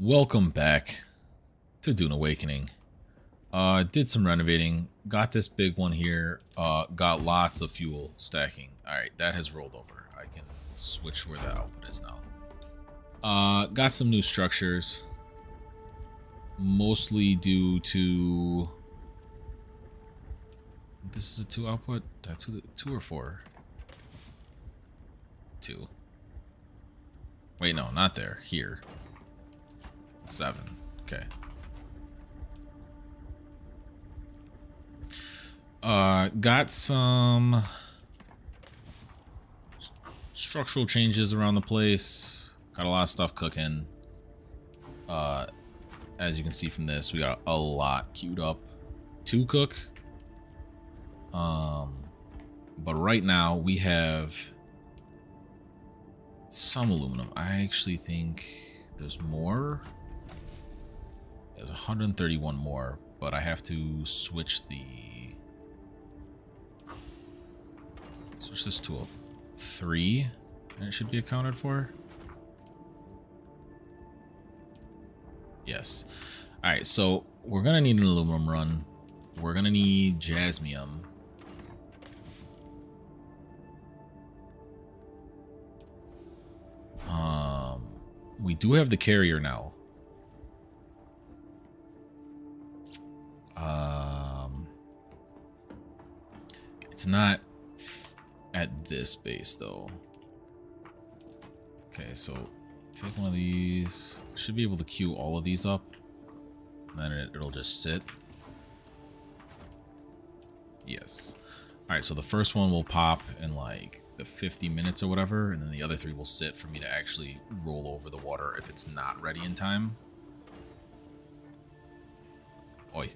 Welcome back to Dune Awakening. Did some renovating, got this big one here, got lots of fuel stacking. Alright, that has rolled over. I can switch where the output is now. Got some new structures, mostly due to... This is a 2 output? Two or 4? 2. Wait, no, not there. Here. 7. Okay. Got some structural changes around the place. Got a lot of stuff cooking. As you can see from this, we got a lot queued up to cook. But right now we have some aluminum. I actually think there's more. There's 131 more, but I have to switch this to a 3, and it should be accounted for. Yes. Alright, so we're gonna need an aluminum run. We're gonna need jasmium. We do have the carrier now. It's not at this base though. Okay, so take one of these. Should be able to queue all of these up. And then it'll just sit. Yes. Alright, so the first one will pop in like the 50 minutes or whatever, and then the other 3 will sit for me to actually roll over the water if it's not ready in time. Oi.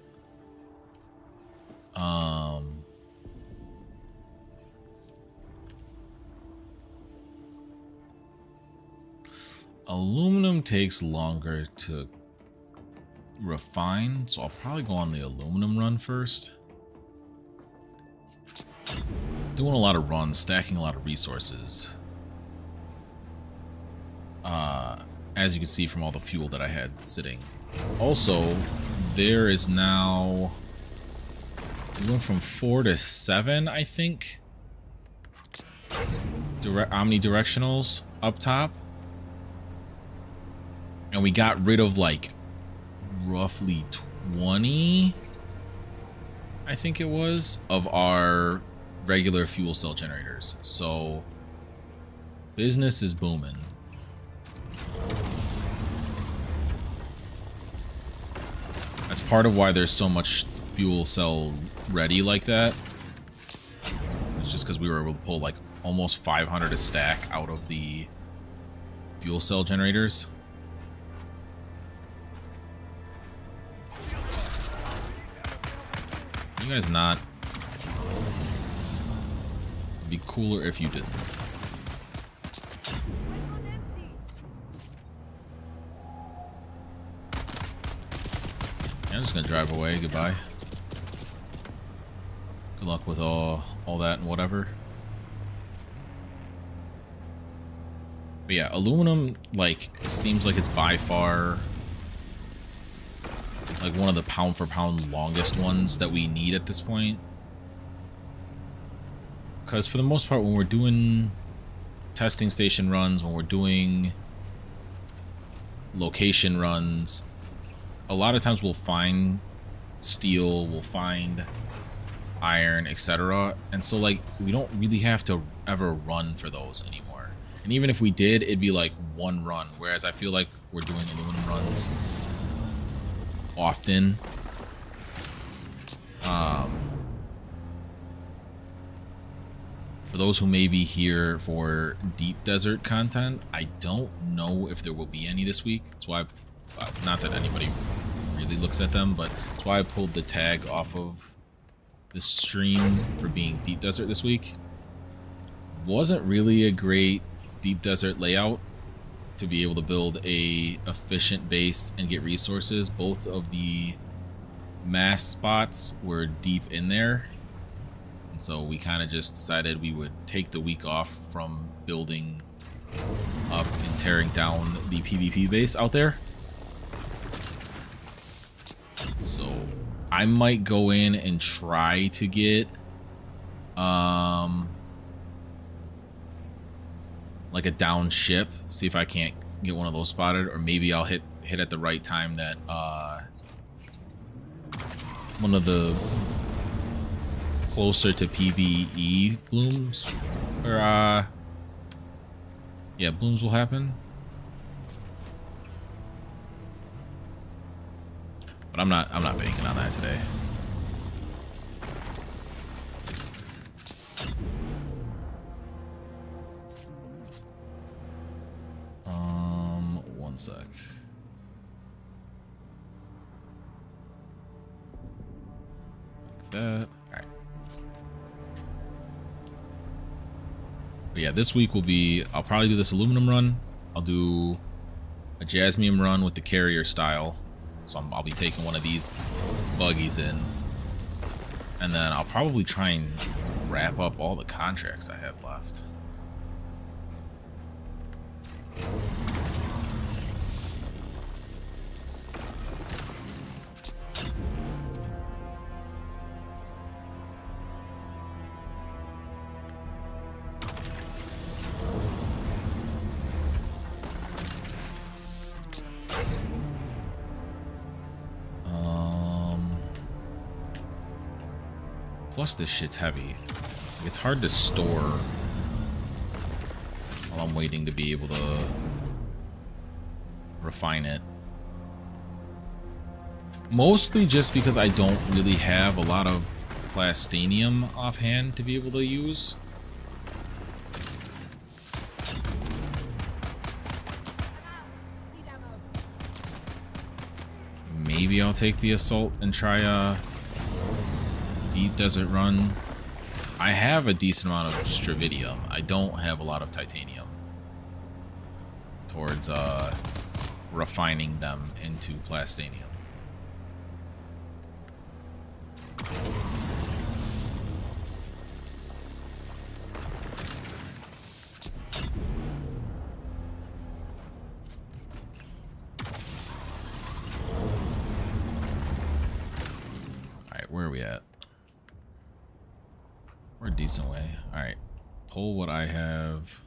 Aluminum takes longer to refine, so I'll probably go on the aluminum run first. Doing a lot of runs, stacking a lot of resources. As you can see from all the fuel that I had sitting. Also, there is now... We went from 4 to 7, I think. Omnidirectionals up top. And we got rid of like roughly 20, I think it was, of our regular fuel cell generators. So business is booming. That's part of why there's so much fuel cell ready like that. It's just because we were able to pull like almost 500 a stack out of the fuel cell generators. You guys not? It'd be cooler if you didn't. Yeah, I'm just gonna drive away. Goodbye. Good luck with all that and whatever. But yeah, aluminum like seems like it's by far like one of the pound for pound longest ones that we need at this point. Because for the most part, when we're doing testing station runs, when we're doing location runs, a lot of times we'll find steel, we'll find iron, etc. And so like we don't really have to ever run for those anymore. And even if we did, it'd be like one run. Whereas I feel like we're doing aluminum runs often. For those who may be here for deep desert content, I don't know if there will be any this week. That's why, not that anybody really looks at them, but that's why I pulled the tag off of the stream for being deep desert this week. Wasn't really a great deep desert layout to be able to build a efficient base and get resources. Both of the mass spots were deep in there, and so we kind of just decided we would take the week off from building up and tearing down the PvP base out there. I might go in and try to get like a down ship, see if I can't get one of those spotted, or maybe I'll hit at the right time that one of the closer to PvE blooms, or yeah, blooms will happen. But I'm not banking on that today. One sec. Like that. Alright. But yeah, this week will be, I'll probably do this aluminum run. I'll do a jasmium run with the carrier style. So I'll be taking one of these buggies in. And then I'll probably try and wrap up all the contracts I have left. Plus this shit's heavy. It's hard to store while I'm waiting to be able to refine it. Mostly just because I don't really have a lot of plastinium offhand to be able to use. Maybe I'll take the assault and try a deep desert run. I have a decent amount of stravidium. I don't have a lot of titanium towards refining them into plastinium. Alright, where are we at? We're a decent way. Alright. Pull what I have,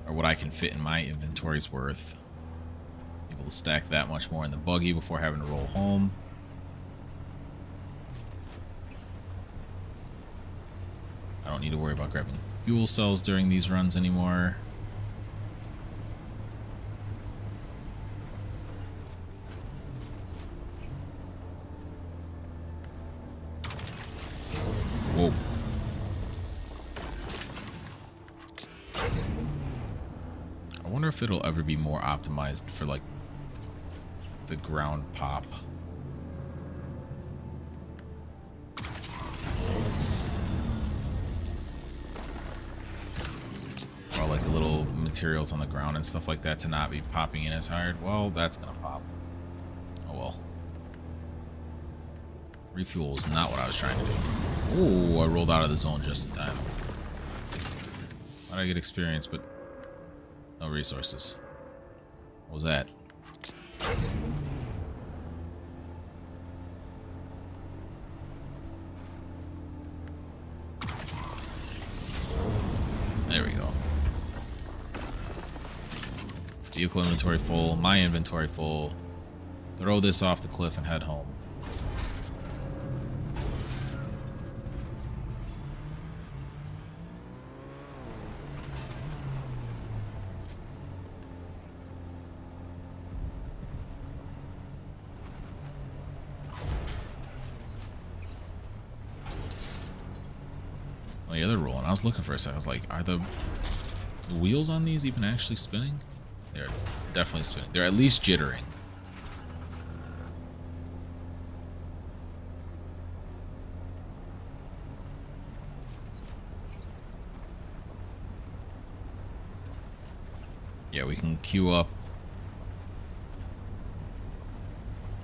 or what I can fit in my inventory's worth. Be able to stack that much more in the buggy before having to roll home. I don't need to worry about grabbing fuel cells during these runs anymore. Whoa. I wonder if it'll ever be more optimized for like the ground pop. Or like the little materials on the ground and stuff like that to not be popping in as hard. Well, that's gonna pop. Oh well. Refuel is not what I was trying to do. Oh, I rolled out of the zone just in time. Why'd I get experience but no resources? What was that? There we go. Vehicle inventory full, my inventory full. Throw this off the cliff and head home. Oh yeah, they're rolling. I was looking for a second. I was like, are the wheels on these even actually spinning? They're definitely spinning. They're at least jittering. Yeah, we can queue up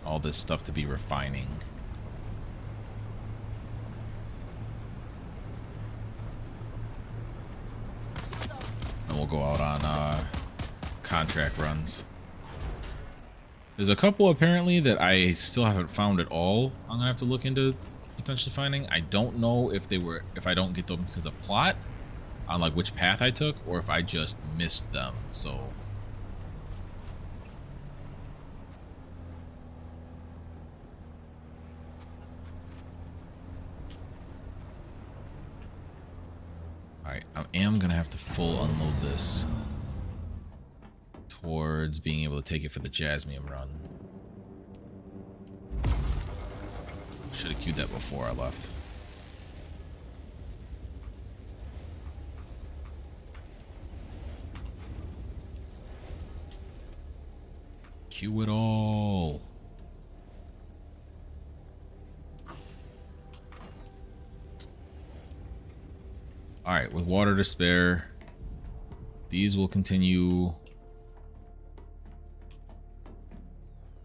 all this stuff to be refining. And we'll go out on contract runs. There's a couple apparently that I still haven't found at all. I'm gonna have to look into potentially finding. I don't know if I don't get them because of plot on like which path I took, or if I just missed them. So alright, I am gonna have to full unload this towards being able to take it for the Jasmium run. Should have queued that before I left. Queue it all. Alright, with water to spare, these will continue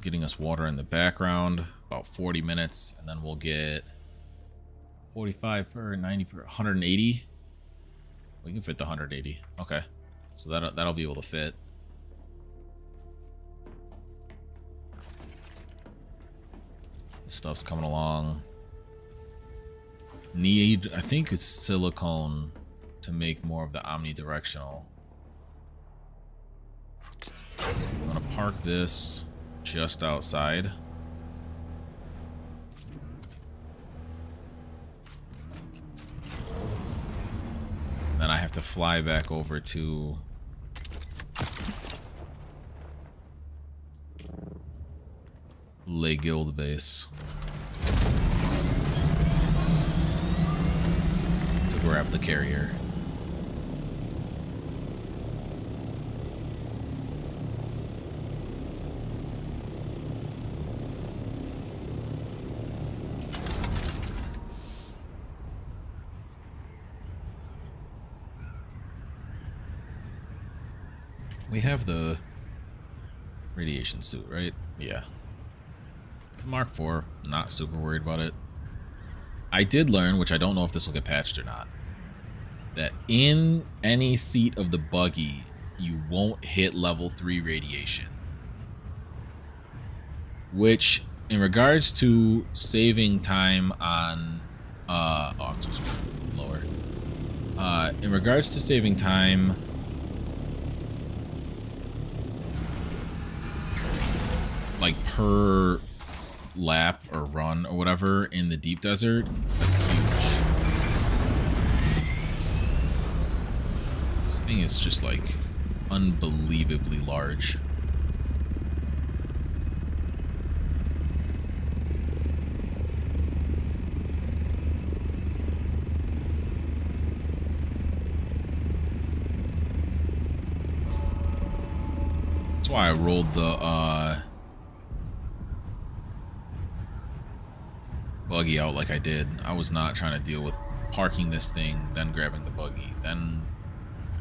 getting us water in the background, about 40 minutes, and then we'll get 45 per 90 per 180. We can fit the 180. Okay, so that'll be able to fit. This stuff's coming along. Need, I think it's silicone to make more of the omnidirectional. I'm gonna park this just outside. Then I have to fly back over to Le Guild base to grab the carrier. We have the radiation suit, right? Yeah. It's a Mark IV. Not super worried about it. I did learn, which I don't know if this will get patched or not, that in any seat of the buggy, you won't hit level 3 radiation. Which, in regards to saving time on... oh, I'm supposed to be lower. In regards to saving time... like per lap or run or whatever in the deep desert, that's huge. This thing is just like unbelievably large. That's why I rolled the buggy out like I did. I was not trying to deal with parking this thing, then grabbing the buggy, then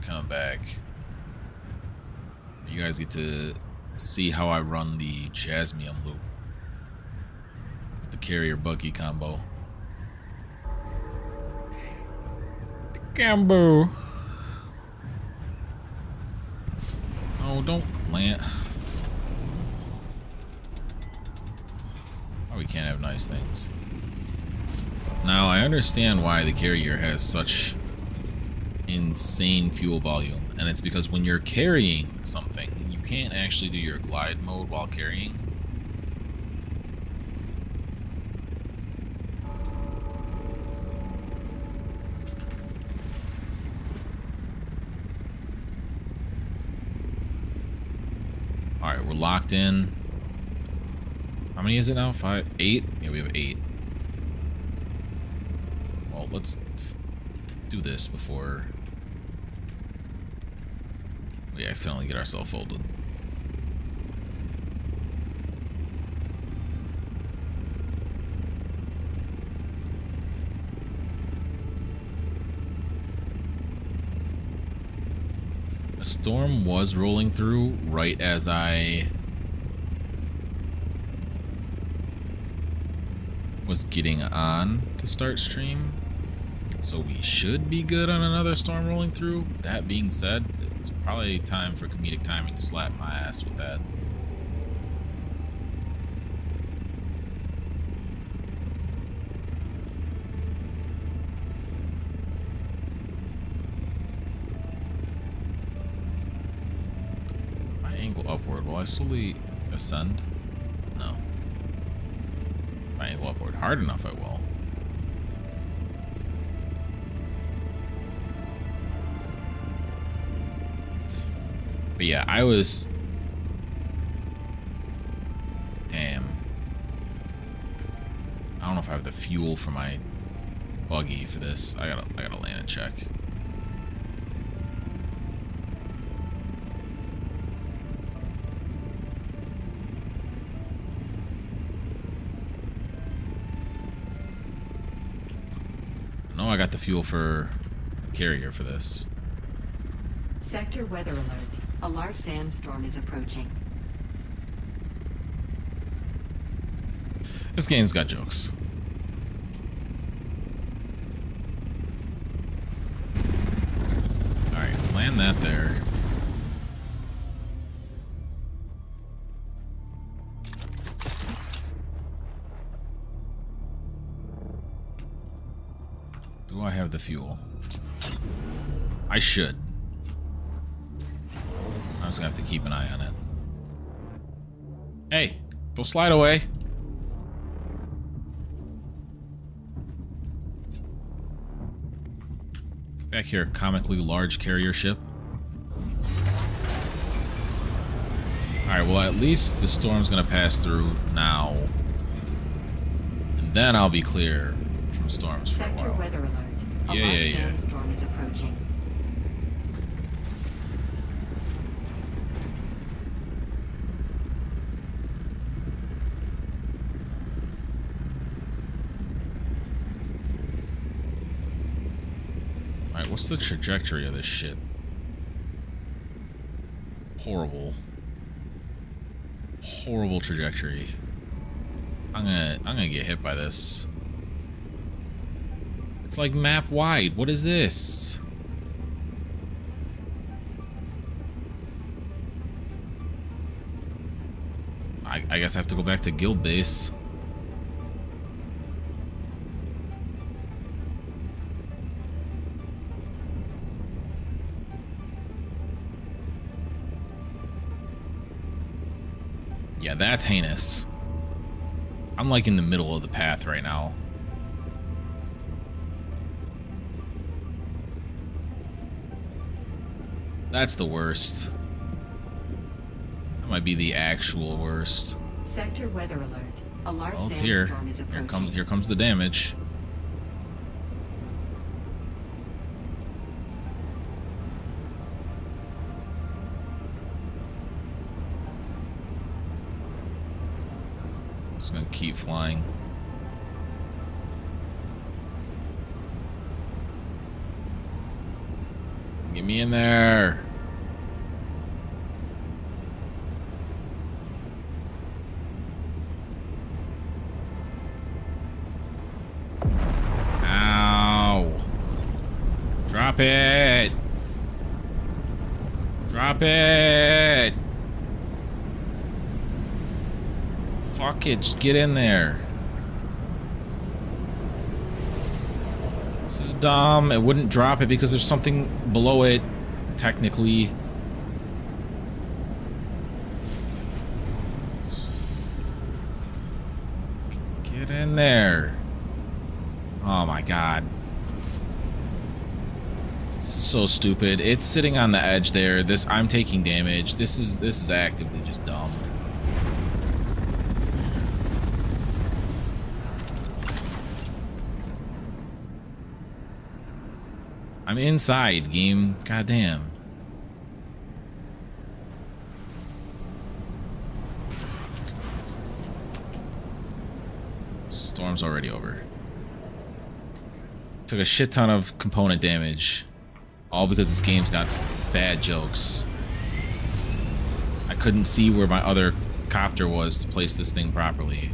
coming back. You guys get to see how I run the Jasmium loop with the carrier buggy combo. Combo. Oh, don't land. Oh, we can't have nice things. Now, I understand why the carrier has such insane fuel volume, and it's because when you're carrying something, you can't actually do your glide mode while carrying. Alright, we're locked in. How many is it now? 5? 8? Yeah, we have 8. Well, let's do this before we accidentally get ourselves folded. A storm was rolling through right as I was getting on to start stream, so we should be good on another storm rolling through. That being said, it's probably time for comedic timing to slap my ass with that. slowly ascend? No. If I go upward hard enough, I will. But yeah, I was... Damn. I don't know if I have the fuel for my buggy for this. I gotta land and check. No, I got the fuel for carrier for this. Sector weather alert. A large sandstorm is approaching. This game's got jokes. Alright, land that there. Do I have the fuel? I should. I'm just gonna have to keep an eye on it. Hey, don't slide away. Get back here, comically large carrier ship. Alright, well at least the storm's gonna pass through now. And then I'll be clear from storms for a while. Sector weather alert. A large sandstorm is approaching. Alright, what's the trajectory of this shit? Horrible. Horrible trajectory. I'm gonna get hit by this. It's like map wide. What is this? I guess I have to go back to guild base. Yeah, that's heinous. I'm like in the middle of the path right now. That's the worst. That might be the actual worst. Sector weather alert. A large Well, it's here. sandstorm is approaching. Here comes the damage. Just gonna keep flying. Get me in there. Ow. Drop it. Drop it. Fuck it, just get in there. This is dumb. It wouldn't drop it because there's something below it, technically. Get in there. Oh my god. This is so stupid. It's sitting on the edge there. I'm taking damage. This is actively just dumb. I'm inside, game. Goddamn. Storm's already over. Took a shit ton of component damage. All because this game's got bad jokes. I couldn't see where my other copter was to place this thing properly.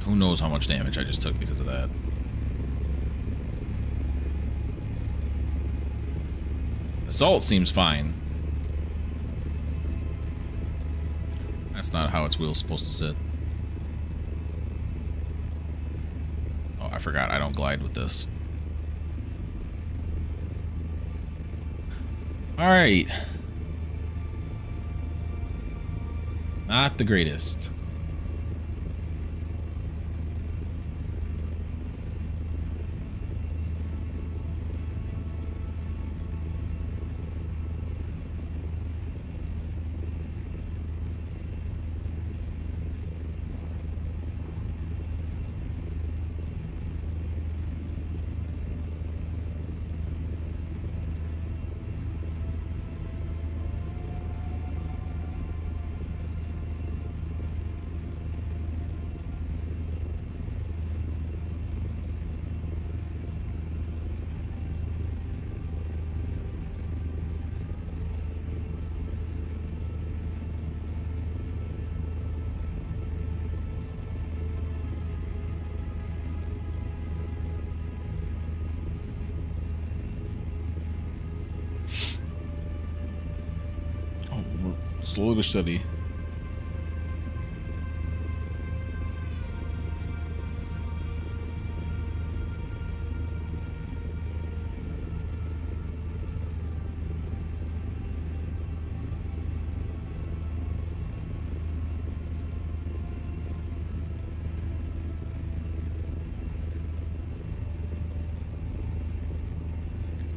Who knows how much damage I just took because of that. Assault seems fine. That's not how its wheel's supposed to sit. I forgot I don't glide with this. Alright. Not the greatest. Slowly but steady.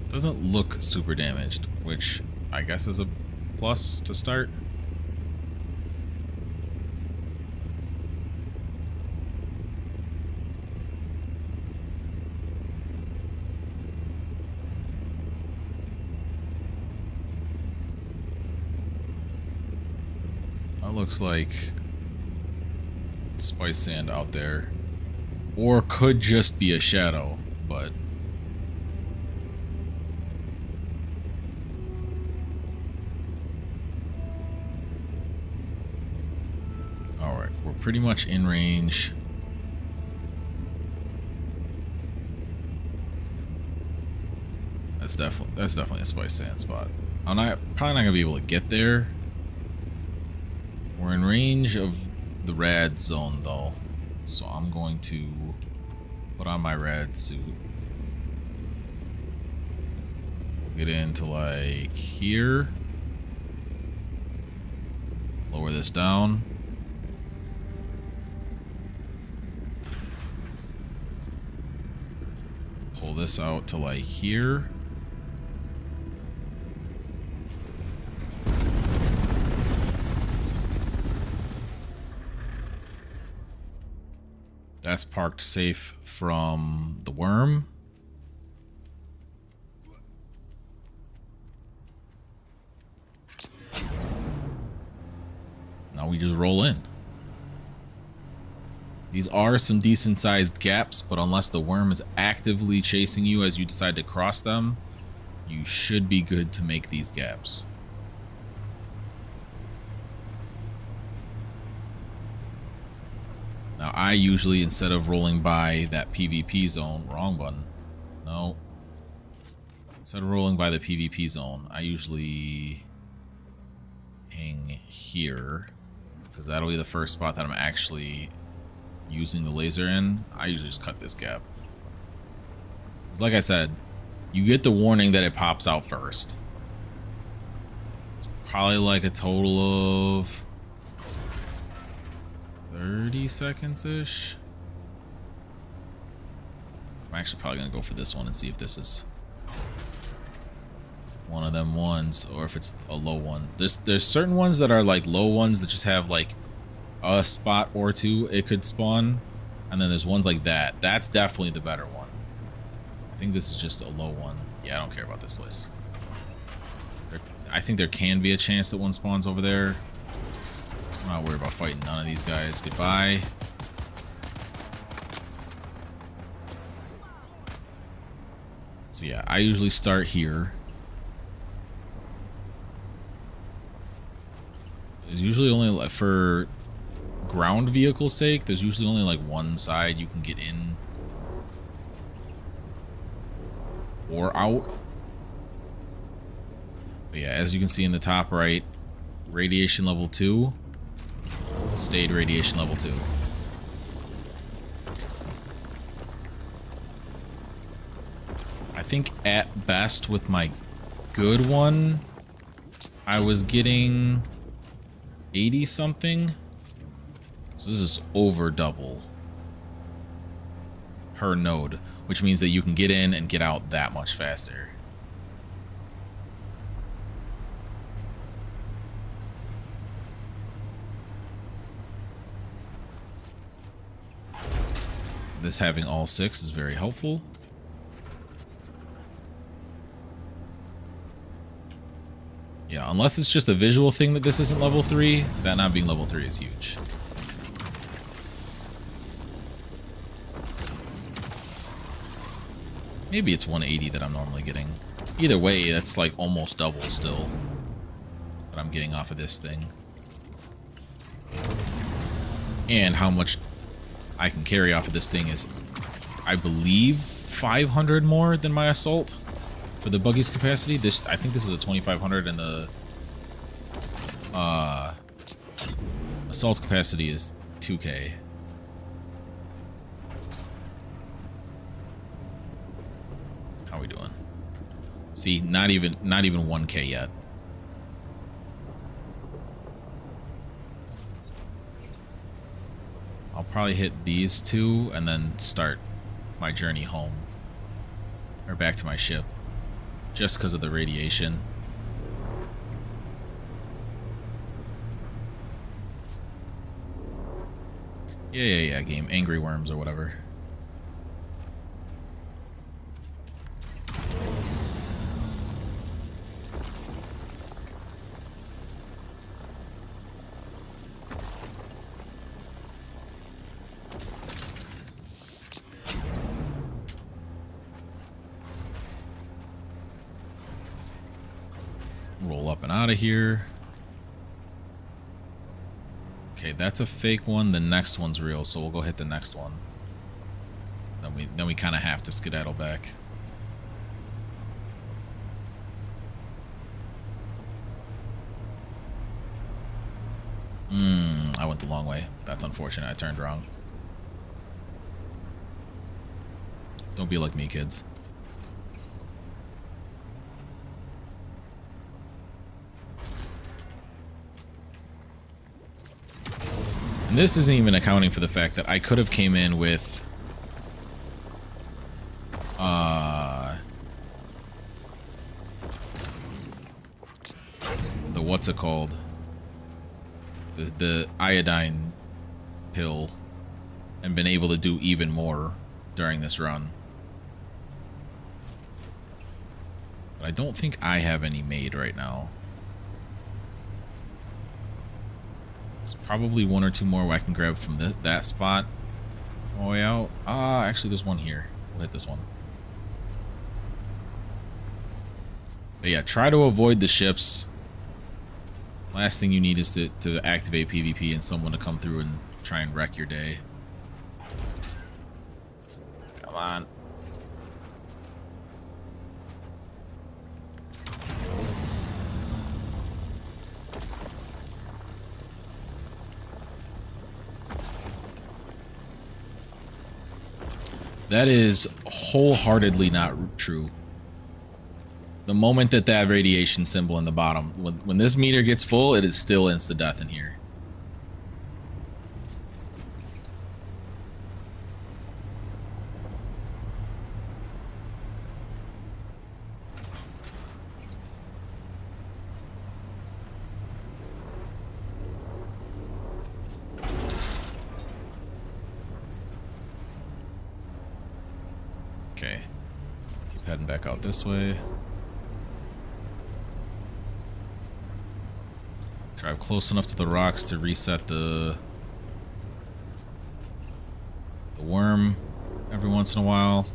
Doesn't look super damaged, which I guess is a plus to start. That looks like spice sand out there, or could just be a shadow, but we're pretty much in range. That's definitely a spice sand spot. I'm probably not gonna be able to get there. We're in range of the rad zone though, so I'm going to put on my rad suit. Get into like here. Lower this down. Pull this out to like here. That's parked safe from the worm. Now we just roll in. These are some decent sized gaps, but unless the worm is actively chasing you as you decide to cross them, you should be good to make these gaps. Now I usually, instead of rolling by that PvP zone, wrong button, no. Instead of rolling by the PvP zone, I usually hang here, because that'll be the first spot that I'm actually using the laser in. I usually just cut this gap. Because like I said, you get the warning that it pops out first. It's probably like a total of 30 seconds-ish. I'm actually probably gonna go for this one and see if this is one of them ones, or if it's a low one. There's certain ones that are like low ones that just have like a spot or two it could spawn, and then there's ones like that. That's definitely the better one. I think this is just a low one. Yeah, I don't care about this place. I think there can be a chance that one spawns over there. I'm not worried about fighting none of these guys. Goodbye. So yeah, I usually start here. There's usually only, like, for ground vehicle's sake, there's usually only like one side you can get in or out. But yeah, as you can see in the top right, radiation level 2 stayed radiation level 2. I think at best with my good one, I was getting 80 something. So this is over double per node, which means that you can get in and get out that much faster. This having all 6 is very helpful. Yeah, unless it's just a visual thing that this isn't level 3, that not being level 3 is huge. Maybe it's 180 that I'm normally getting. Either way, that's like almost double still that I'm getting off of this thing. And how much I can carry off of this thing is, I believe, 500 more than my assault for the buggy's capacity. This, I think this is a 2500, and the assault's capacity is 2k. How are we doing? See, not even 1k yet. I'll probably hit these 2 and then start my journey home. Or back to my ship. Just because of the radiation. Yeah, game. Angry worms or whatever. Roll up and out of here. Okay, that's a fake one. The next one's real, so we'll go hit the next one. Then we kind of have to skedaddle back. I went the long way. That's unfortunate. I turned wrong. Don't be like me, kids. And this isn't even accounting for the fact that I could have came in with the what's it called? The iodine pill, and been able to do even more during this run. But I don't think I have any made right now. There's probably 1 or 2 more where I can grab from that spot all the way out. Actually there's one here. We'll hit this one. But yeah, try to avoid the ships. Last thing you need is to activate PvP and someone to come through and try and wreck your day. Come on. That is wholeheartedly not true. The moment that radiation symbol in the bottom, when this meter gets full, it is still insta-death in here. Okay. Keep heading back out this way. Drive close enough to the rocks to reset the worm every once in a while.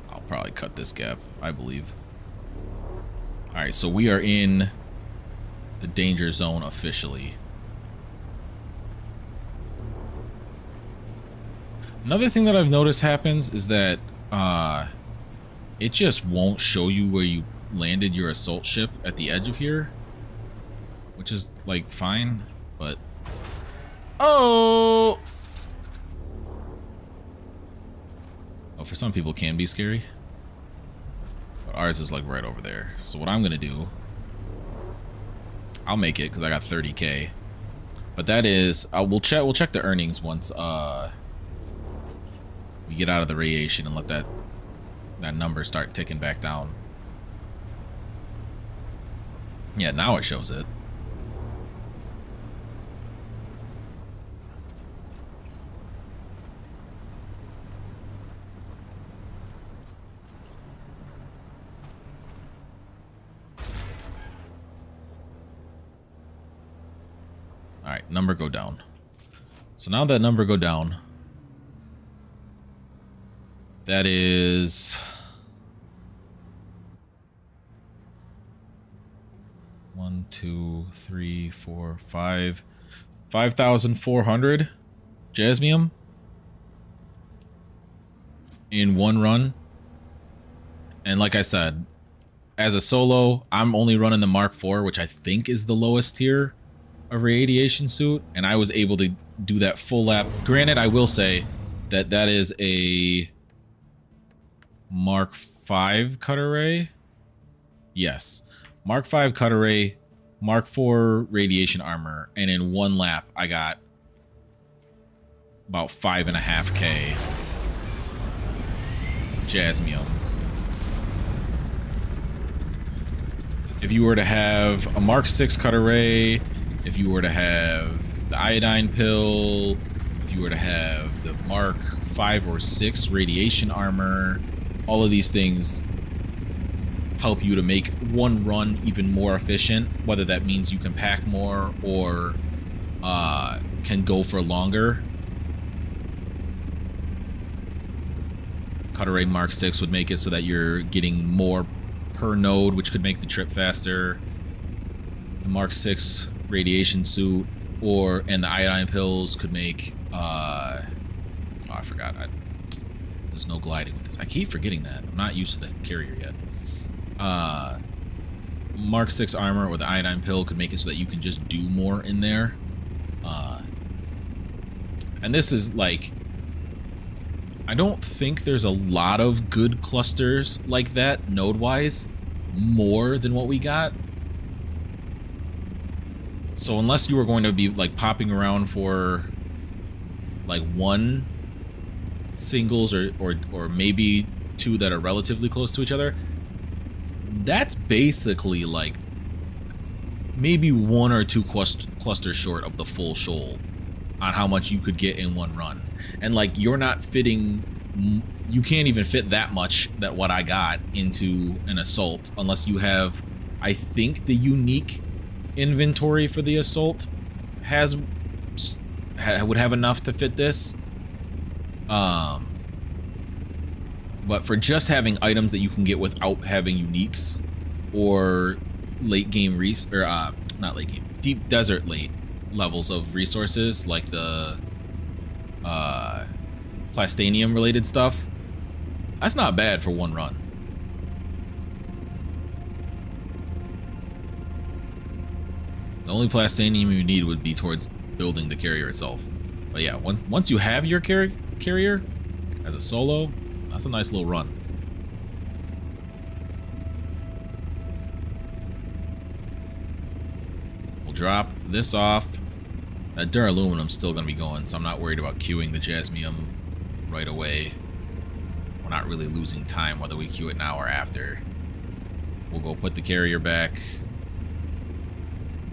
I'll probably cut this gap, I believe. Alright, so we are in the danger zone officially. Another thing that I've noticed happens is that it just won't show you where you landed your assault ship at the edge of here, which is like fine, but oh, for some people it can be scary, but ours is like right over there. So what I'm gonna do, I'll make it because I got 30k, but that is we'll check the earnings once we get out of the radiation and let that number start ticking back down. Yeah, now it shows it. All right, number go down. So now that number go down, that is 1, 2, 3, 4, 5, 5,400 jasmium in one run. And like I said, as a solo, I'm only running the Mark IV, which I think is the lowest tier of radiation suit, and I was able to do that full lap. Granted, I will say that that is a Mark V cut array. Yes, Mark V cut array, Mark IV radiation armor, and in one lap I got about 5.5k jasmium. If you were to have a Mark VI cut array, if you were to have the iodine pill, if you were to have the Mark V or VI radiation armor, all of these things help you to make one run even more efficient, whether that means you can pack more or can go for longer. Cut array Mark VI would make it so that you're getting more per node, which could make the trip faster. The Mark VI radiation suit and the iodine pills could make oh, I forgot. There's no gliding with this. I keep forgetting that. I'm not used to the carrier yet. Mark VI armor or the iodine pill could make it so that you can just do more in there. And this is like, I don't think there's a lot of good clusters like that node-wise, more than what we got. So unless you were going to be like popping around for like one singles or maybe two that are relatively close to each other, that's basically like maybe one or two clusters short of the full shoal on how much you could get in one run. And like, you're not fitting, you can't even fit that much that what I got into an assault unless you have, I think the unique inventory for the assault would have enough to fit this. But for just having items that you can get without having uniques or late game not late game, deep desert late levels of resources like the plastanium related stuff, that's not bad for one run. The only plastanium you need would be towards building the carrier itself. But yeah, once you have your carrier as a solo, that's a nice little run. We'll drop this off. That duraluminum's still going to be going, so I'm not worried about queuing the jasmium right away. We're not really losing time whether we queue it now or after. We'll go put the carrier back,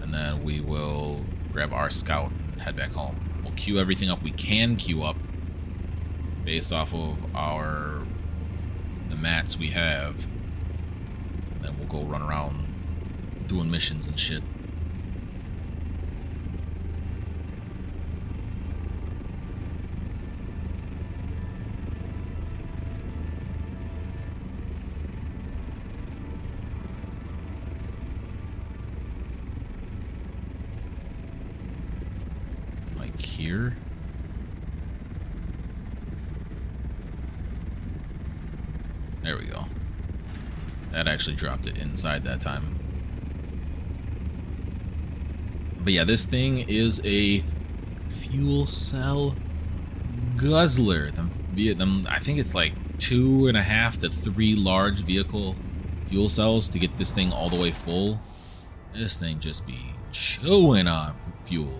and then we will grab our scout and head back home. We'll queue everything up we can queue up based off of the mats we have. And then we'll go run around doing missions and shit. Here. There we go. That actually dropped it inside that time. But yeah, this thing is a fuel cell guzzler. I think it's like 2.5 to 3 large vehicle fuel cells to get this thing all the way full. This thing just be chewing on fuel.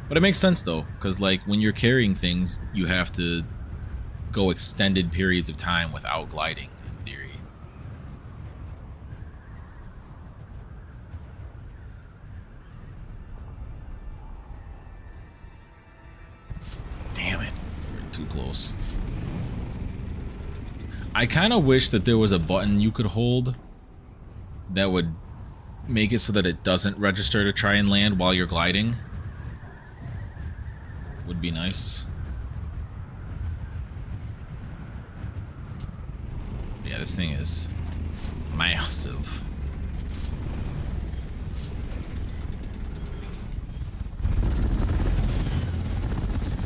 But it makes sense though, because like when you're carrying things, you have to go extended periods of time without gliding, in theory. Damn it. We're too close. I kind of wish that there was a button you could hold that would make it so that it doesn't register to try and land while you're gliding. Would be nice. Yeah, this thing is massive.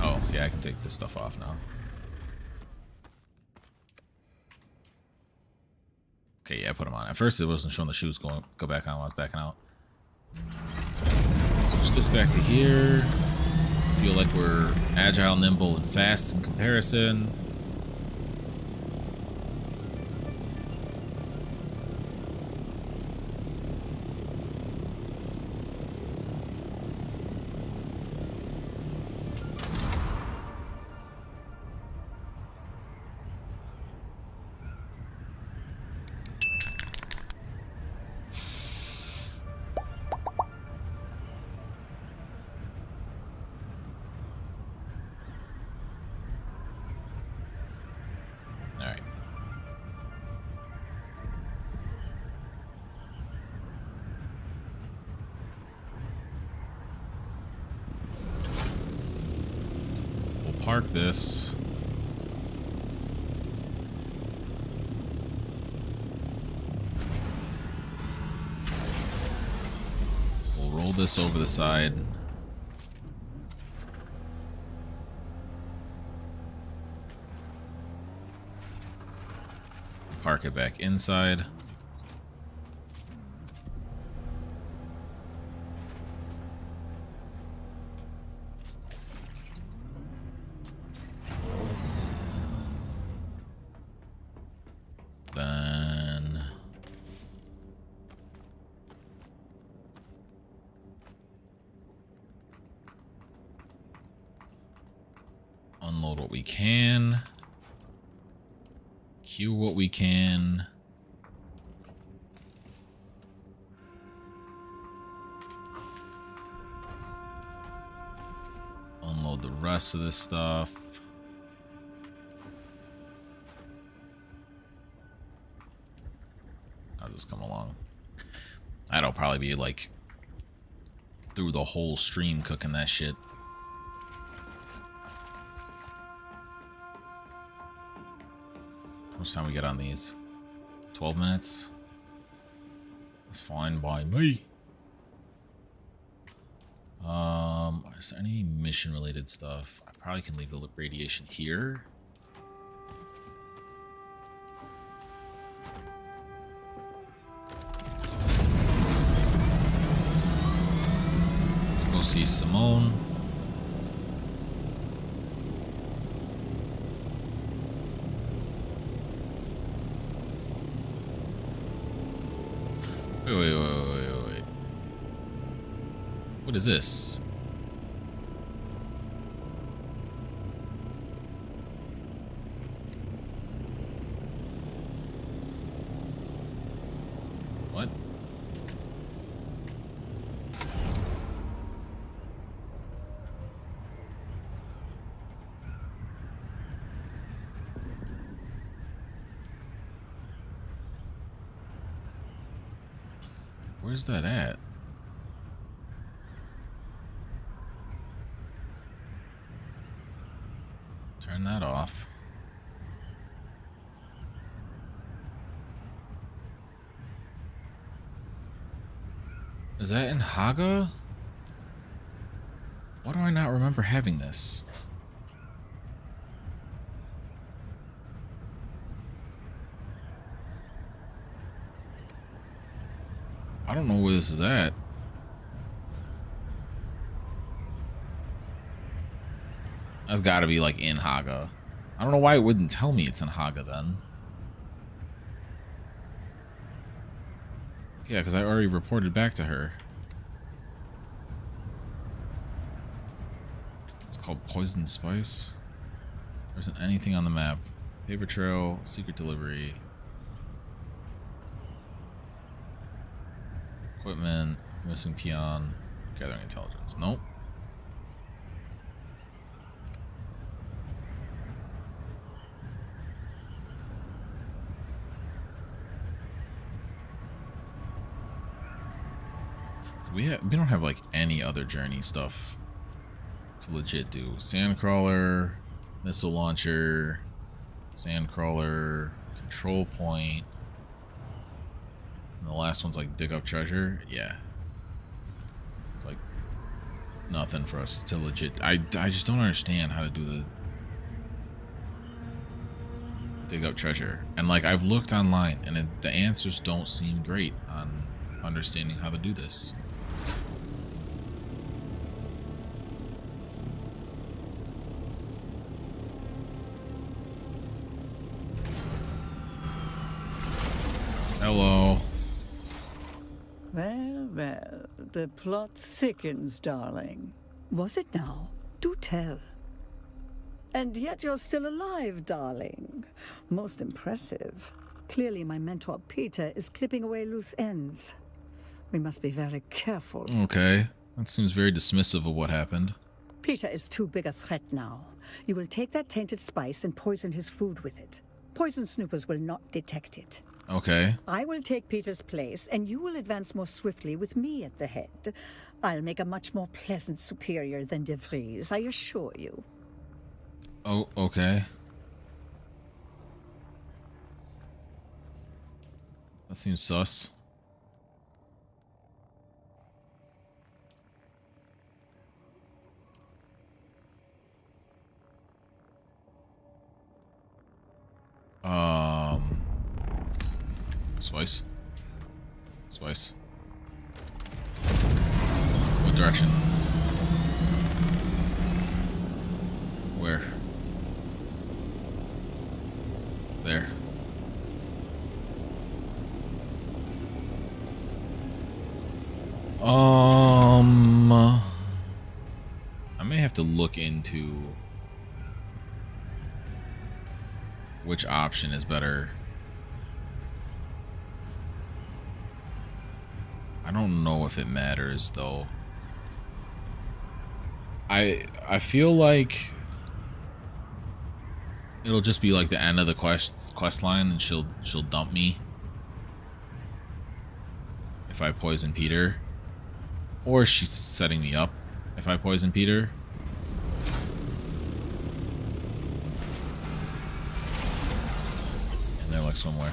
Oh, yeah, I can take this stuff off now. Okay, yeah, I put them on. At first, it wasn't showing the shoes go back on while I was backing out. Switch this back to here. Feel like we're agile, nimble, and fast in comparison. Park this. We'll roll this over the side. Park it back inside. Then unload what we can. Queue what we can. Unload the rest of this stuff. I'll just come along. That'll probably be like through the whole stream cooking that shit. How much time we get on these? 12 minutes? That's fine by me. Is there any mission related stuff? I probably can leave the radiation here. Go see Simone. Wait. What is this? What? Where's that at? Turn that off. Is that in Haga? Why do I not remember having this? I don't know where this is at. That's gotta be like in Haga. I don't know why it wouldn't tell me it's in Haga then. Yeah, because I already reported back to her. It's called Poison Spice. There isn't anything on the map. Paper trail, secret delivery. Equipment, missing peon, gathering intelligence. Nope. We don't have like any other journey stuff to legit do. Sandcrawler, missile launcher, sandcrawler, control point. And the last one's like dig up treasure. Yeah. It's like nothing for us to legit. I just don't understand how to do the dig up treasure. And like I've looked online and the answers don't seem great on understanding how to do this. Hello. Well, well, the plot thickens, darling. Was it now? Do tell. And yet you're still alive, darling. Most impressive. Clearly my mentor Peter is clipping away loose ends. We must be very careful. Okay. That seems very dismissive of what happened. Peter is too big a threat now. You will take that tainted spice and poison his food with it. Poison snoopers will not detect it. Okay. I will take Peter's place, and you will advance more swiftly with me at the head. I'll make a much more pleasant superior than De Vries, I assure you. Oh, okay. That seems sus. Spice. Spice. What direction? Where? There. I may have to look into which option is better. I don't know if it matters though. I feel like it'll just be like the end of the quest line and she'll dump me if I poison Peter, or she's setting me up if I poison Peter. And they're like somewhere.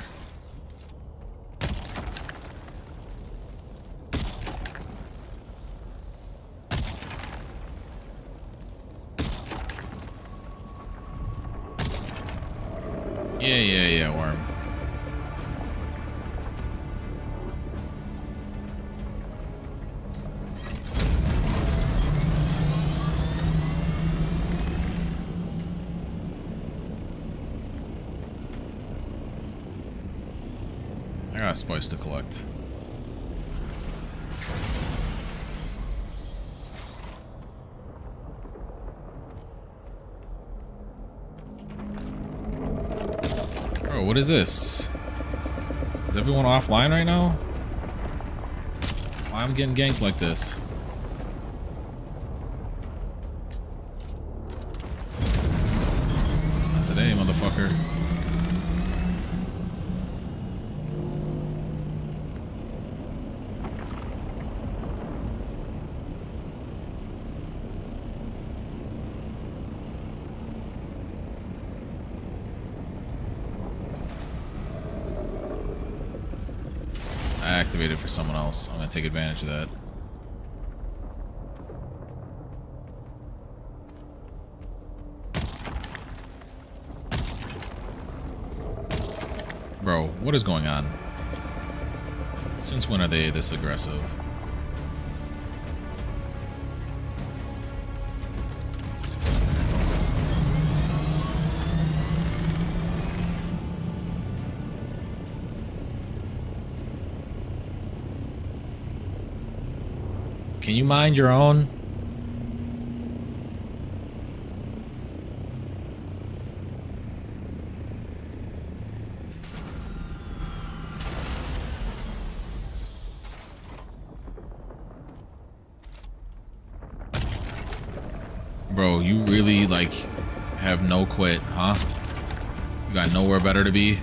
Yeah, worm. I got a spice to collect. Bro, what is this? Is everyone offline right now? Why am I getting ganked like this? Not today, motherfucker. I activated for someone else. I'm gonna take advantage of that. Bro, what is going on? Since when are they this aggressive? Can you mind your own? Bro, you really, like, have no quit, huh? You got nowhere better to be?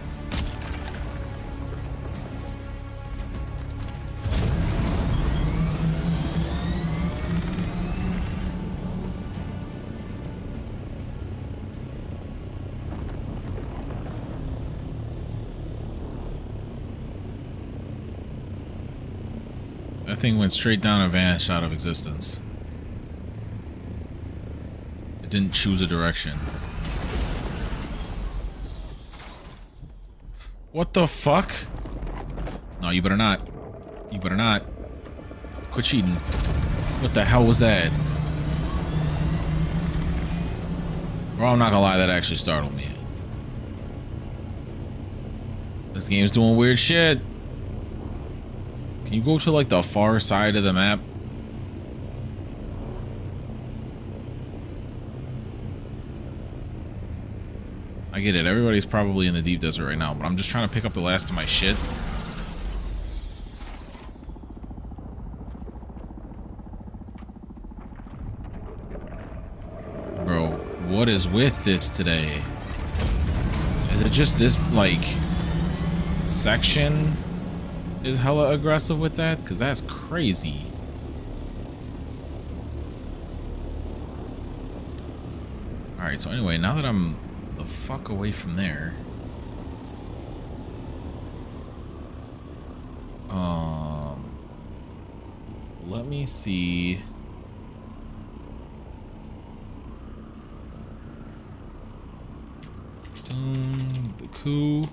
That thing went straight down and vanished out of existence. Didn't choose a direction. What the fuck? No, you better not. You better not. Quit cheating. What the hell was that? Bro, I'm not gonna lie, that actually startled me. This game's doing weird shit. Can you go to like the far side of the map? I get it. Everybody's probably in the deep desert right now, but I'm just trying to pick up the last of my shit. Bro, what is with this today? Is it just this, like, section is hella aggressive with that? Because that's crazy. Alright, so anyway, now that I'm the fuck away from there. Let me see. The coup.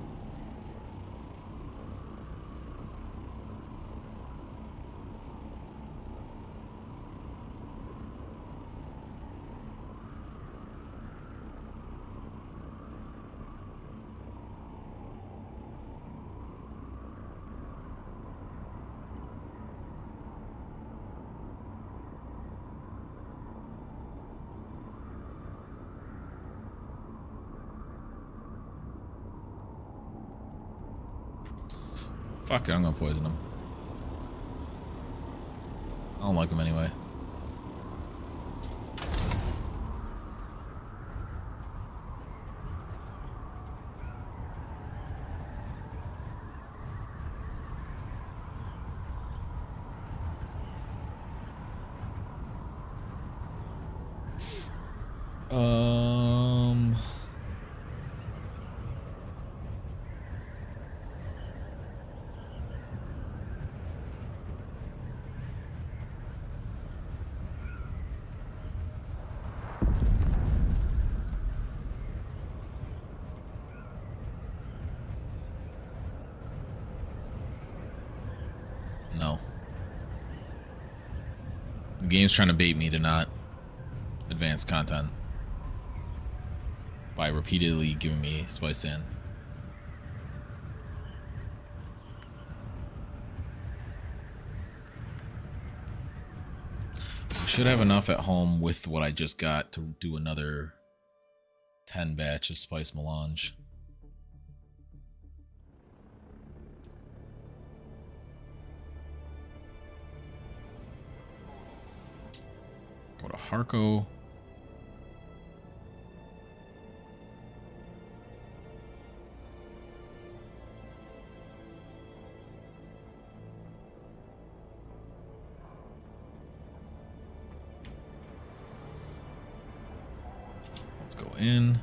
Fuck it, I'm gonna poison him. I don't like him anyway. No. The game's trying to bait me to not advance content by repeatedly giving me spice sand. I should have enough at home with what I just got to do another 10 batch of spice melange. Go to Harco. Let's go in.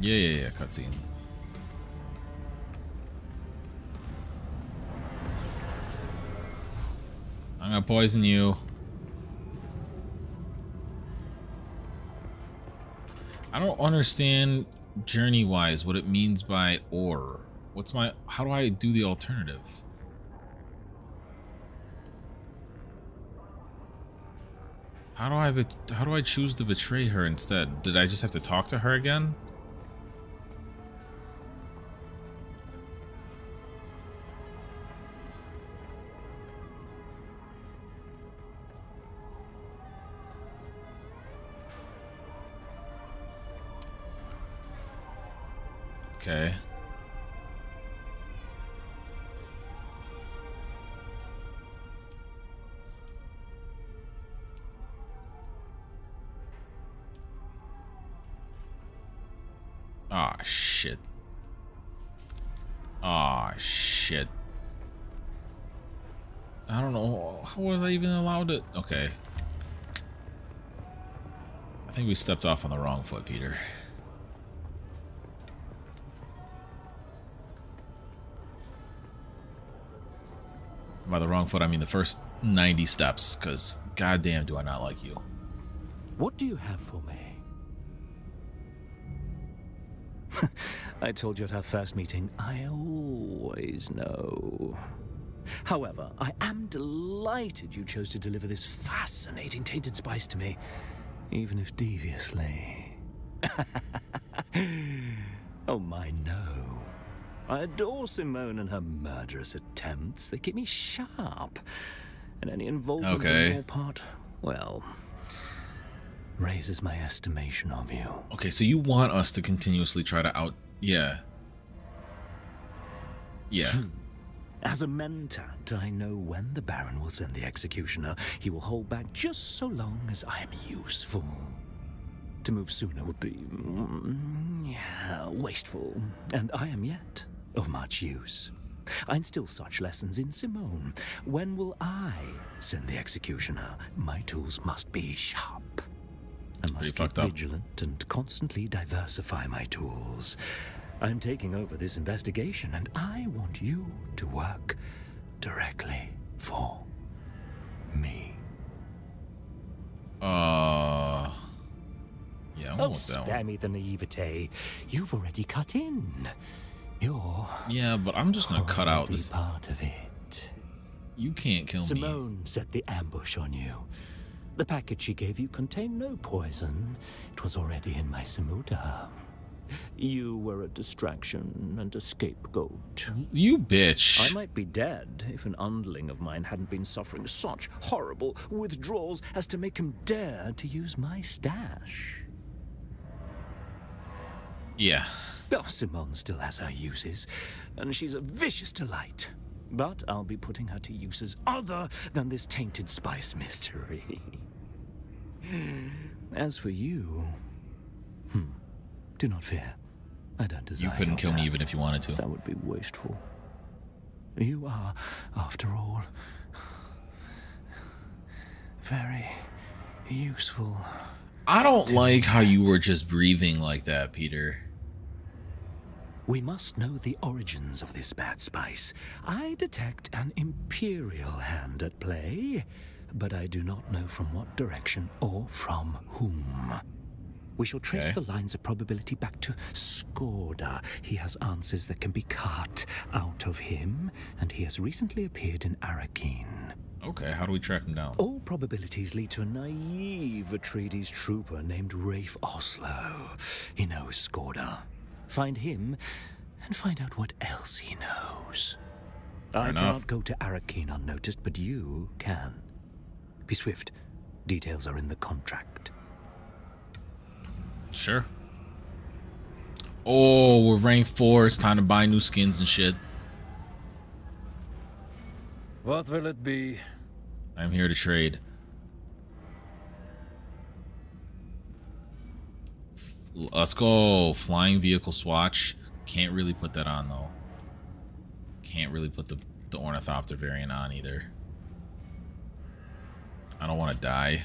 Yeah, cutscene. I'm gonna poison you. I don't understand journey-wise what it means by or. What's my... How do I do the alternative? How do I choose to betray her instead? Did I just have to talk to her again? Okay. Ah, shit. Ah, shit. I don't know. How was I even allowed to... Okay. I think we stepped off on the wrong foot, Peter. By the wrong foot, I mean the first 90 steps, because goddamn do I not like you. What do you have for me? I told you at our first meeting, I always know. However, I am delighted you chose to deliver this fascinating tainted spice to me, even if deviously. Oh my, no. I adore Simone and her murderous attempts. They keep me sharp. And any involvement on your part, well, raises my estimation of you. Okay, so you want us to continuously try to out... Yeah. Yeah. As a mentat, I know when the Baron will send the executioner. He will hold back just so long as I am useful. To move sooner would be... wasteful. And I am yet of much use. I instill such lessons in Simone. When will I send the executioner? My tools must be sharp. I must keep vigilant and constantly diversify my tools. I'm taking over this investigation, and I want you to work directly for me. Yeah, I Oh, want that spare one. me the naivete. You've already cut in. You're... Yeah, but I'm just gonna cut out this... part of it. You can't kill me. Simone set the ambush on you. The package she gave you contained no poison. It was already in my Simuda. You were a distraction and a scapegoat. You bitch. I might be dead if an underling of mine hadn't been suffering such horrible withdrawals as to make him dare to use my stash. Yeah. Oh, Simone still has her uses, and she's a vicious delight. But I'll be putting her to uses other than this tainted spice mystery. As for you, do not fear. I don't desire You couldn't kill me even if you wanted to. That would be wasteful. You are, after all, very useful. I don't like how you were just breathing like that, Peter. We must know the origins of this bad spice. I detect an Imperial hand at play, but I do not know from what direction or from whom. We shall trace the lines of probability back to Skorda. He has answers that can be cut out of him, and he has recently appeared in Arrakis. Okay, how do we track him down? All probabilities lead to a naive Atreides trooper named Rafe Oslo. He knows Skorda. Find him, and find out what else he knows. I cannot go to Arrakis unnoticed, but you can. Be swift. Details are in the contract. Sure. Oh, we're rank 4. It's time to buy new skins and shit. What will it be? I'm here to trade. Let's go. Flying vehicle swatch. Can't really put that on though. Can't really put the ornithopter variant on either. I don't want to die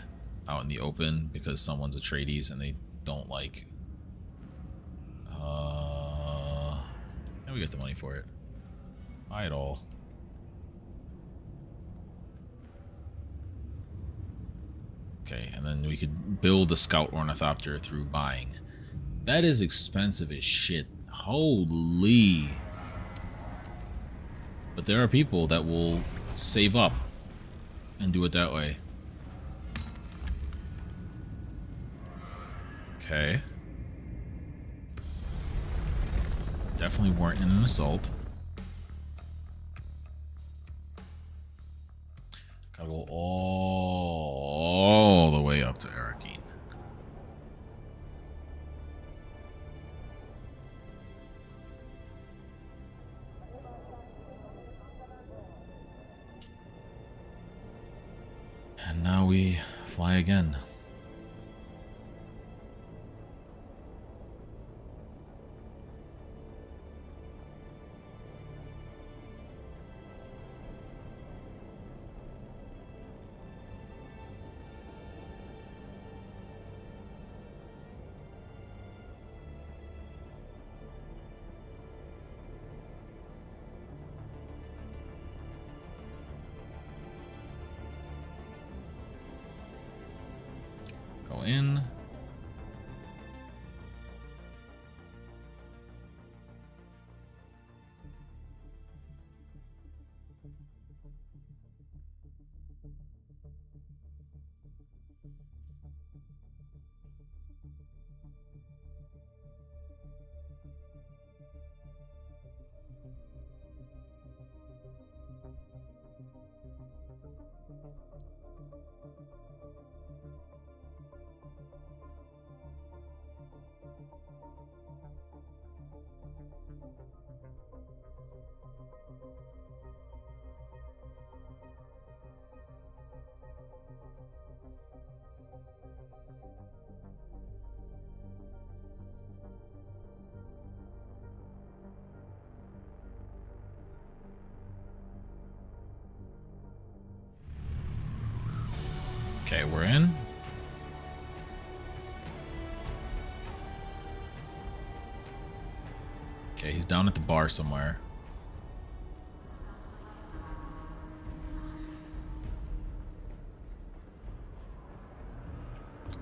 out in the open because someone's Atreides and they don't like we get the money for it. Buy it all. Okay, and then we could build a scout ornithopter through buying. That is expensive as shit. Holy. But there are people that will save up and do it that way. Okay. Definitely weren't in an assault. Gotta go all the way up to Arrakis. And now we fly again. Go in. Okay, we're in. Okay, he's down at the bar somewhere.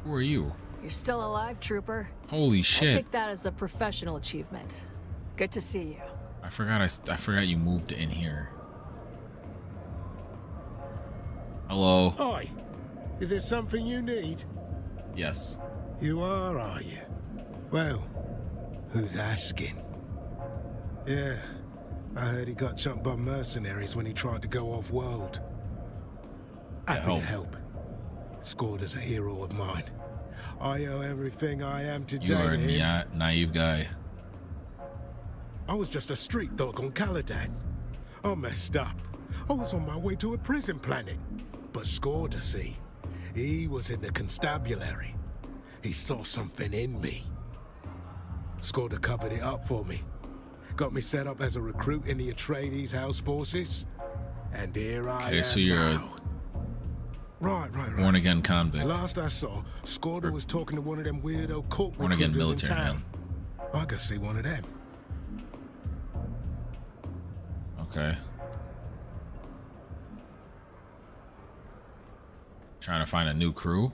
Who are you? You're still alive, Trooper. Holy I shit. take that as a professional achievement. Good to see you. I forgot you moved in here. Hello. Hi. Is there something you need? Yes. You are you? Well, who's asking? Yeah, I heard he got jumped by mercenaries when he tried to go off-world. Happy to help. Scored as a hero of mine. I owe everything I am today You are to him. a naive guy. I was just a street dog on Caladan. I messed up. I was on my way to a prison planet. But Scored, see, he was in the constabulary. He saw something in me. Scored covered it up for me. Got me set up as a recruit in the Atreides House forces. And here I am. Okay, so you're now. Right. born again convict. Last I saw, Scorder was talking to one of them weirdo cult Born again recruiters in military town. I gotta see one of them. Okay. Trying to find a new crew.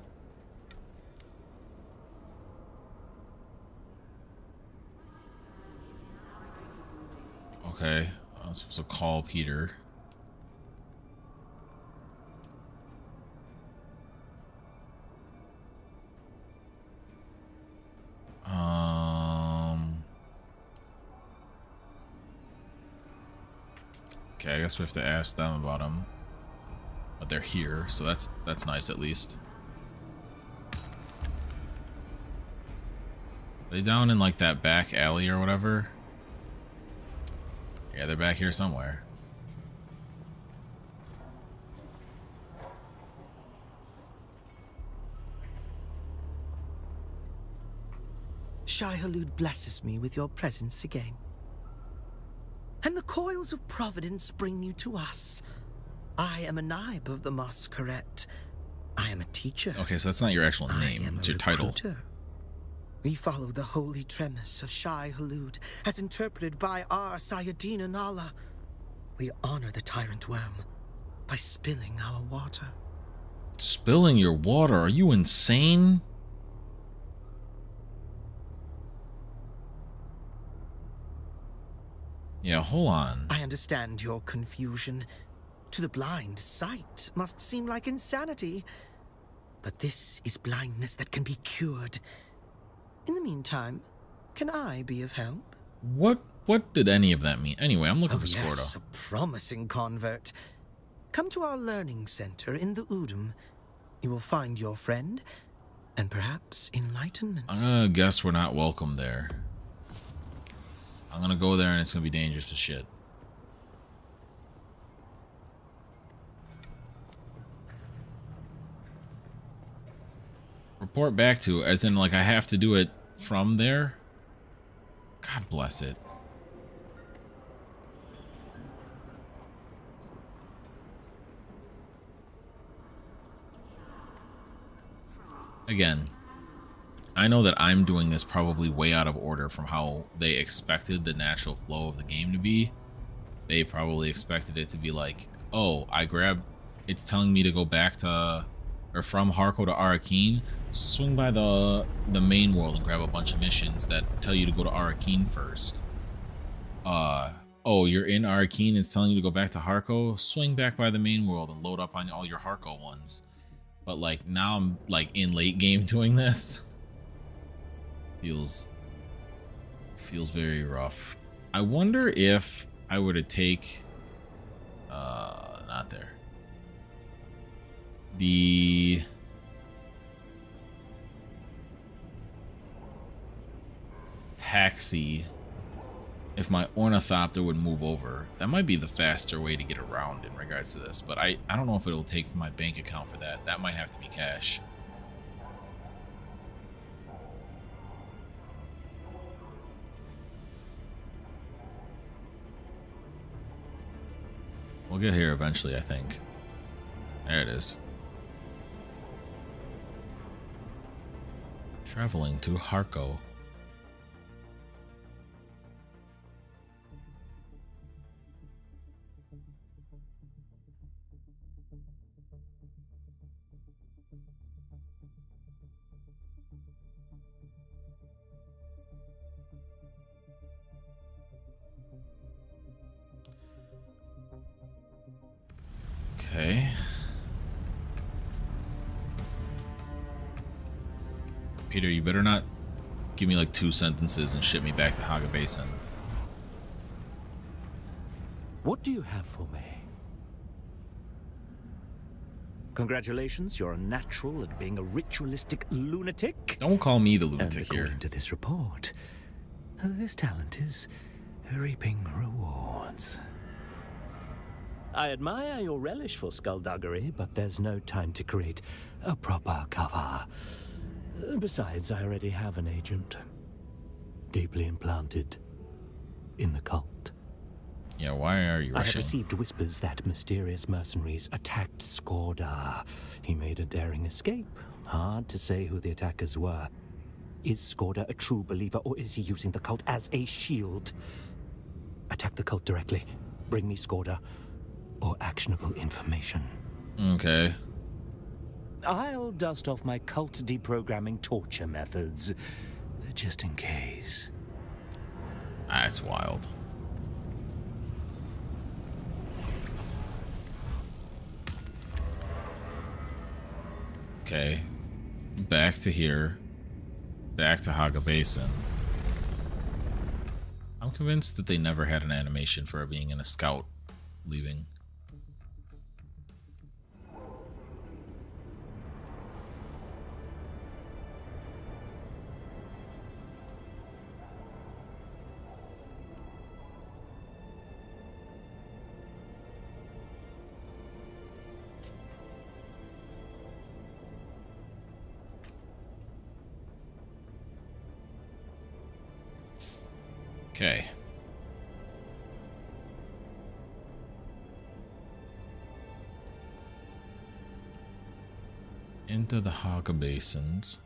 Okay, I'm supposed to call Peter. Okay, I guess we have to ask them about him. But they're here, so that's nice at least. Are they down in like that back alley or whatever? Yeah, they're back here somewhere. Shai-Hulud blesses me with your presence again. And the coils of providence bring you to us. I am a naib of the Masquerade. I am a teacher. Okay, so that's not your actual I name. am It's a your title. recruiter. We follow the holy tremis of Shai Hulud, as interpreted by our Sayadina Nala. We honor the tyrant worm by spilling our water. Spilling your water? Are you insane? Yeah, hold on. I understand your confusion. To the blind, sight must seem like insanity. But this is blindness that can be cured. In the meantime, can I be of help? What did any of that mean? Anyway, I'm looking for yes, Skorda. a promising convert. Come to our learning center in the Udum. You will find your friend, and perhaps enlightenment. I'm gonna guess we're not welcome there. I'm gonna go there and it's gonna be dangerous as shit. Report back to, as in like I have to do it from there? God bless it. Again, I know that I'm doing this probably way out of order from how they expected the natural flow of the game to be. They probably expected it to be like, oh, it's telling me to go back to, or from Harco to Arrakis, swing by the main world and grab a bunch of missions that tell you to go to Arrakis first. Oh, you're in Arrakis and it's telling you to go back to Harco? Swing back by the main world and load up on all your Harco ones. But like now I'm like in late game doing this. Feels very rough. I wonder if I were to take not there. The taxi, if my ornithopter would move over, that might be the faster way to get around in regards to this, but I don't know if it'll take from my bank account for that. That might have to be cash. We'll get here eventually, I think. There it is. Traveling to Harco. Okay. Peter, you better not give me like 2 sentences and ship me back to Haga Basin. What do you have for me? Congratulations, you're a natural at being a ritualistic lunatic. Don't call me the And lunatic according here. to this report, this talent is reaping rewards. I admire your relish for skullduggery, but there's no time to create a proper cover. Besides, I already have an agent, deeply implanted in the cult. Yeah, why are you I have rushing? received whispers that mysterious mercenaries attacked Skorda. He made a daring escape. Hard to say who the attackers were. Is Skorda a true believer, or is he using the cult as a shield? Attack the cult directly. Bring me Skorda, or actionable information. Okay. I'll dust off my cult deprogramming torture methods, just in case. That's wild. Okay. Back to here. Back to Haga Basin. I'm convinced that they never had an animation for it being in a scout leaving. Okay. Into the Haga Basins.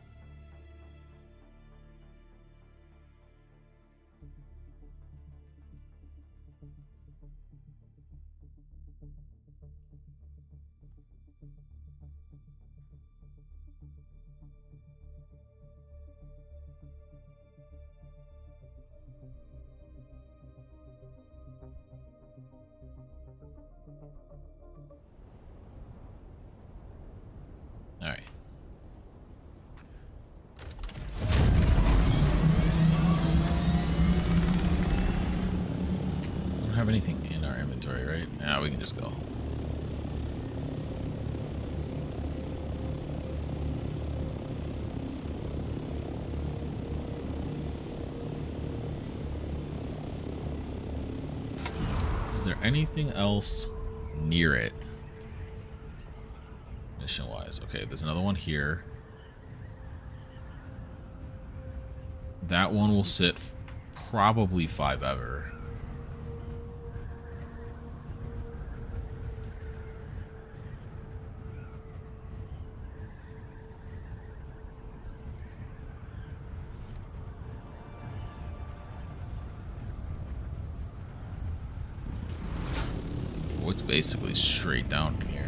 anything in our inventory, right? Yeah, we can just go. Is there anything else near it? Mission-wise. Okay, there's another one here. That one will sit probably 5 ever. Oh, it's basically straight down here.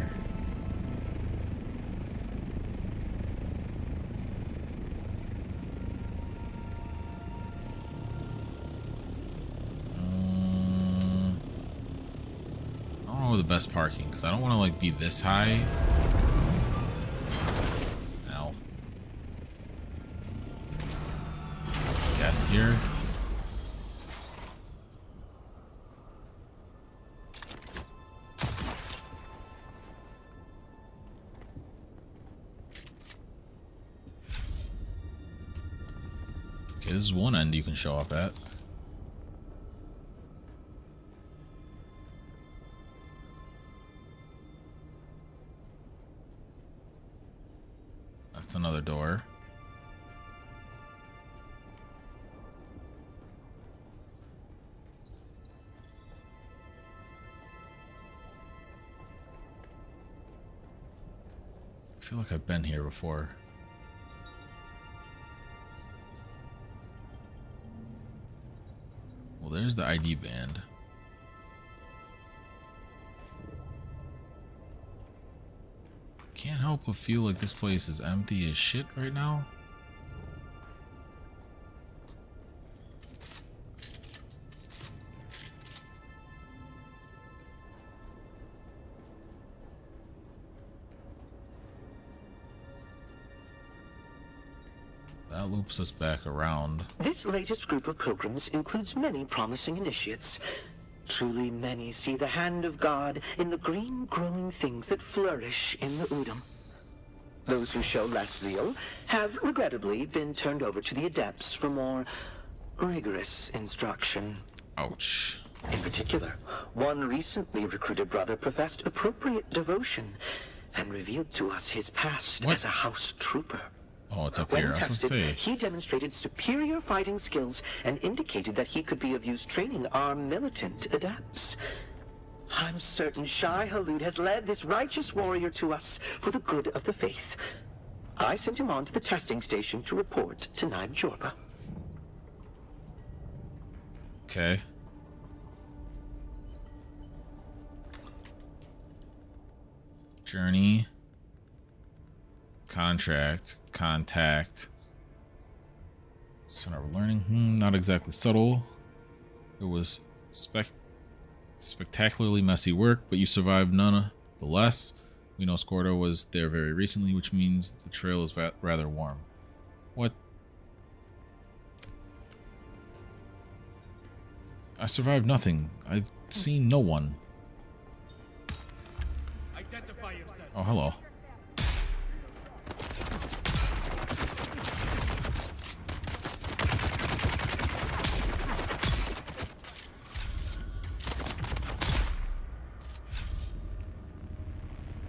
The best parking because I don't want to like be this high. Ow. Guess here. Okay, this is one end you can show up at. That's another door. I feel like I've been here before. Well, there's the ID band. Can't help but feel like this place is empty as shit right now. That loops us back around. This latest group of pilgrims includes many promising initiates. Truly many see the hand of God in the green growing things that flourish in the Udam. Those who show less zeal have regrettably been turned over to the adepts for more rigorous instruction. Ouch. In particular, one recently recruited brother professed appropriate devotion and revealed to us his past as a house trooper. Oh, it's up When here. I was going to tested, say. he demonstrated superior fighting skills and indicated that he could be of use training our militant adepts. I'm certain Shai Halud has led this righteous warrior to us for the good of the faith. I sent him on to the testing station to report to Naib Jorba. Okay. Journey. Contract. Contact. Center of Learning. Not exactly subtle. It was spectacularly messy work, but you survived nonetheless. We know Scordo was there very recently, which means the trail is rather warm. What? I survived nothing. I've seen no one. Identify yourself. Oh, hello.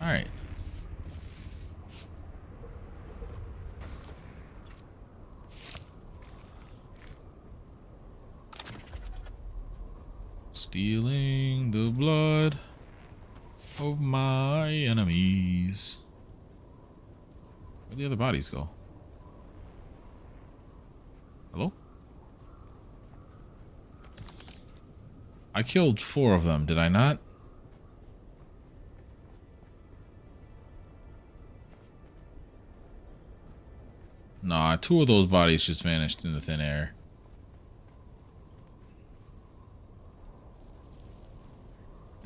All right. Stealing the blood of my enemies. Where'd the other bodies go? Hello? I killed 4 of them, did I not? Nah, 2 of those bodies just vanished into thin air.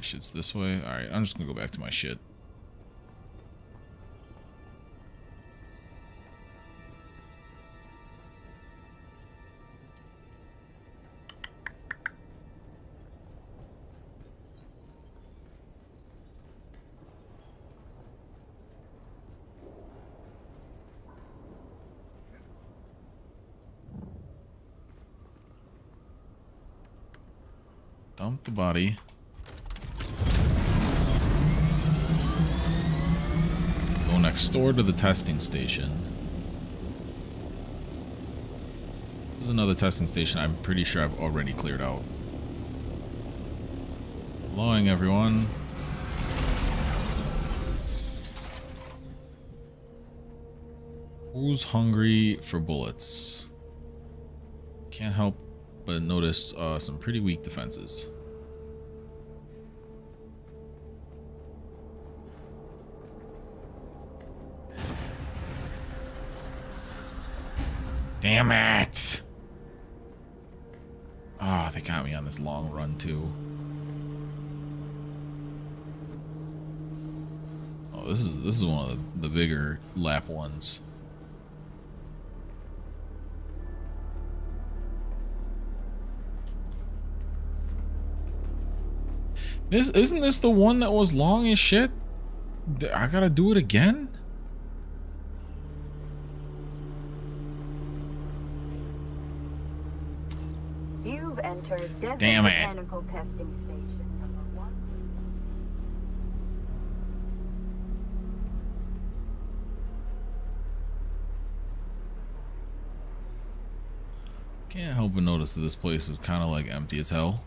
Shit's this way. Alright, I'm just gonna go back to my shit. Dump the body. Go next door to the testing station. This is another testing station I'm pretty sure I've already cleared out. Helloing everyone. Who's hungry for bullets? Can't help but notice some pretty weak defenses. Damn it! Ah, they got me on this long run too. Oh, this is one of the bigger lap ones. Isn't this the one that was long as shit? I gotta do it again? You've entered Desert Damn it. Mechanical Testing Station number 1. Can't help but notice that this place is kind of like empty as hell.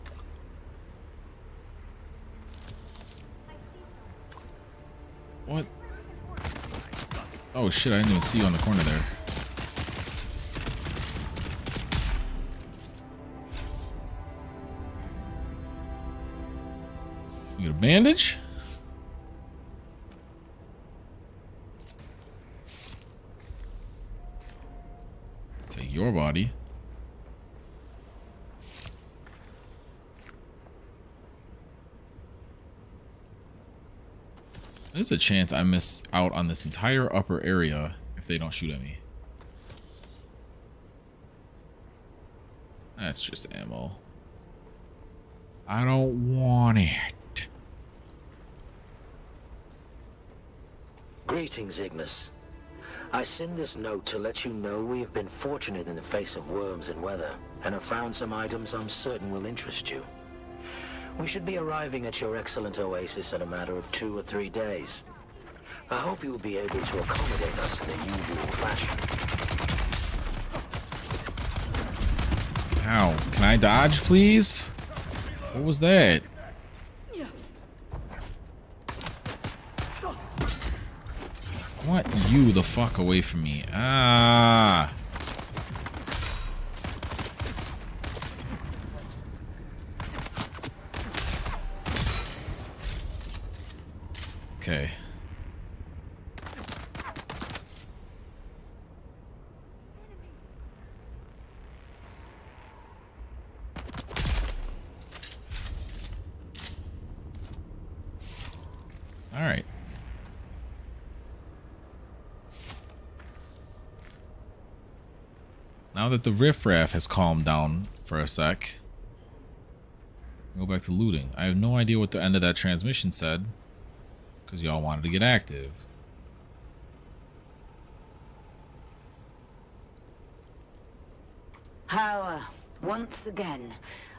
What? Oh shit, I didn't even see you on the corner there. You got a bandage? Take your body. There's a chance I miss out on this entire upper area if they don't shoot at me. That's just ammo. I don't want it. Greetings, Ignis. I send this note to let you know we have been fortunate in the face of worms and weather, and have found some items I'm certain will interest you. We should be arriving at your excellent oasis in a matter of 2 or 3 days. I hope you will be able to accommodate us in the usual fashion. Ow. Can I dodge, please? What was that? I want you the fuck away from me. Ah. Okay. All right. Now that the riffraff has calmed down for a sec, go back to looting. I have no idea what the end of that transmission said, because y'all wanted to get active. Power, once again.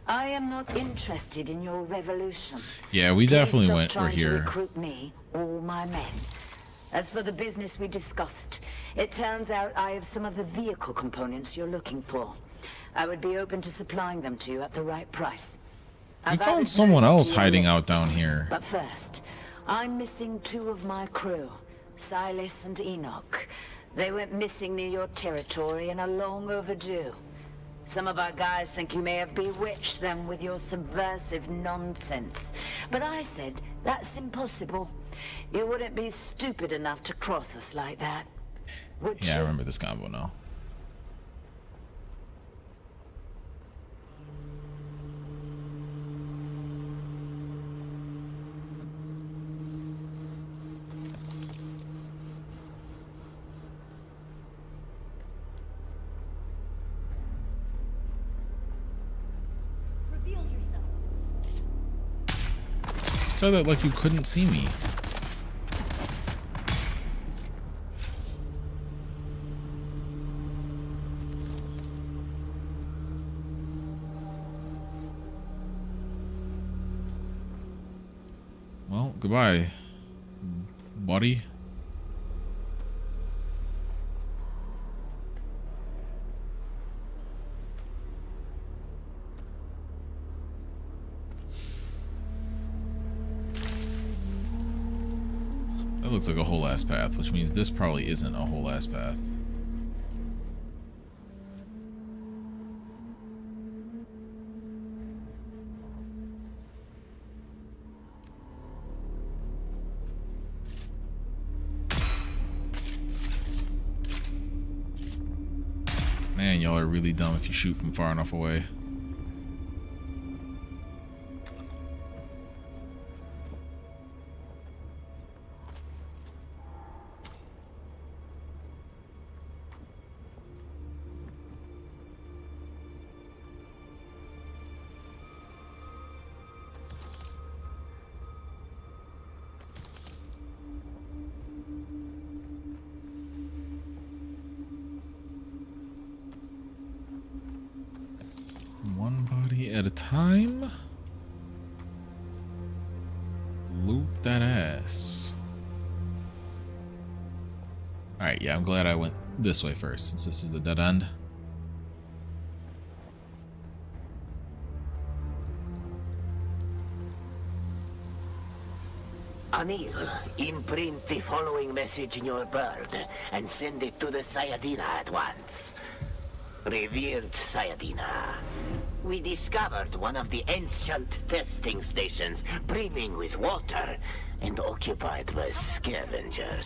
I am not interested in your revolution. Yeah, we Please definitely stop we're trying to here. recruit me or my men. As for the business we discussed, it turns out I have some of the vehicle components you're looking for. I would be open to supplying them to you at the right price. We I've found added someone notes else to your hiding list. out down here. But first, I'm missing 2 of my crew, Silas and Enoch. They went missing near your territory and are long overdue. Some of our guys think you may have bewitched them with your subversive nonsense. But I said, that's impossible. You wouldn't be stupid enough to cross us like that, would you? Yeah, I remember this combo now. Reveal yourself. You said that like you couldn't see me. goodbye, buddy. That looks like a whole ass path, which means this probably isn't a whole ass path. Man, y'all are really dumb if you shoot from far enough away. One body at a time. Loot that ass. Alright, yeah, I'm glad I went this way first, since this is the dead end. Anil, imprint the following message in your bird and send it to the Sayadina at once. Revered Sayadina, we discovered one of the ancient testing stations brimming with water and occupied by scavengers.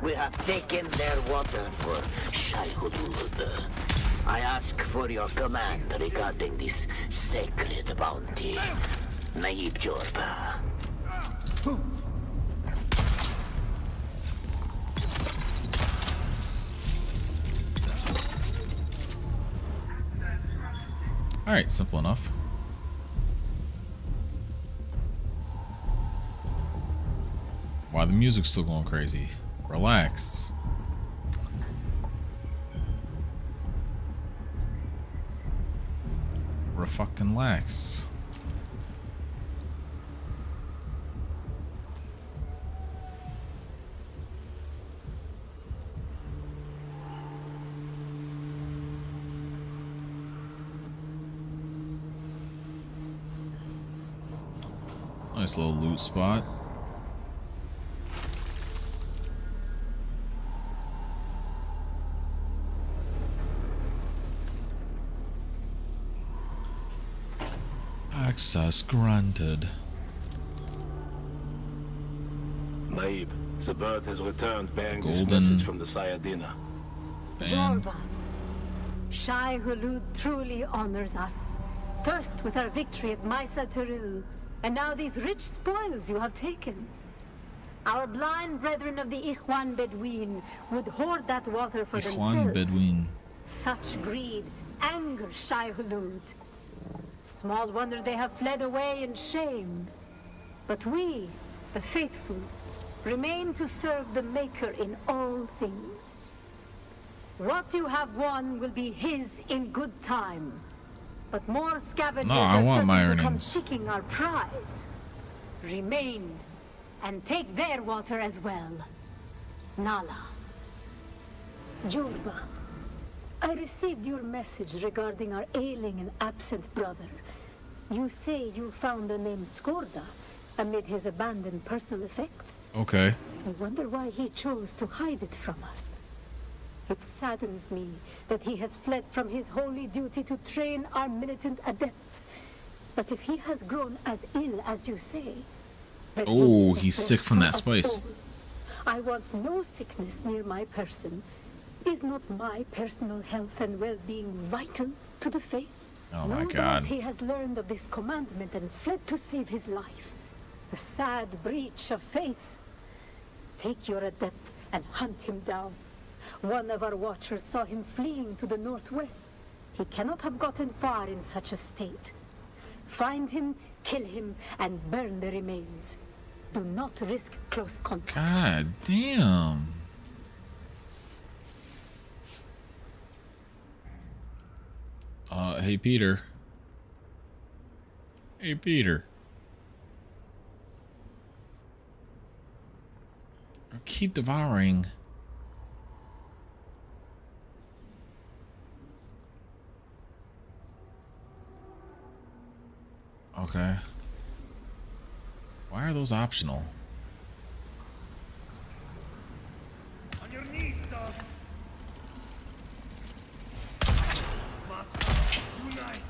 We have taken their water for Shai-Hulud. I ask for your command regarding this sacred bounty. Naib Jorba. Alright, simple enough. Wow, the music's still going crazy. Relax. Fucking lax. Nice little loot spot. Access granted. Naib, the bird has returned bearing this Golden message from the Sayadina. Jorba, Shai-Hulud truly honors us. First with our victory at Maisa Turil, and now these rich spoils you have taken. Our blind brethren of the Ikhwan Bedouin would hoard that water for Ikhwan themselves. Bedouin. Such greed angers Shai-Hulud. Small wonder they have fled away in shame. But we, the faithful, remain to serve the Maker in all things. What you have won will be his in good time. But more scavengers No, I want my come earnings. seeking our prize. Remain and take their water as well. Nala. Jorba, I received your message regarding our ailing and absent brother. You say you found the name Skorda amid his abandoned personal effects. Okay. I wonder why he chose to hide it from us. It saddens me that he has fled from his holy duty to train our militant adepts. But if he has grown as ill as you say... then he Oh, is a he's threat sick from to that us spice. all. I want no sickness near my person. Is not my personal health and well-being vital to the faith? Oh No my doubt god. he has learned of this commandment and fled to save his life. The sad breach of faith. Take your adepts and hunt him down. One of our watchers saw him fleeing to the northwest. He cannot have gotten far in such a state. Find him, kill him, and burn the remains. Do not risk close contact. God damn. Hey Peter. Hey Peter. keep devouring. Okay. Why are those optional? On your knees, dog. Unite.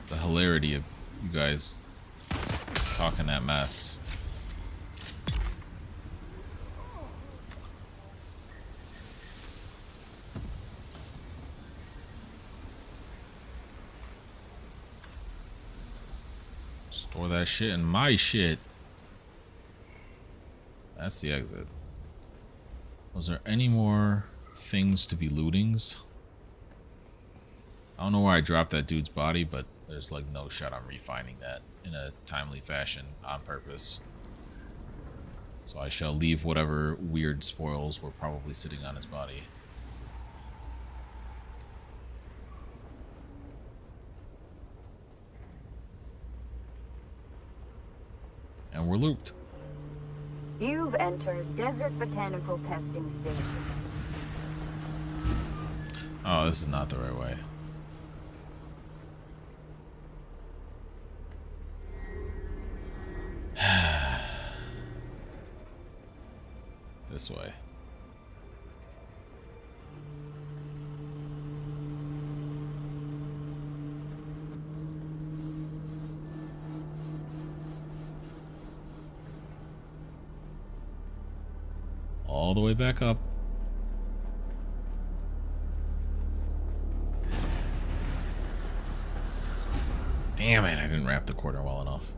The hilarity of you guys talking that mess. Store that shit in my shit. That's the exit. Was there any more things to be lootings? I don't know where I dropped that dude's body, but there's like no shot I'm refining that in a timely fashion on purpose. So I shall leave whatever weird spoils were probably sitting on his body. And we're looped. You've entered Desert Botanical Testing Station. Oh, this is not the right way. This way. All the way back up. Damn it, I didn't wrap the corner well enough.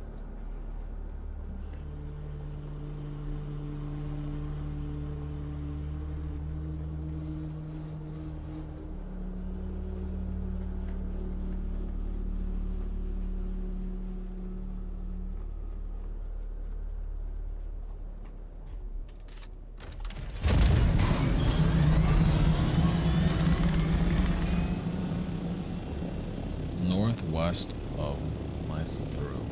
Northwest of Mysatharu.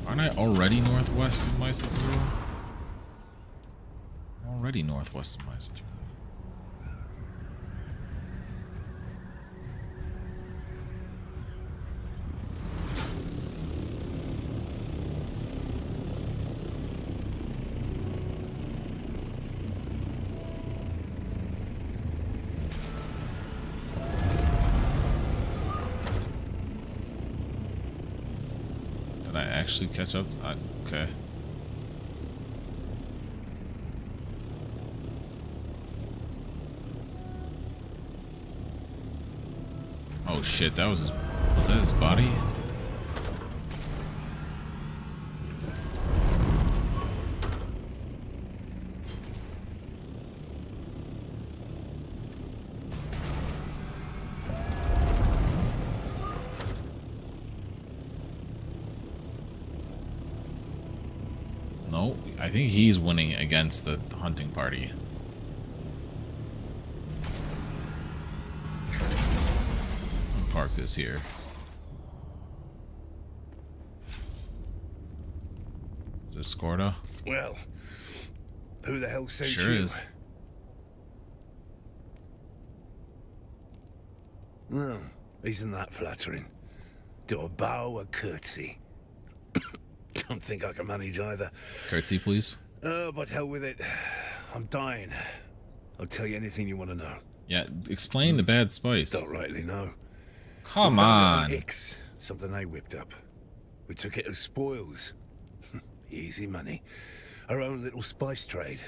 Aren't I already northwest of Mysatharu? Already northwest of Mysatharu. Did I actually catch up? Okay. Oh shit, that was that his body? No, I think he's winning against the hunting party. I'll park this here. Is this Scorda? Well, who the hell sent you? Sure is. Well, isn't that flattering? Do a bow, a curtsy. Don't think I can manage either. Curtsy, please. Oh, but hell with it. I'm dying. I'll tell you anything you want to know. Yeah, explain the bad spice. Don't rightly know. Come We found on. an Ix, something they whipped up. We took it as spoils. Easy money. Our own little spice trade.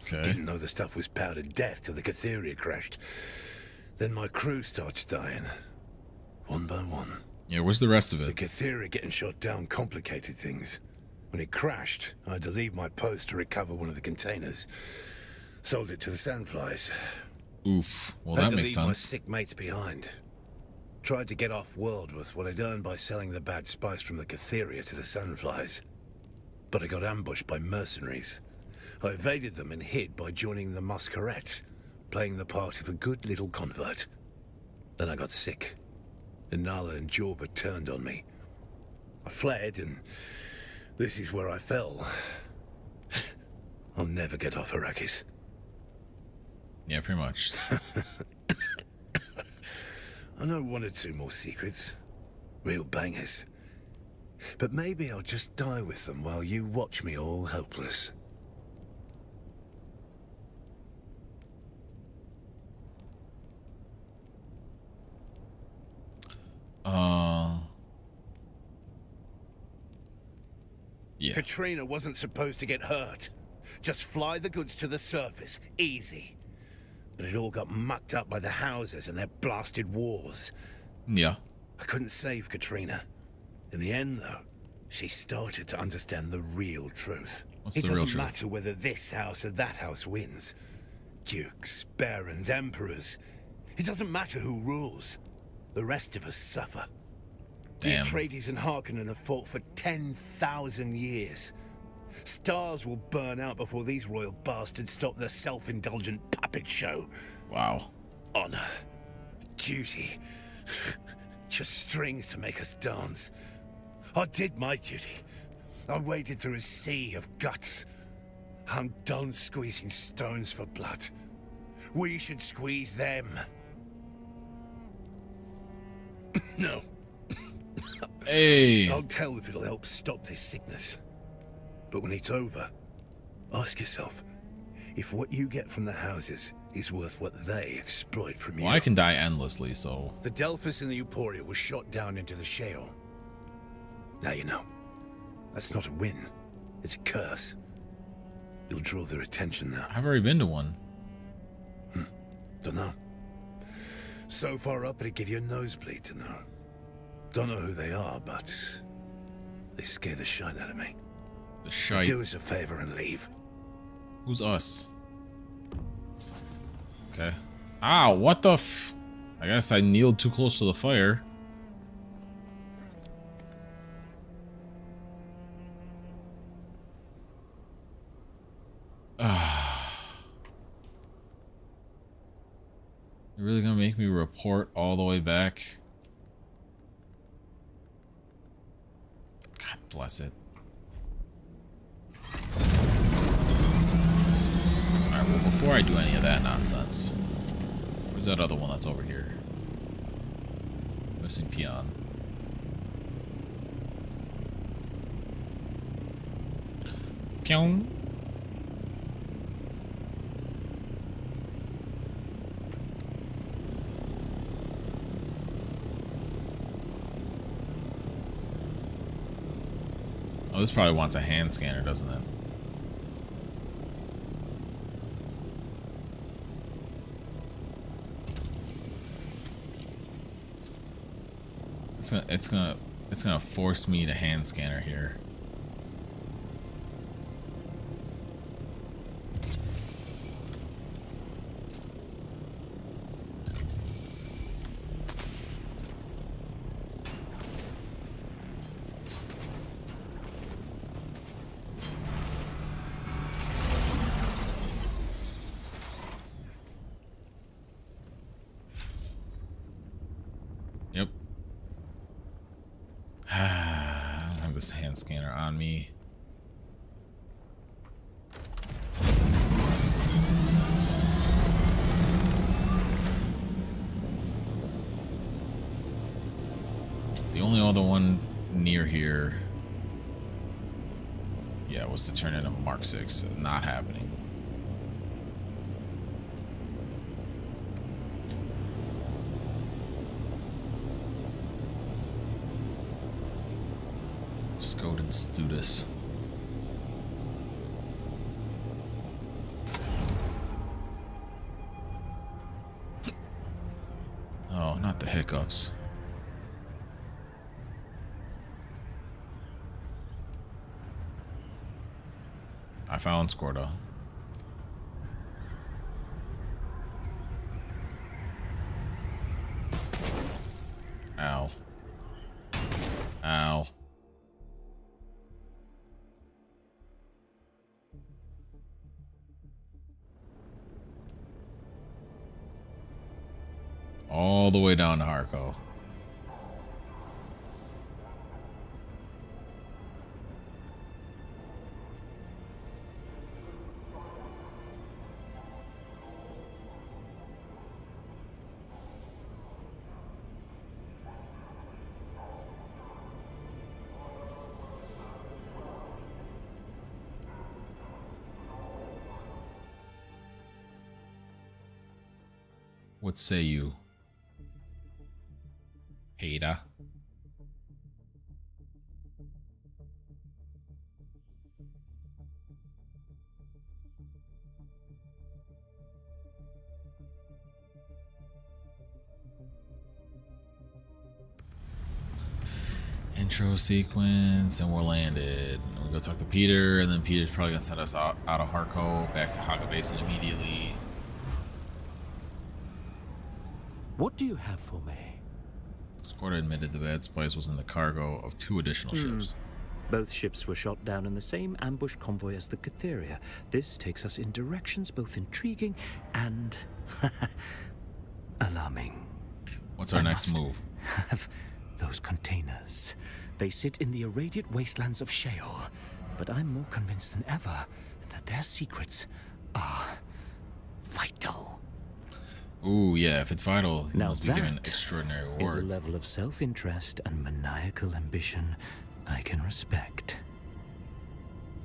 Okay. Didn't know the stuff was powdered death till the Catheria crashed. Then my crew starts dying. One by one. Yeah, where's the rest of The it? Catheria getting shot down complicated things. When it crashed, I had to leave my post to recover one of the containers. Sold it to the sandflies. Oof. Well, Had that to makes leave my sense. sick mates behind. Tried to get off-world with what I'd earned by selling the bad spice from the Catheria to the sandflies. But I got ambushed by mercenaries. I evaded them and hid by joining the Masquerette, playing the part of a good little convert. Then I got sick. And Nala and Jorba turned on me. I fled, and this is where I fell. I'll never get off Arrakis. Yeah, pretty much. I know one or two more secrets. Real bangers. But maybe I'll just die with them while you watch me all helpless. Yeah. Katrina wasn't supposed to get hurt. Just fly the goods to the surface. Easy. But it all got mucked up by the houses and their blasted wars. Yeah. I couldn't save Katrina. In the end, though, she started to understand the real truth. What's It the real doesn't truth? matter whether this house or that house wins. Dukes, barons, emperors. It doesn't matter who rules. The rest of us suffer. Damn. The Atreides and Harkonnen have fought for 10,000 years. Stars will burn out before these royal bastards stop their self-indulgent puppet show. Wow. Honor. Duty. Just strings to make us dance. I did my duty. I waded through a sea of guts. I'm done squeezing stones for blood. We should squeeze them. No. Hey. I'll tell if it'll help stop this sickness. But when it's over, ask yourself if what you get from the houses is worth what they exploit from you. Well, I can die endlessly, so... The Delphus and the Imperium was shot down into the shale. Now you know. That's not a win. It's a curse. You'll draw their attention now. I've already been to one. Dunno. So far up it'd give you a nosebleed to know. Don't know who they are, but they scare the shite out of me. The shite? Do us a favor and leave. Who's us? Okay. Ow, what the f... I guess I kneeled too close to the fire. You're really gonna make me report all the way back? God bless it. Alright, well, before I do any of that nonsense, where's that other one that's over here? Missing peon. Peon. Oh, this probably wants a hand scanner, doesn't it? It's gonna force me to hand scanner here. Yep. I don't have this hand scanner on me. The only other one near here, yeah, was to turn into Mark 6. Not happening. Skoden Studus. Oh, not the hiccups. I found Skorda. Ow. Ow. All the way down to Harko. What say you, Hater? Intro sequence, and we're landed. And we go talk to Peter, and then Peter's probably gonna send us out of Harco back to Haga Basin immediately. What do you have for me? Squad admitted the bad spice was in the cargo of 2 additional ships. Both ships were shot down in the same ambush convoy as the Cytheria. This takes us in directions both intriguing and alarming. What's our next move? Have those containers. They sit in the irradiate wastelands of Sheol, but I'm more convinced than ever that their secrets are vital. Ooh, yeah, if it's vital, he Now must be given extraordinary is rewards. a level of self-interest and maniacal ambition I can respect.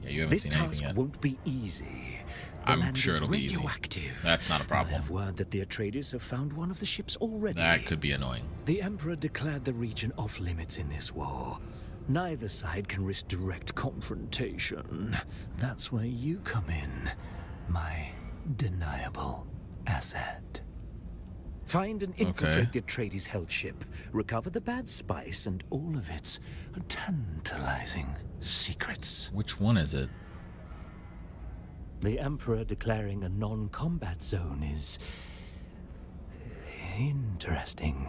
Yeah, you haven't This seen task anything yet. Won't be easy. The I'm land sure is it'll be easy. radioactive. That's not a problem. I have word that the Atreides have found one of the ships already. That could be annoying. The Emperor declared the region off limits in this war. Neither side can risk direct confrontation. That's where you come in, my deniable asset. Find and infiltrate the Atreides held ship. Recover the bad spice and all of its tantalizing secrets. Which one is it? The Emperor declaring a non-combat zone is interesting.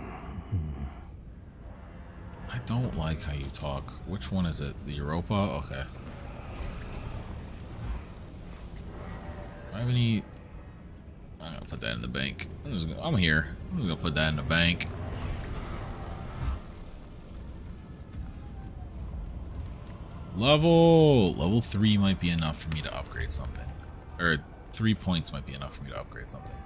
I don't like how you talk. Which one is it? The Europa? Okay. Do I have any... I'm gonna put that in the bank. I'm here. I'm just gonna put that in the bank. Level 3 might be enough for me to upgrade something. Or 3 points might be enough for me to upgrade something.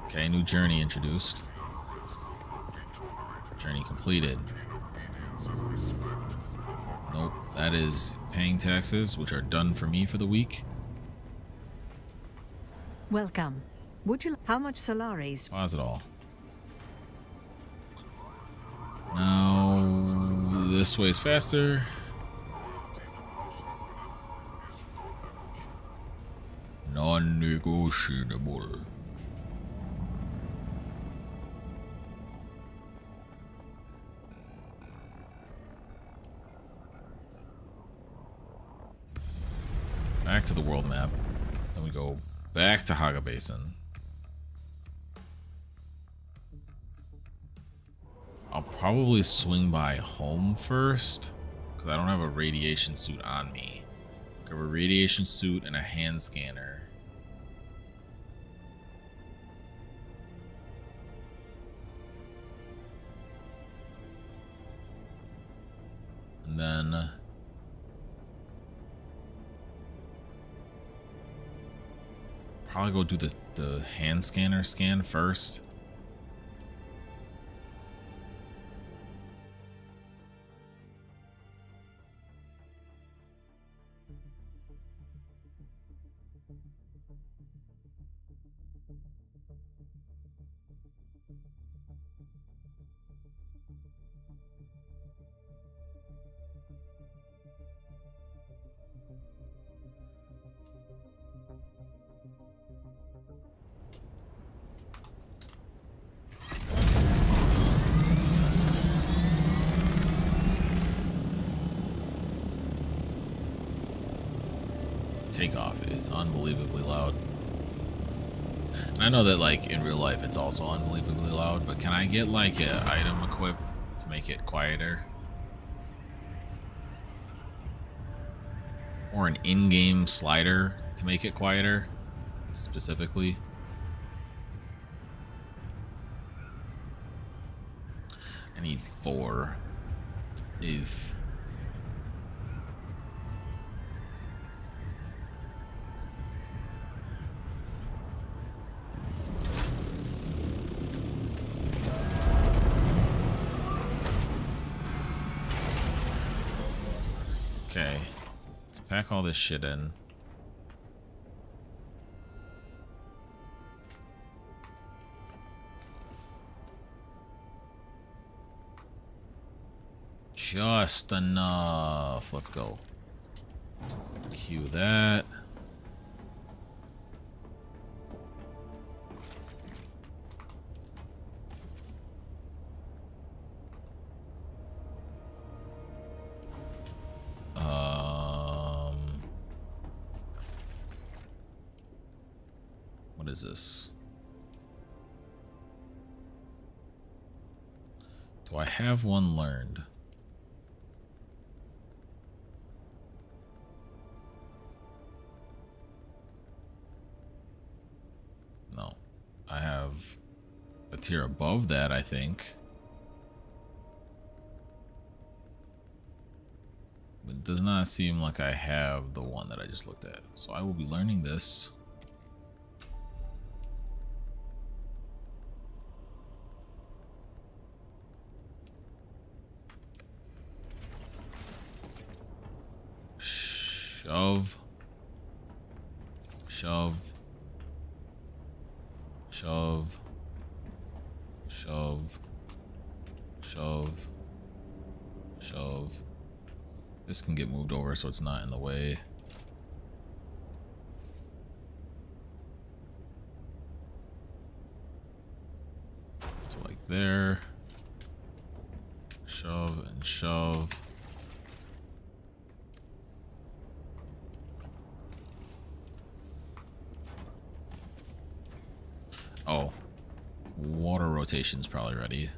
Okay, new journey introduced. Journey completed. Nope, that is paying taxes, which are done for me for the week. Welcome. Would you... How much Solaris? Pause it all. Now, this way is faster. Non-negotiable. Back to the world map. Then we go back to Haga Basin. I'll probably swing by home first, because I don't have a radiation suit on me. I have a radiation suit and a hand scanner. And then... probably go do the hand scanner scan first. Takeoff is unbelievably loud. And I know that, like, in real life it's also unbelievably loud, but can I get, like, an item equipped to make it quieter? Or an in-game slider to make it quieter, specifically? I need 4. Oof. Okay. Let's pack all this shit in. Just enough. Let's go. Cue that. What is this? Do I have one learned? No. I have a tier above that, I think. But it does not seem like I have the one that I just looked at. So I will be learning this. Shove. Shove. Shove. Shove. Shove. Shove. This can get moved over so it's not in the way. So like there. Shove and shove. Oh, water rotation's probably ready.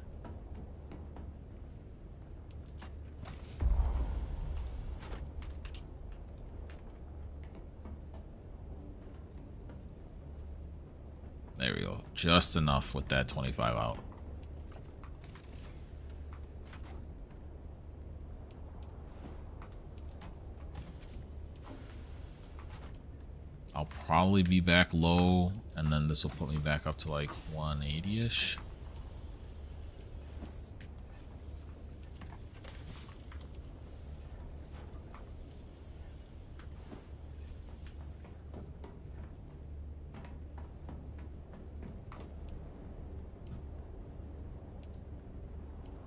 There we go. Just enough with that 25 out. I'll probably be back low, and then this will put me back up to like 180-ish.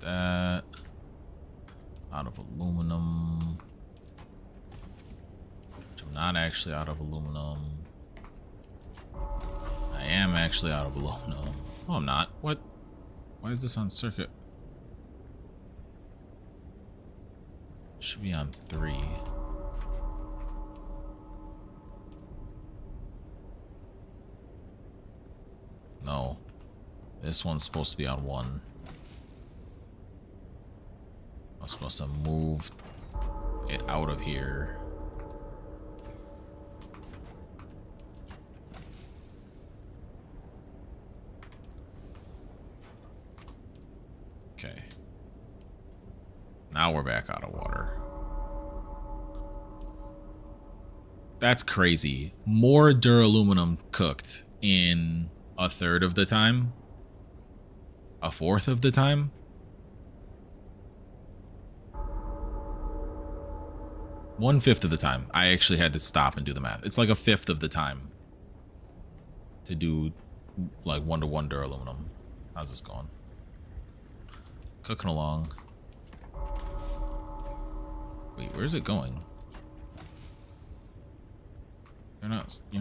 That out of aluminum. Which I'm not actually out of aluminum. I am actually out of aluminum. Oh, I'm not. What? Why is this on circuit? Should be on 3. No. This one's supposed to be on 1. I'm supposed to move it out of here. Okay. Now we're back out of water. That's crazy. More duraluminum cooked in a third of the time? A fourth of the time? One-fifth of the time. I actually had to stop and do the math. It's like a fifth of the time to do like 1-to-1 duraluminum. How's this going? Cooking along. Wait, where's it going? You're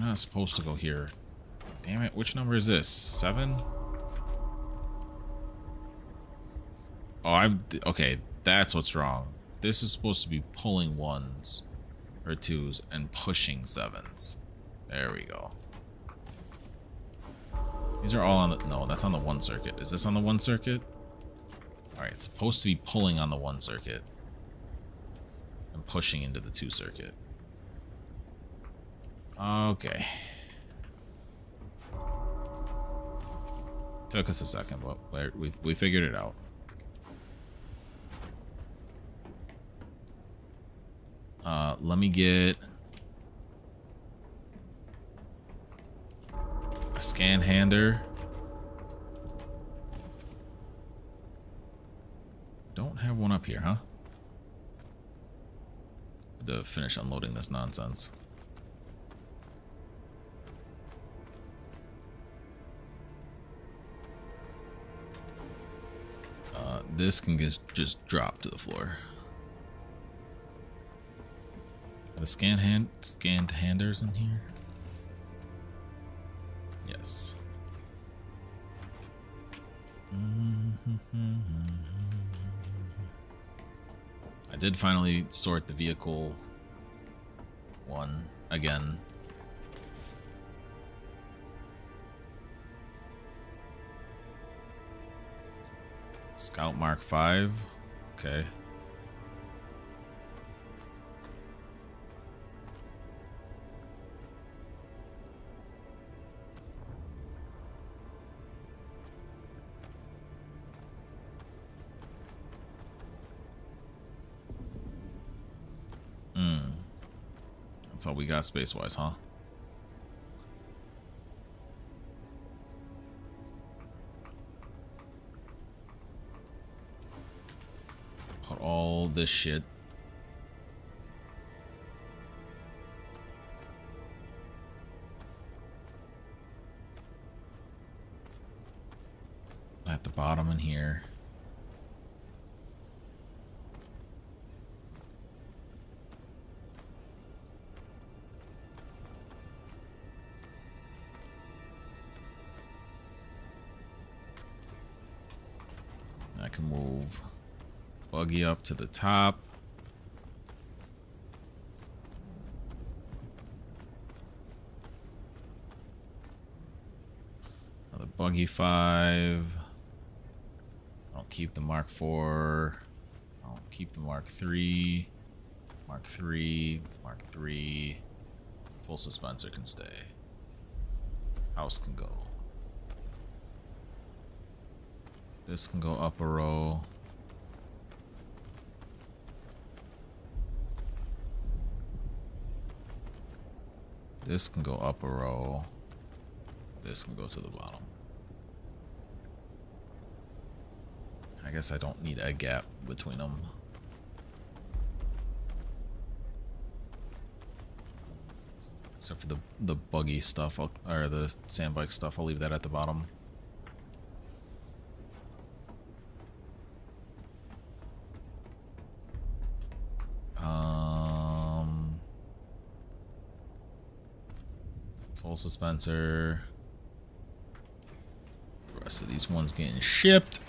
not supposed to go here. Damn it, which number is this? 7? Oh, okay, that's what's wrong. This is supposed to be pulling 1s or 2s and pushing 7s. There we go. These are all on the... No, that's on the 1 circuit. Is this on the 1 circuit? Alright, it's supposed to be pulling on the 1 circuit and pushing into the 2 circuit. Okay. Took us a second, but we figured it out. Let me get a scan hander. Don't have one up here, huh? to finish unloading this nonsense. This can just drop to the floor. Are the scanned handers in here? Yes. I did finally sort the vehicle one again. Scout Mark 5. Okay. That's all we got space-wise, huh? Put all this shit. At the bottom in here. I can move buggy up to the top. Another buggy 5. I'll keep the Mark 4. I'll keep the Mark 3. Mark 3. Mark 3. Full suspenser can stay. House can go. This can go up a row. This can go up a row. This can go to the bottom. I guess I don't need a gap between them. Except for the buggy stuff, or the sand bike stuff, I'll leave that at the bottom. Full suspenser. The rest of these ones getting shipped.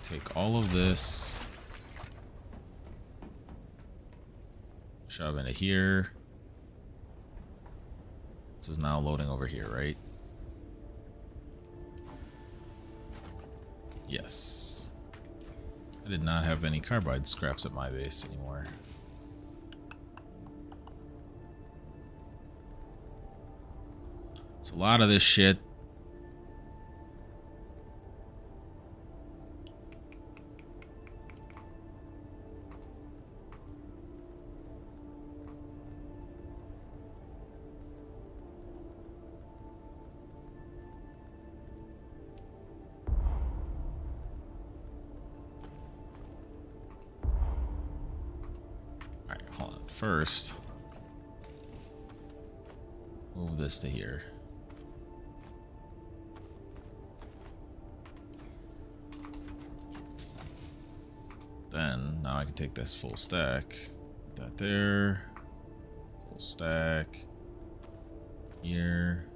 Take all of this. Shove into here. This is now loading over here, right? Yes. I did not have any carbide scraps at my base anymore. So a lot of this shit. First, move this to here. Then, now I can take this full stack, put that there, full stack, here.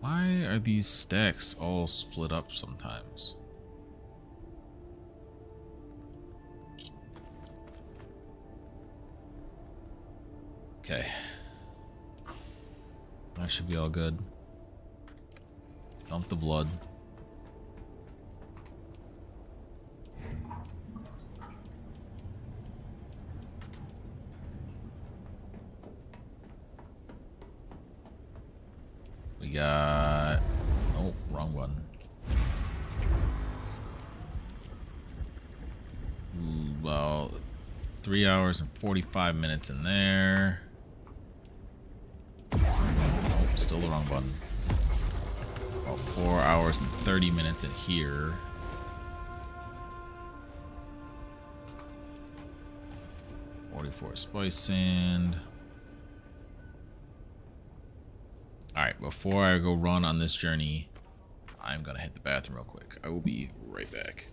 Why are these stacks all split up sometimes? Okay. That should be all good. Dump the blood. We got... Oh, wrong one. About 3 hours and 45 minutes in there. Oh, still the wrong button. About 4 hours and 30 minutes in here. .44 spice sand. Alright, before I go run on this journey, I'm gonna hit the bathroom real quick. I will be right back.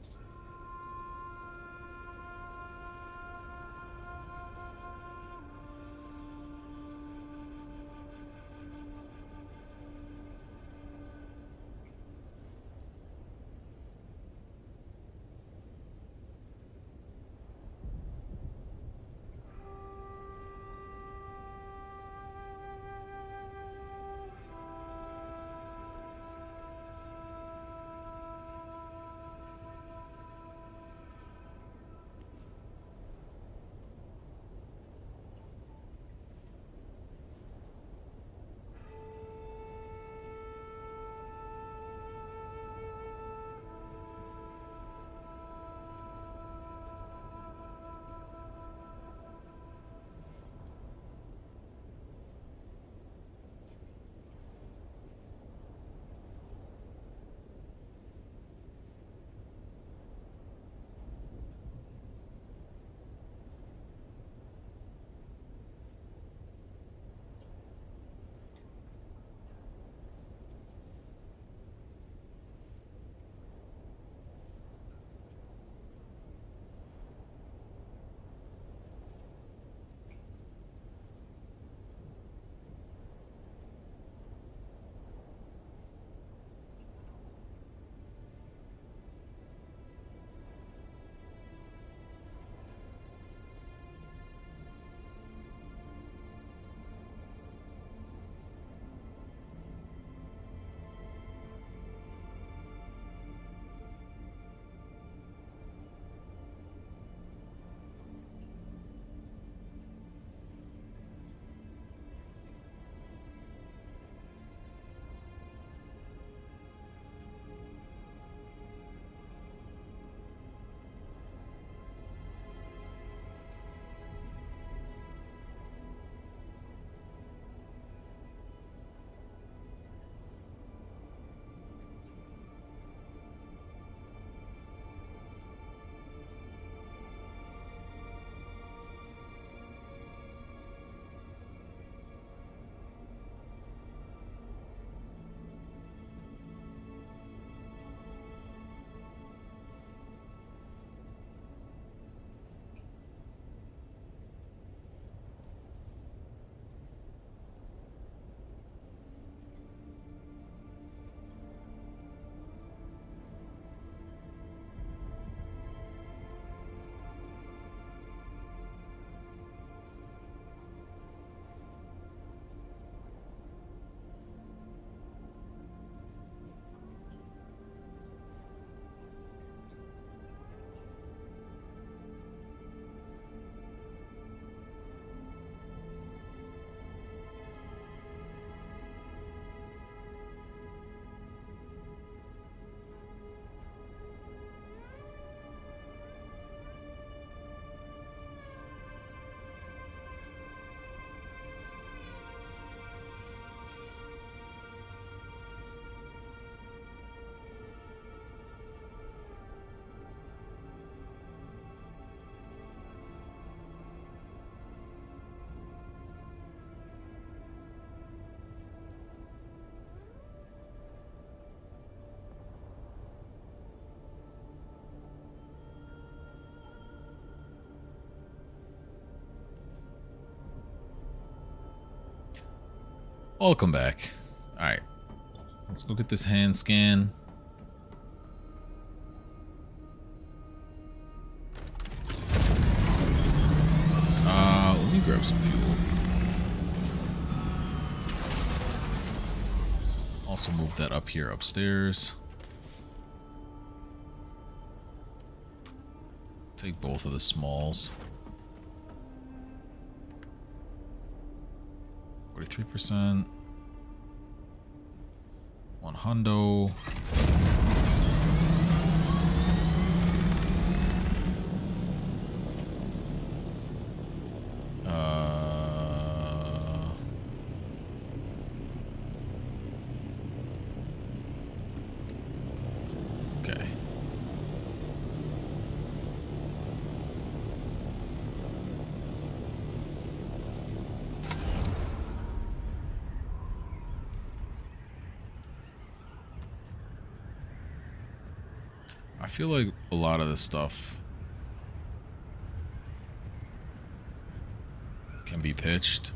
Welcome back. Alright. Let's go get this hand scan. Let me grab some fuel. Also move that up here upstairs. Take both of the smalls. 43%. 100. Okay. I feel like a lot of this stuff can be pitched,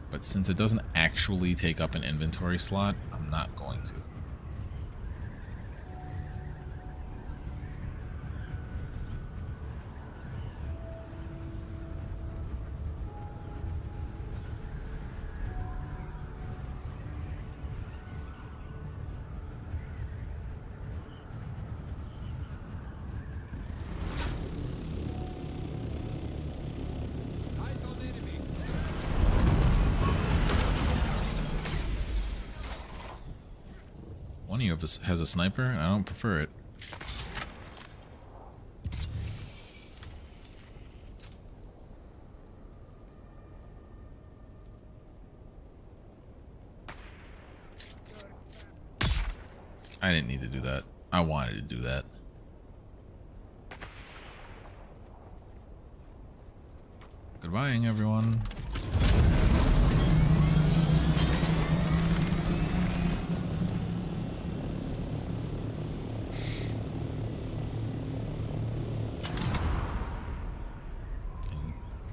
but since it doesn't actually take up an inventory slot, I'm not going to. One of us has a sniper, and I don't prefer it. I didn't need to do that. I wanted to do that. Goodbye, everyone.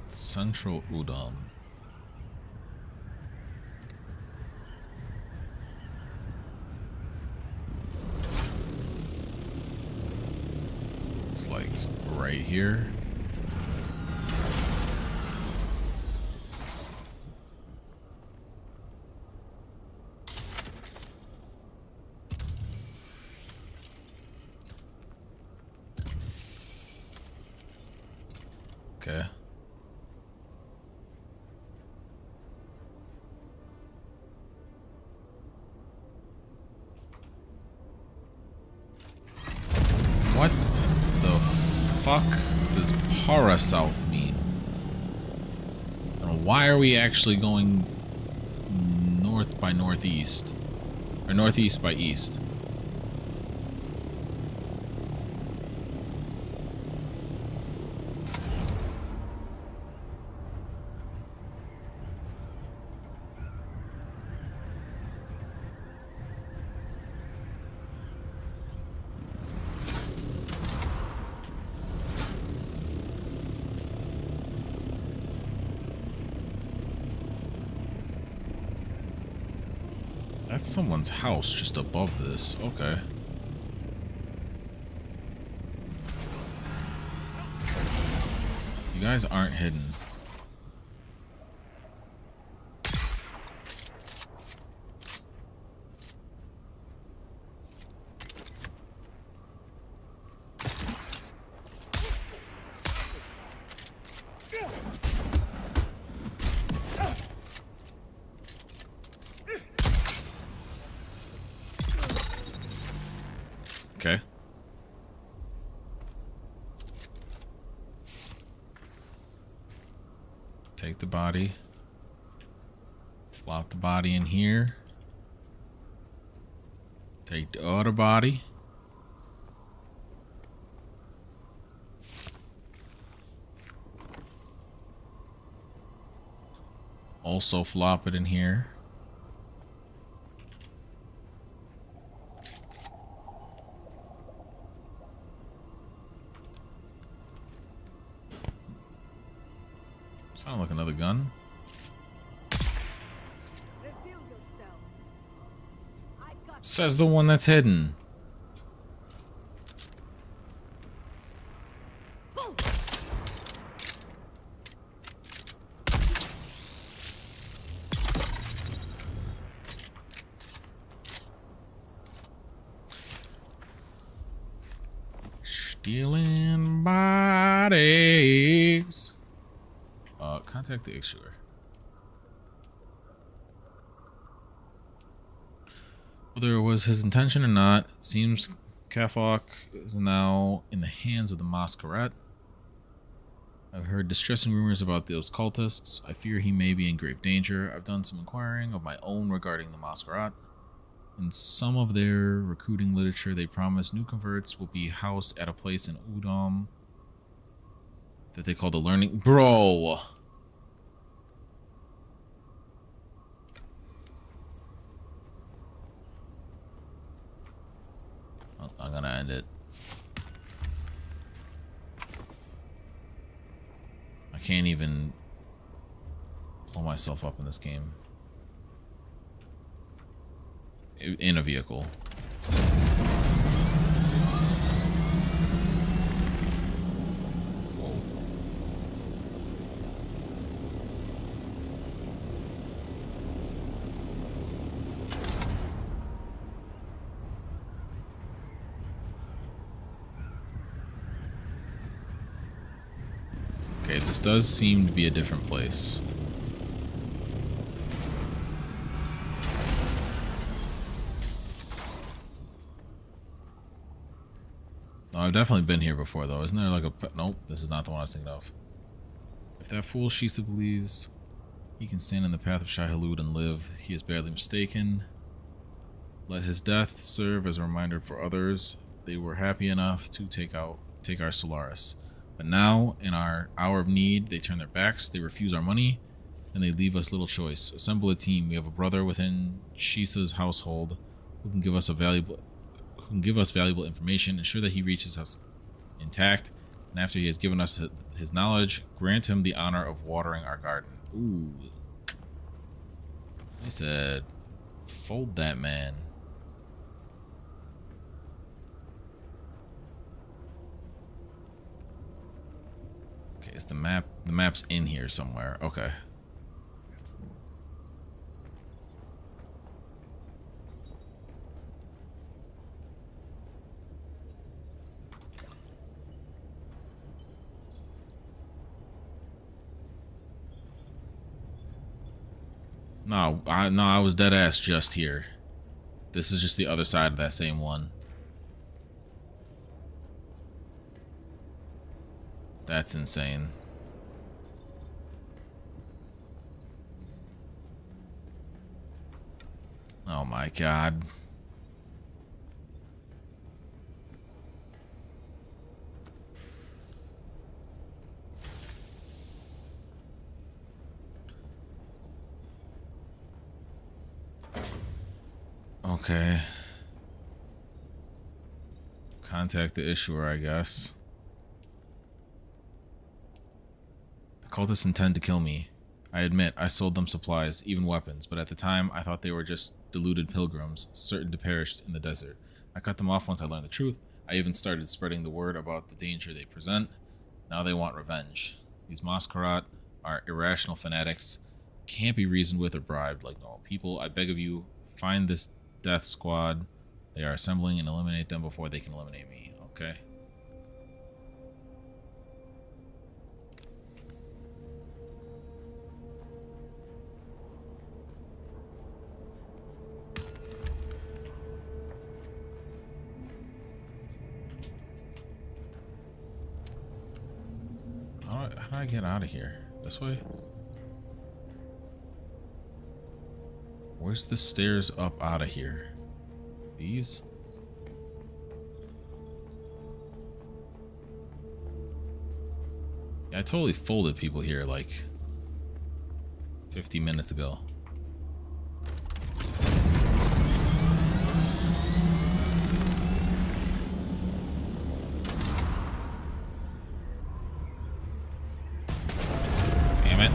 Central Udon. It's like right here. Okay. What the fuck does Para South mean? And why are we actually going north by northeast? Or northeast by east? That's someone's house just above this. Okay. You guys aren't hidden. Okay. Take the body. Flop the body in here. Take the other body. Also flop it in here. Sound like another gun. Says the one that's hidden. Stealing bodies. Contact the issuer. Whether it was his intention or not, it seems Kafok is now in the hands of the Masquerade. I've heard distressing rumors about those cultists. I fear he may be in grave danger. I've done some inquiring of my own regarding the Masquerade. In some of their recruiting literature, they promise new converts will be housed at a place in Udom that they call the Learning... Bro! I'm gonna end it. I can't even blow myself up in this game. In a vehicle. Whoa. Okay, this does seem to be a different place. Oh, I've definitely been here before, though. Isn't there like a... Nope, this is not the one I was thinking of. If that fool Shisa believes he can stand in the path of Shai-Hulud and live, he is badly mistaken. Let his death serve as a reminder for others. They were happy enough to take our Solaris. But now, in our hour of need, they turn their backs, they refuse our money, and they leave us little choice. Assemble a team. We have a brother within Shisa's household who can give us valuable information, ensure that he reaches us intact, and after he has given us his knowledge, grant him the honor of watering our garden. Ooh. I said, fold that man. Okay, it's the map. The map's in here somewhere. Okay. No, I was dead ass just here. This is just the other side of that same one. That's insane. Oh my god. Okay. Contact the issuer, I guess. The cultists intend to kill me. I admit, I sold them supplies, even weapons, but at the time, I thought they were just deluded pilgrims, certain to perish in the desert. I cut them off once I learned the truth. I even started spreading the word about the danger they present. Now they want revenge. These Masquerade are irrational fanatics. Can't be reasoned with or bribed like normal people. I beg of you, find this death squad. They are assembling and eliminate them before they can eliminate me. Okay. How do I get out of here? This way? Where's the stairs up out of here? These? Yeah, I totally folded people here like 50 minutes ago. Damn it.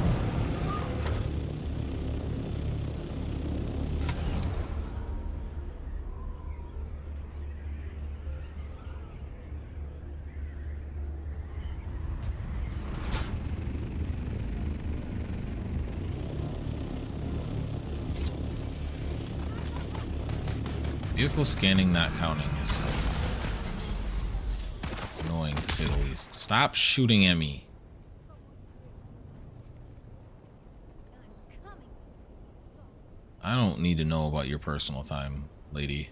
Vehicle scanning not counting is annoying. say the least. Stop shooting at me. I don't need to know about your personal time, lady.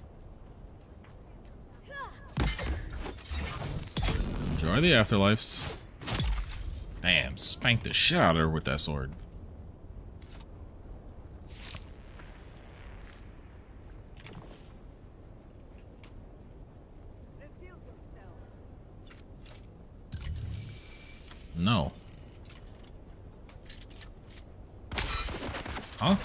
Enjoy the afterlives. Damn, spanked the shit out of her with that sword. No. Huh?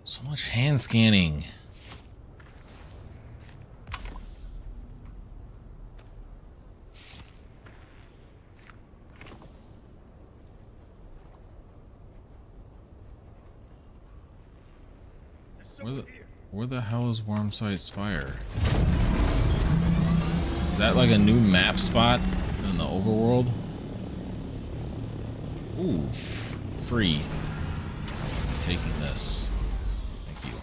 So much hand scanning. Where the hell is Wormsite Spire? Is that like a new map spot in the overworld? Ooh, free. Taking this. Thank you.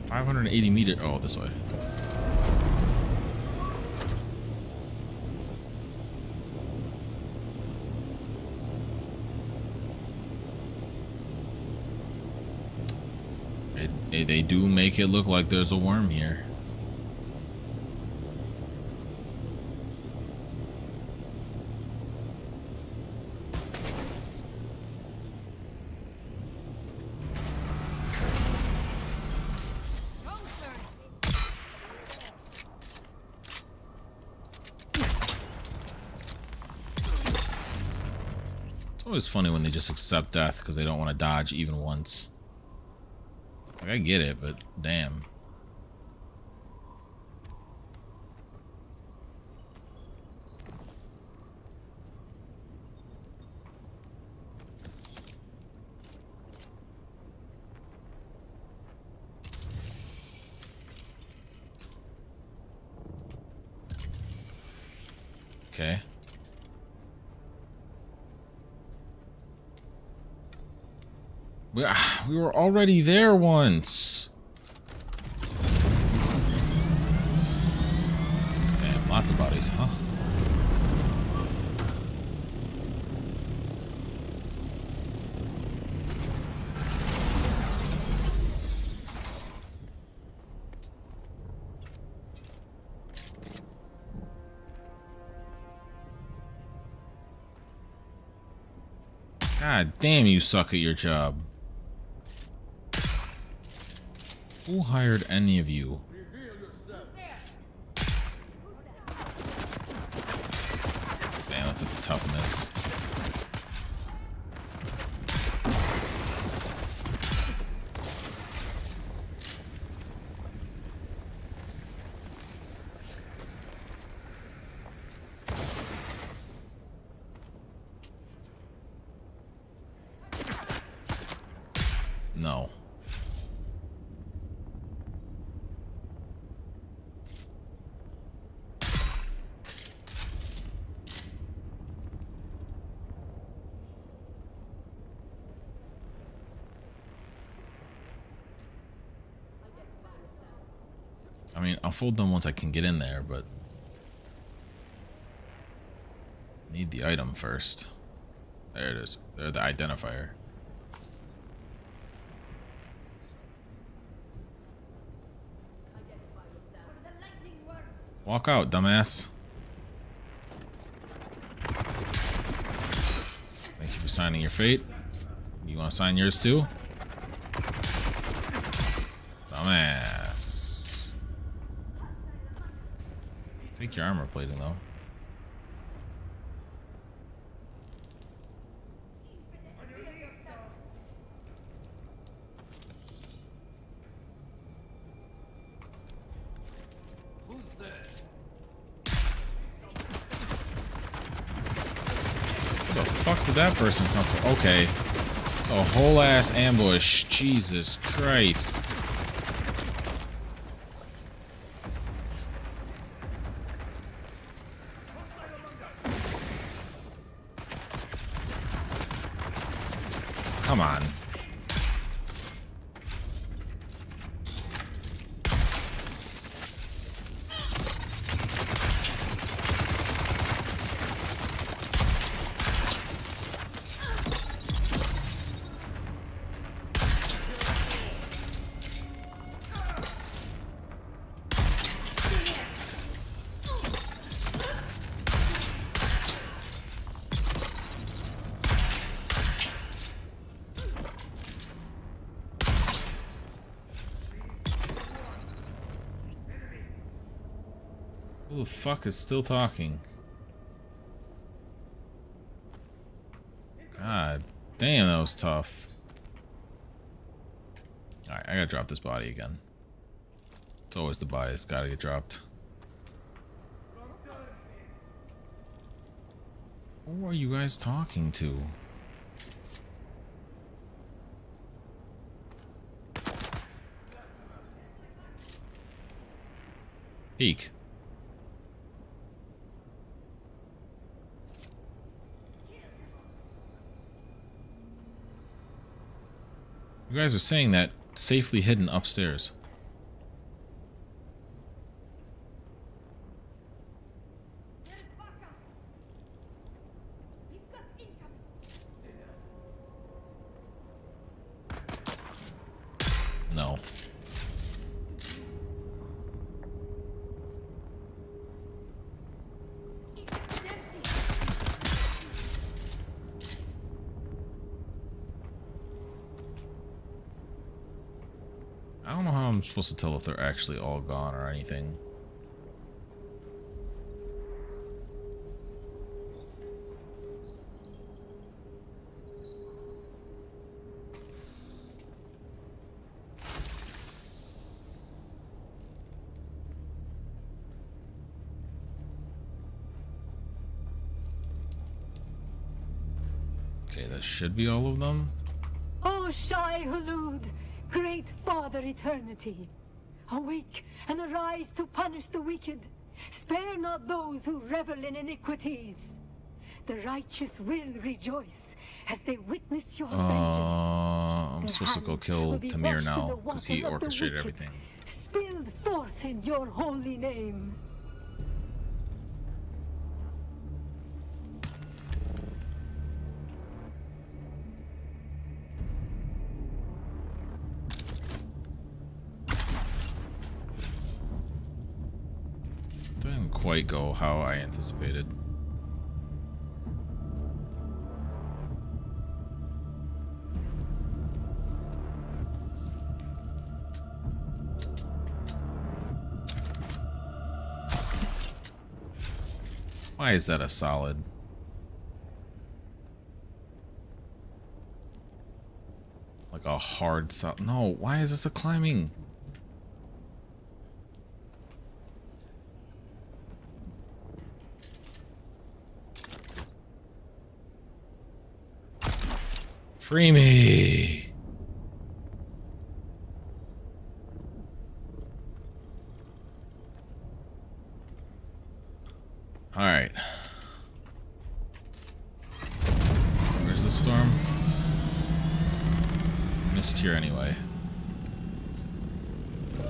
$580 Oh, this way. They do make it look like there's a worm here. It's always funny when they just accept death because they don't want to dodge even once. Like, I get it, but damn. Okay. We were already there once. Damn, lots of bodies, huh? God damn, you suck at your job. Who hired any of you? Damn, that's a tough miss. No. I mean, I'll fold them once I can get in there, but need the item first. There it is. They're the identifier. Walk out, dumbass. Thank you for signing your fate. You want to sign yours too? Dumbass. Take your armor plating though. Where the fuck did that person come from? Okay. It's a whole ass ambush. Jesus Christ. Come on. Who the fuck is still talking? God damn, that was tough. Alright, I gotta drop this body again. It's always the body that's gotta get dropped. Who are you guys talking to? Peek. You guys are saying that safely hidden upstairs. No. I don't know how I'm supposed to tell if they're actually all gone or anything. Okay, that should be all of them. O Shai Hulud, great Father Eternity, awake and arise to punish the wicked. Spare not those who revel in iniquities. The righteous will rejoice as they witness your vengeance. I'm supposed to go kill Tamir now because he orchestrated everything. Spilled forth in your holy name. Didn't quite go how I anticipated. Why is that a solid? Like a hard solid? No, why is this a climbing? Free me! Alright. Where's the storm? Missed here anyway. I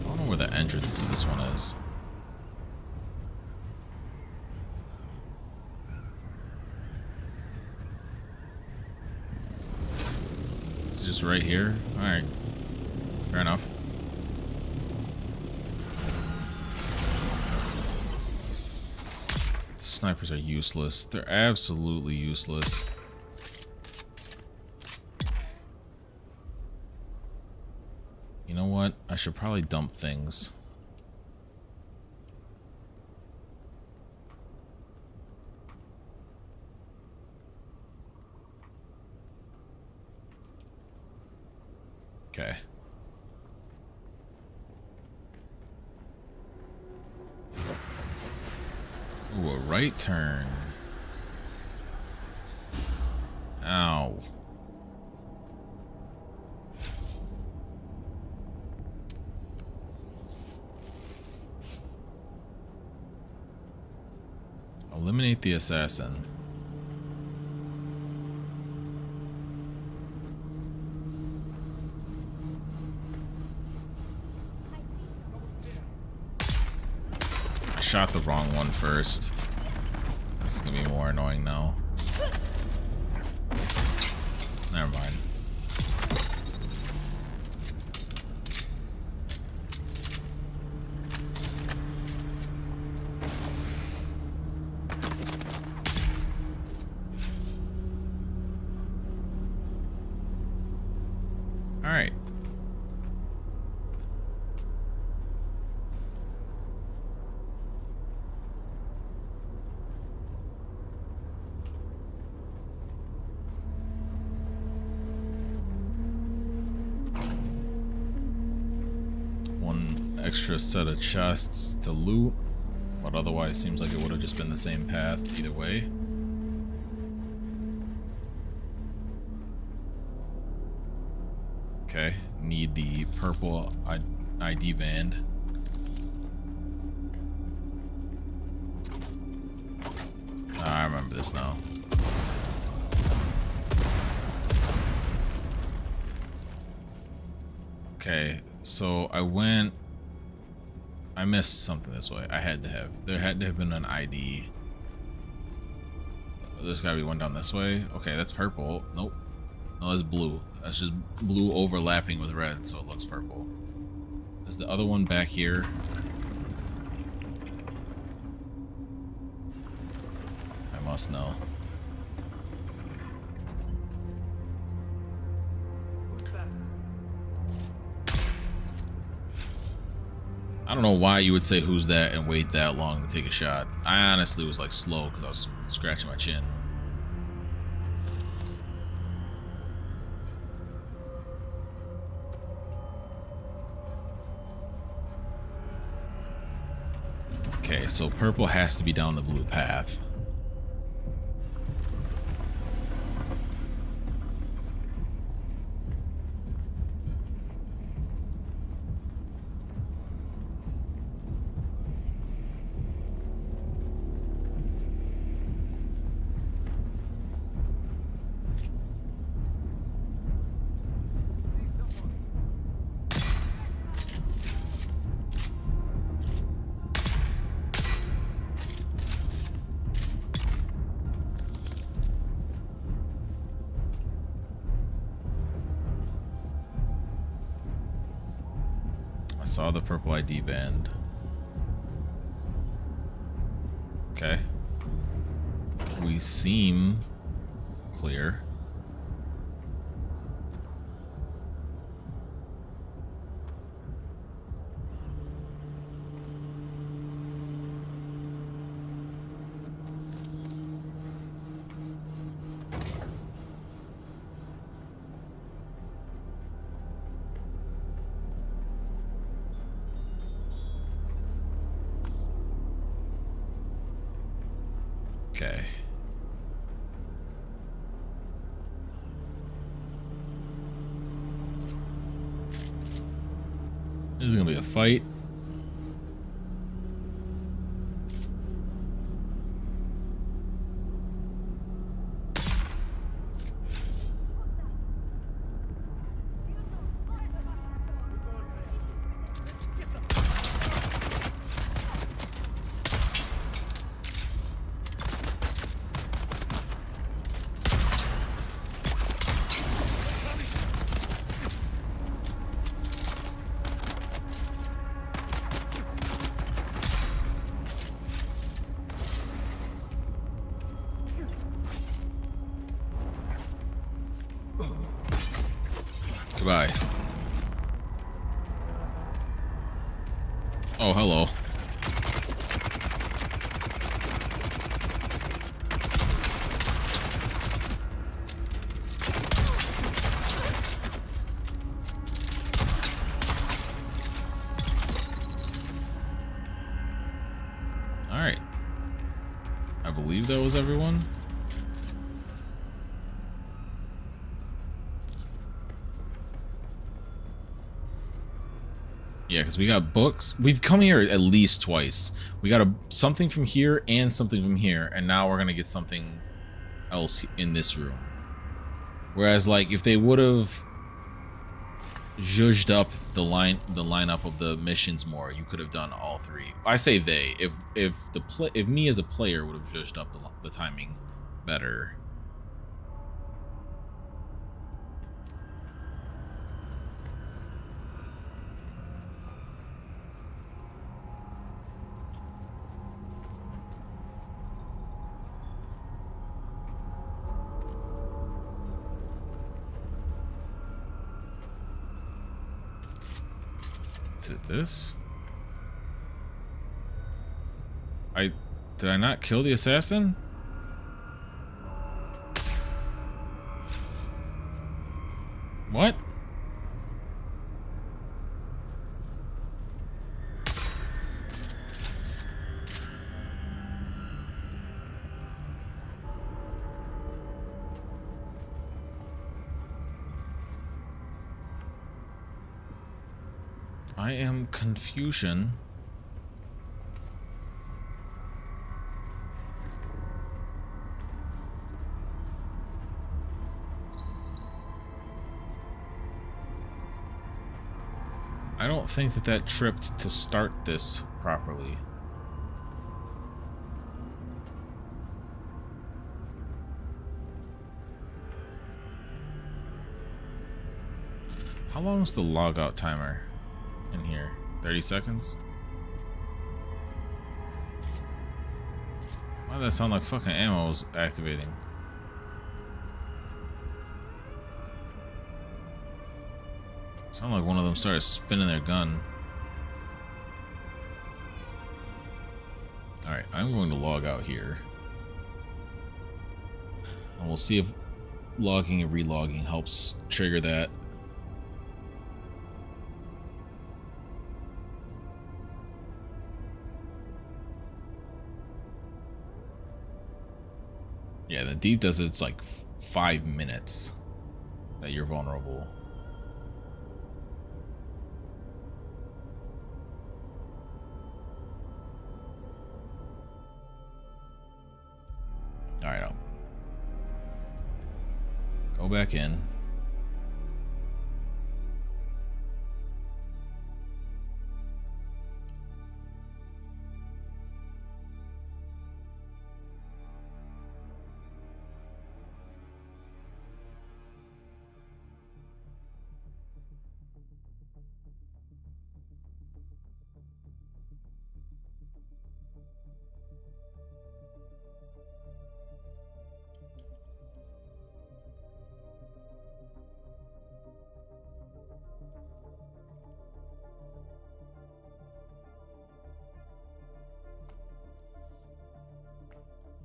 don't know where the entrance to this one is. It's just right here? Alright. Fair enough. The snipers are useless. They're absolutely useless. You know what? I should probably dump things. Okay. Ooh, a right turn. Ow. Eliminate the assassin. I shot the wrong one first. This is gonna be more annoying now. Never mind. All right. One extra set of chests to loot, but otherwise seems like it would have just been the same path either way. Okay, need the purple ID band. I remember this now. Okay, so I missed something this way. There had to have been an ID. There's gotta be one down this way. Okay, that's purple. Nope. No, that's blue. That's just blue overlapping with red, so it looks purple. Is the other one back here? I must know. I don't know why you would say who's that and wait that long to take a shot. I honestly was like slow because I was scratching my chin. Okay, so purple has to be down the blue path. I saw the purple ID band. Okay. We seem clear. Okay. This is gonna be a fight. Goodbye. Oh, hello. All right. I believe that was everyone. Yeah, because we got books. We've come here at least twice. We got something from here and something from here, and now we're gonna get something else in this room. Whereas, like, if they would have zhuzhed up the lineup of the missions more, you could have done all three. I say they. If me as a player would have zhuzhed up the timing better. Is it this? Did I not kill the assassin? What? I am confusion. I don't think that tripped to start this properly. How long is the logout timer in here? 30 seconds? Why does that sound like fucking ammo is activating? Sound like one of them started spinning their gun. Alright, I'm going to log out here. And we'll see if logging and relogging helps trigger that. Yeah, the deep does it's like 5 minutes that you're vulnerable. Alright, I'll go back in.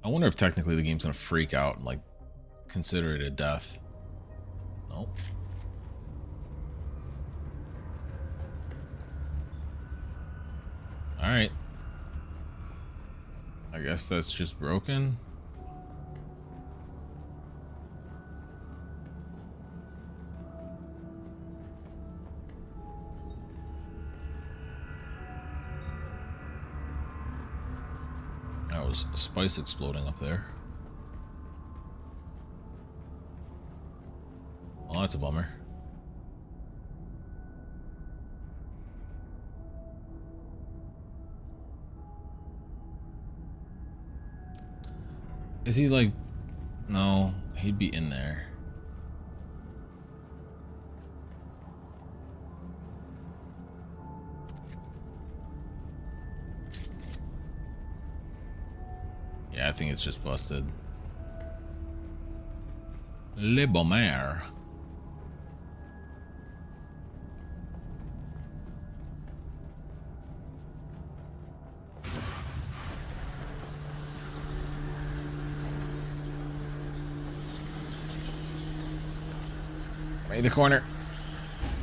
I wonder if technically the game's gonna freak out and like consider it a death. Nope. Alright. I guess that's just broken. That was spice exploding up there. Well, that's a bummer. Is he like... No, he'd be in there. Yeah, I think it's just busted. Le Bomber. Made the corner.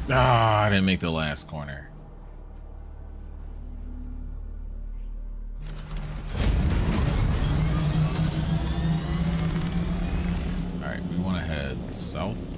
Ah, I didn't make the last corner. Alright, we want to head south.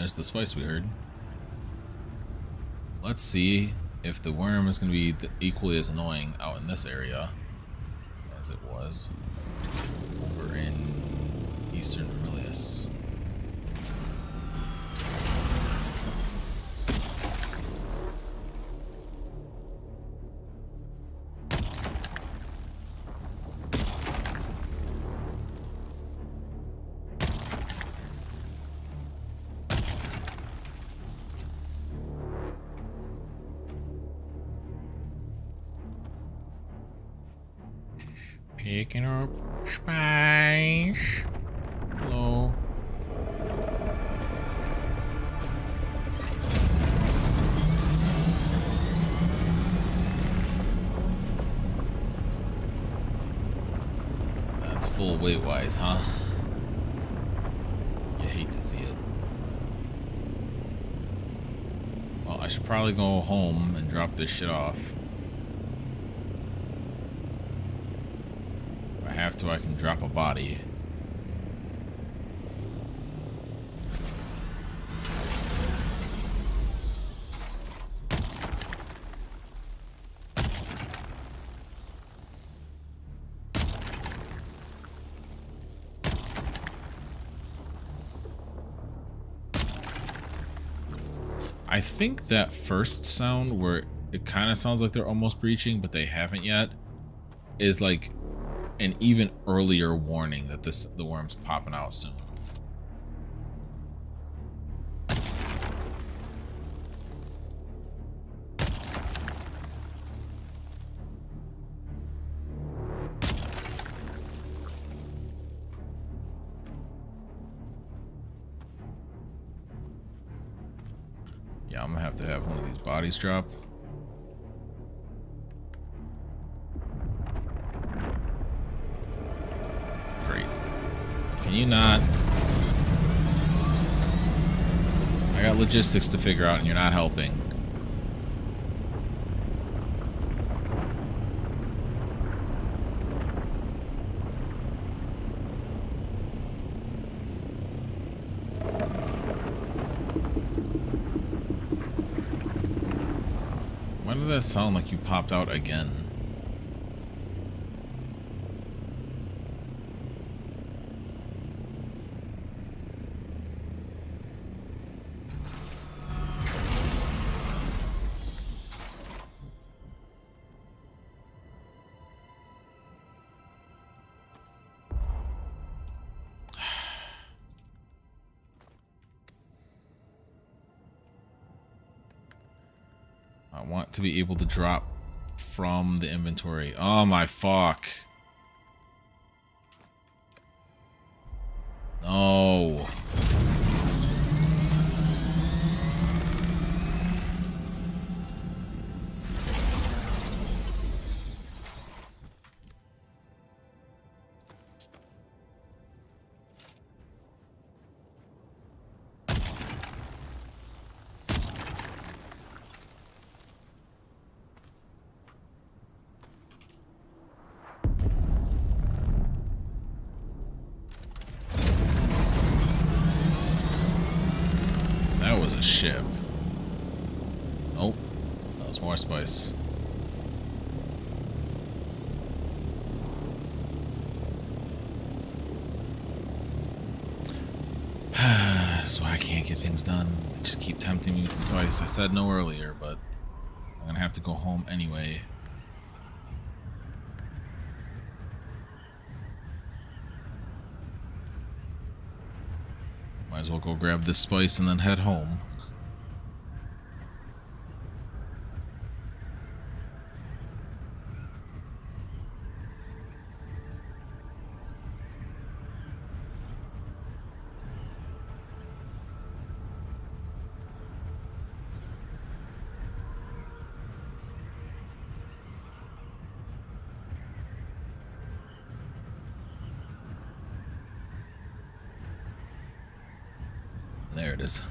there's the spice we heard. Let's see if the worm is going to be equally as annoying out in this area as it was over in Eastern Vermilius. Picking up spice. Hello. That's full weight-wise, huh? You hate to see it. Well, I should probably go home and drop this shit off. If I have to, I can drop a body. I think that first sound where it kind of sounds like they're almost breaching, but they haven't yet, is like an even earlier warning that the worm's popping out soon. Yeah, I'm gonna have to have one of these bodies drop. Great. Can you not? I got logistics to figure out and you're not helping. Why did that sound like you popped out again? I want to be able to drop from the inventory. Oh my fuck. No. That was a ship. Nope. That was more spice. That's why I can't get things done. They just keep tempting me with spice. I said no earlier, but I'm gonna have to go home anyway. Might as well go grab this spice and then head home. There it is.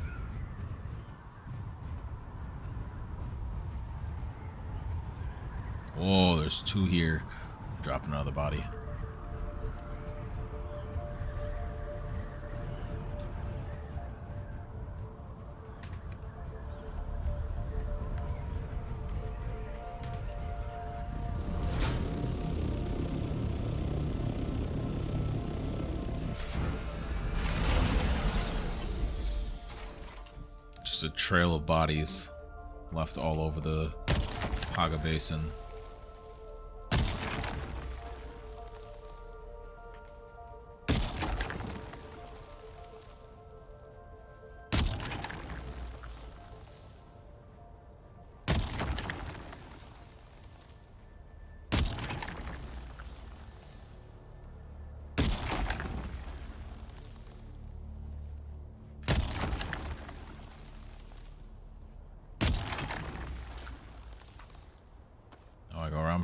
Oh, there's two here. Dropping another body. Just a trail of bodies left all over the Haga Basin.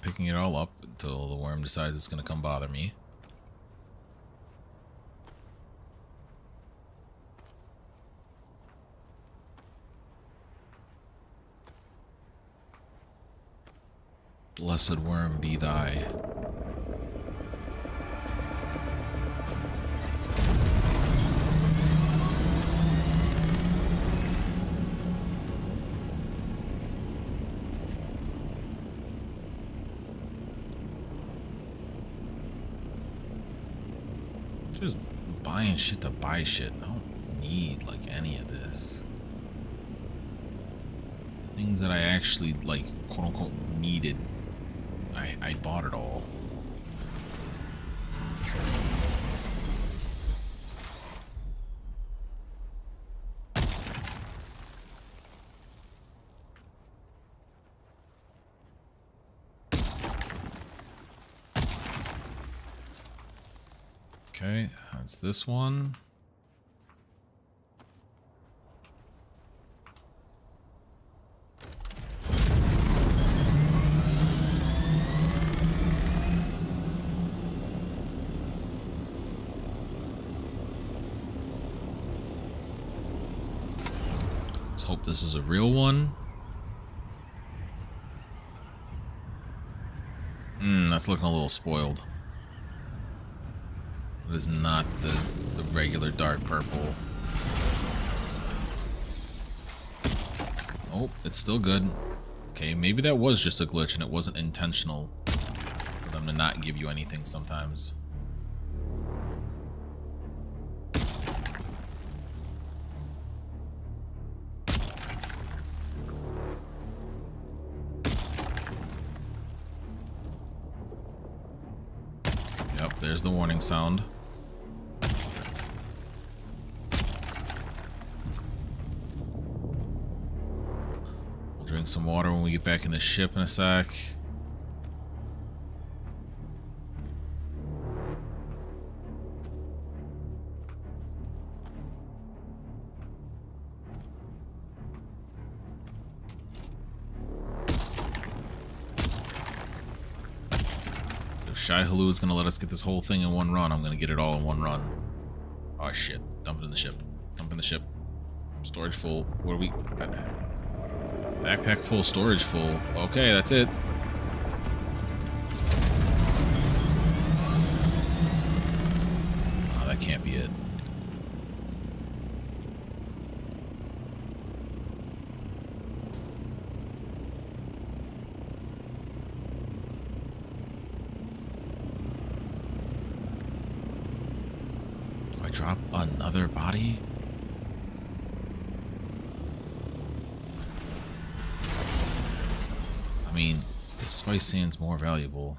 Picking it all up until the worm decides it's going to come bother me. Blessed worm be thy. Just buying shit to buy shit. I don't need like any of this. The things that I actually like, quote unquote, needed, I bought it all. Okay, that's this one. Let's hope this is a real one. That's looking a little spoiled. It is not the regular dark purple. Oh, it's still good. Okay, maybe that was just a glitch and it wasn't intentional for them to not give you anything sometimes. Yep, there's the warning sound. Drink some water when we get back in the ship in a sec. If Shai Halou is gonna let us get this whole thing in one run, I'm gonna get it all in one run. Oh shit. Dump it in the ship. Dump in the ship. Storage full. What are we... Backpack full, storage full. Okay, that's it. Oh, that can't be it. Do I drop another body? I mean, the spice sand's more valuable.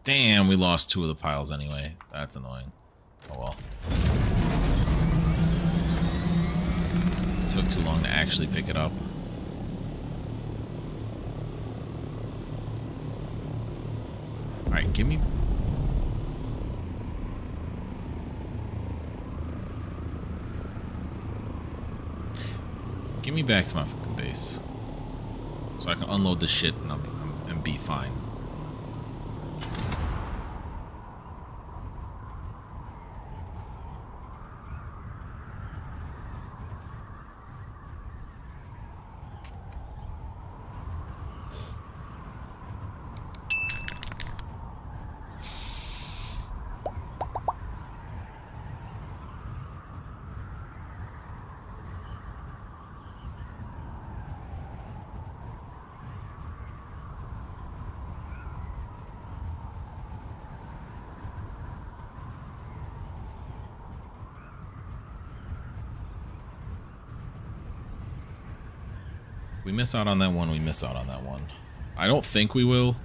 Damn, we lost two of the piles anyway. That's annoying. Oh well. It took too long to actually pick it up. Alright, give me... Get me back to my fucking base. So I can unload this shit and be fine. We miss out on that one, we miss out on that one. I don't think we will.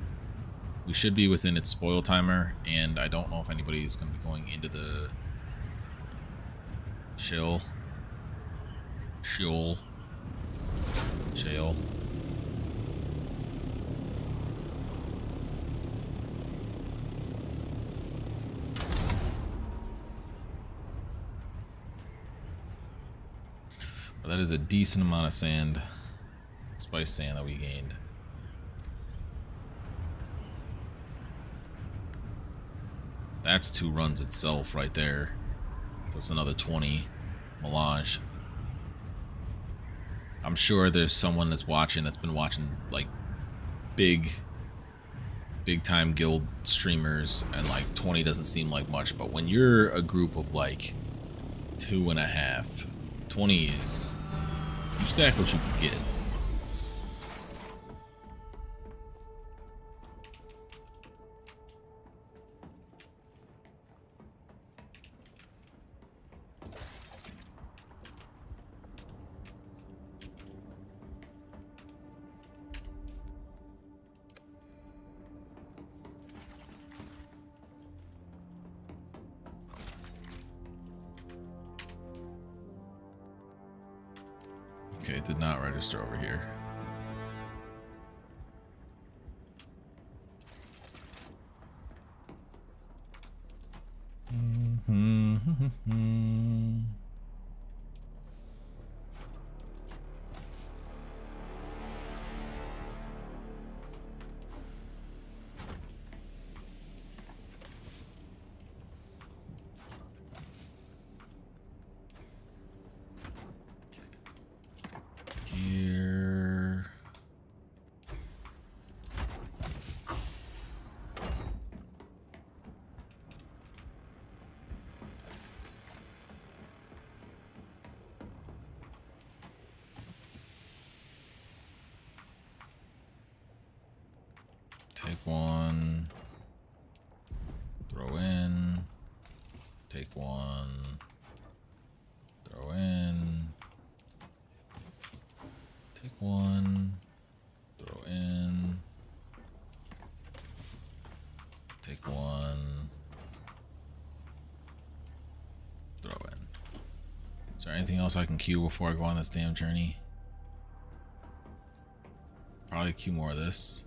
We should be within its spoil timer, and I don't know if anybody is going to be going into the shale. But that is a decent amount of sand, spice sand that we gained. That's 2 runs itself right there. So it's another 20 melange. I'm sure there's someone that's been watching like big time guild streamers, and like 20 doesn't seem like much, but when you're a group of like 2.5, 20 is, you stack what you can get. Okay, it did not register over here. Here. Take one. Throw in. Take one. Throw in. Take one. Throw in. Take one. Throw in. Is there anything else I can queue before I go on this damn journey? Probably queue more of this.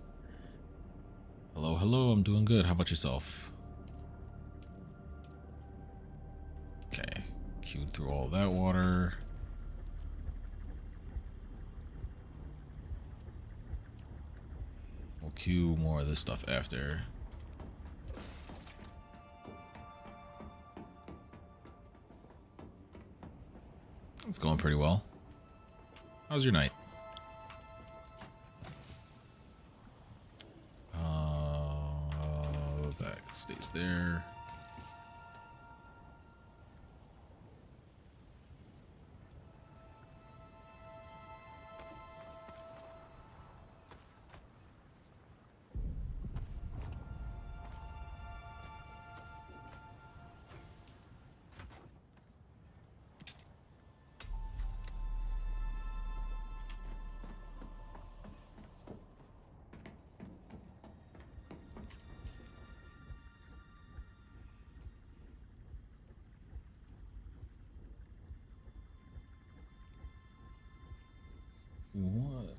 Hello, hello, I'm doing good. How about yourself? Okay, queued through all that water. We'll queue more of this stuff after. It's going pretty well. How's your night? That stays there. What?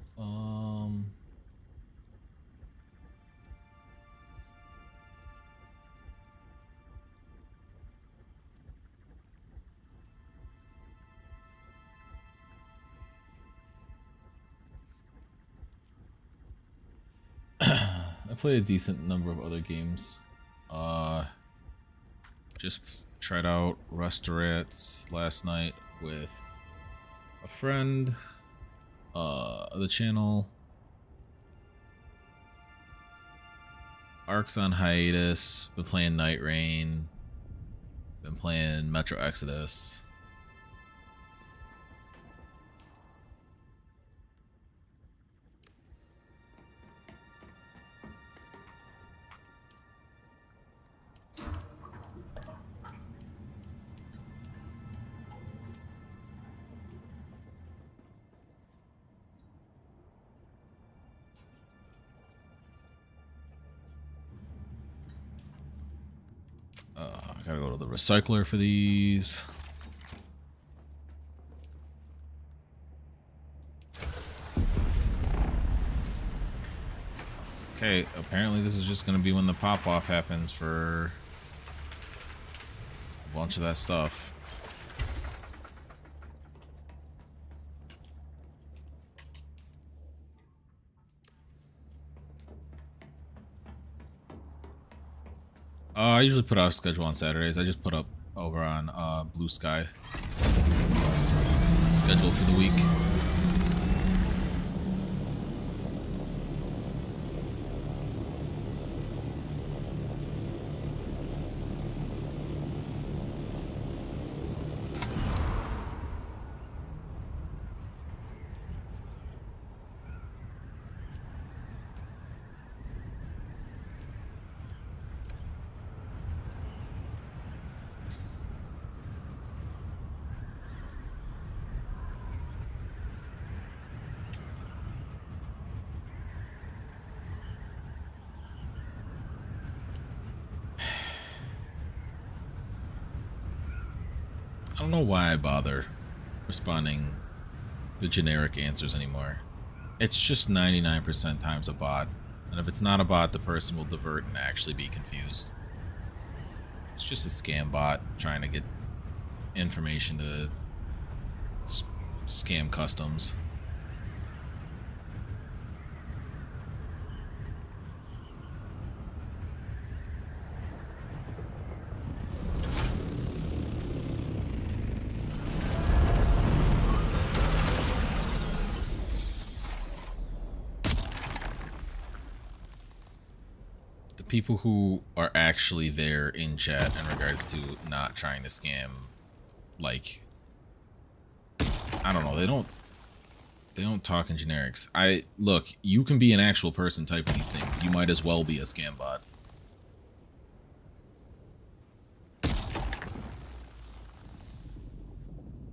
I played a decent number of other games. Just tried out Restaurants last night with a friend. The channel. Ark's on hiatus. Been playing Night Rain. Been playing Metro Exodus. Gotta go to the recycler for these. Okay, apparently this is just gonna be when the pop-off happens for a bunch of that stuff. I usually put out a schedule on Saturdays. I just put up over on Blue Sky schedule for the week. I don't know why I bother responding the generic answers anymore. It's just 99% times a bot. And if it's not a bot, the person will divert and actually be confused. It's just a scam bot trying to get information to scam customs. People who are actually there in chat in regards to not trying to scam, like, I don't know, they don't talk in generics. Look, you can be an actual person typing these things. You might as well be a scam bot.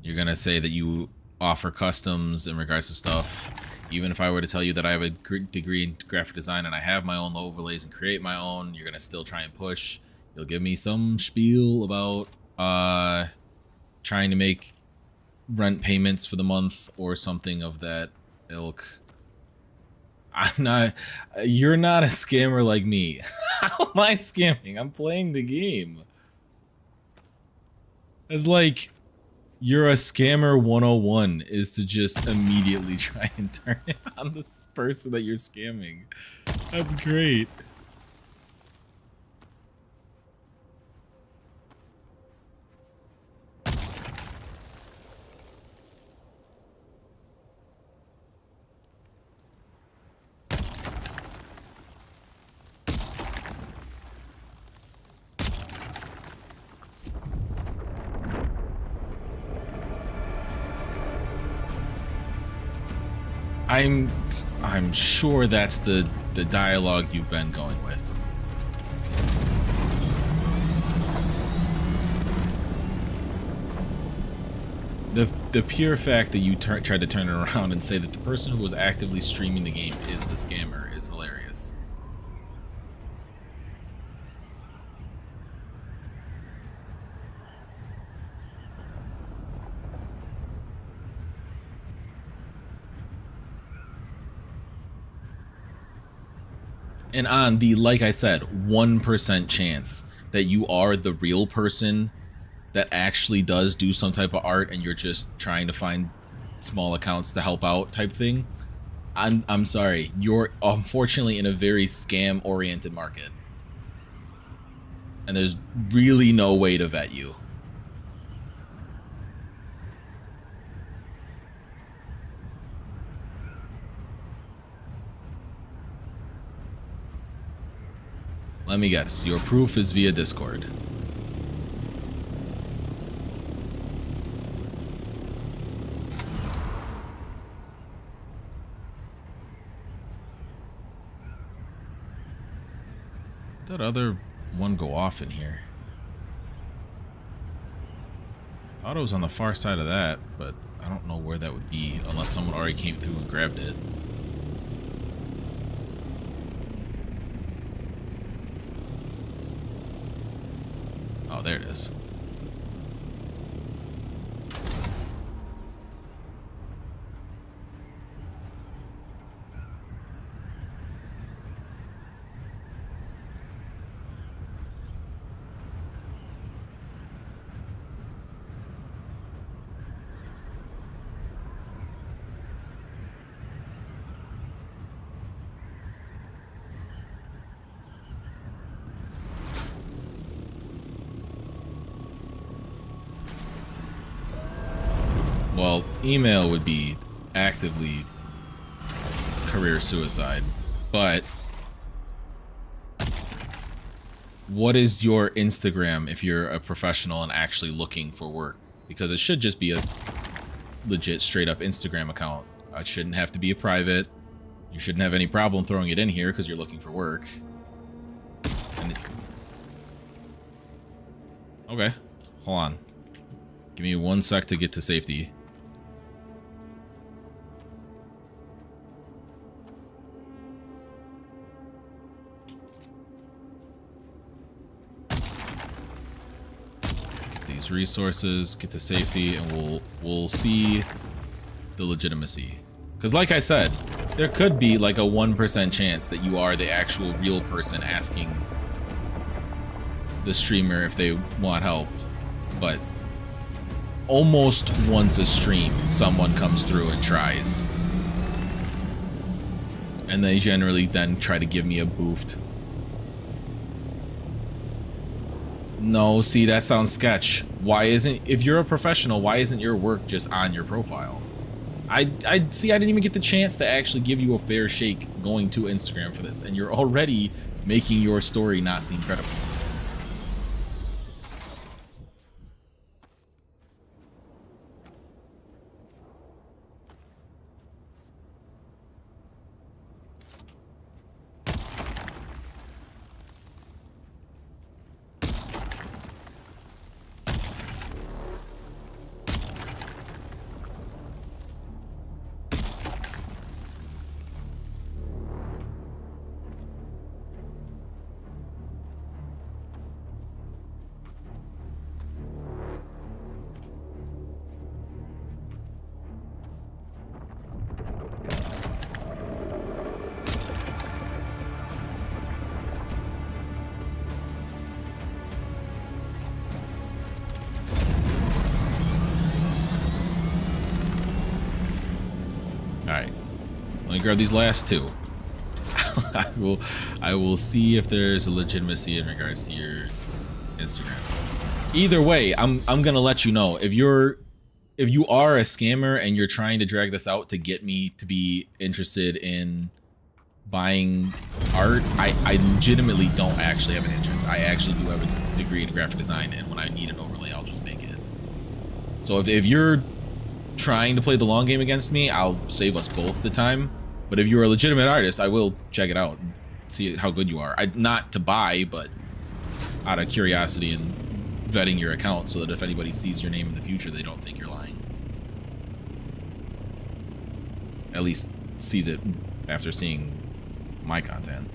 You're gonna say that you offer customs in regards to stuff. Even if I were to tell you that I have a degree in graphic design and I have my own overlays and create my own, you're gonna still try and push. You'll give me some spiel about trying to make rent payments for the month or something of that ilk. You're not a scammer like me. How am I scamming? I'm playing the game. It's like, you're a scammer 101 is to just immediately try and turn it on this person that you're scamming. That's great. I'm sure that's the dialogue you've been going with. The pure fact that you tried to turn it around and say that the person who was actively streaming the game is the scammer is hilarious. And on the, like I said, 1% chance that you are the real person that actually does do some type of art and you're just trying to find small accounts to help out type thing, I'm sorry. You're unfortunately in a very scam-oriented market. And there's really no way to vet you. Let me guess, your proof is via Discord. That other one go off in here. Thought it was on the far side of that, but I don't know where that would be unless someone already came through and grabbed it. Oh, there it is. Well, email would be actively career suicide, but what is your Instagram if you're a professional and actually looking for work? Because it should just be a legit straight up Instagram account. It shouldn't have to be a private. You shouldn't have any problem throwing it in here because you're looking for work. Okay, hold on. Give me 1 sec to get to safety. These resources, get to safety, and we'll see the legitimacy. Because like I said, there could be like a 1% chance that you are the actual real person asking the streamer if they want help, but almost once a stream someone comes through and tries, and they generally then try to give me a boofed. No, see, that sounds sketch. Why isn't, if you're a professional, why isn't your work just on your profile? I see, I didn't even get the chance to actually give you a fair shake going to Instagram for this, and you're already making your story not seem credible. Grab these last two. I will see if there's a legitimacy in regards to your Instagram. Either way, I'm gonna let you know if you are a scammer and you're trying to drag this out to get me to be interested in buying art. I legitimately don't actually have an interest. I actually do have a degree in graphic design, and when I need an overlay, I'll just make it. So if you're trying to play the long game against me, I'll save us both the time. But if you're a legitimate artist, I will check it out and see how good you are. Not to buy, but out of curiosity and vetting your account so that if anybody sees your name in the future, they don't think you're lying. At least sees it after seeing my content.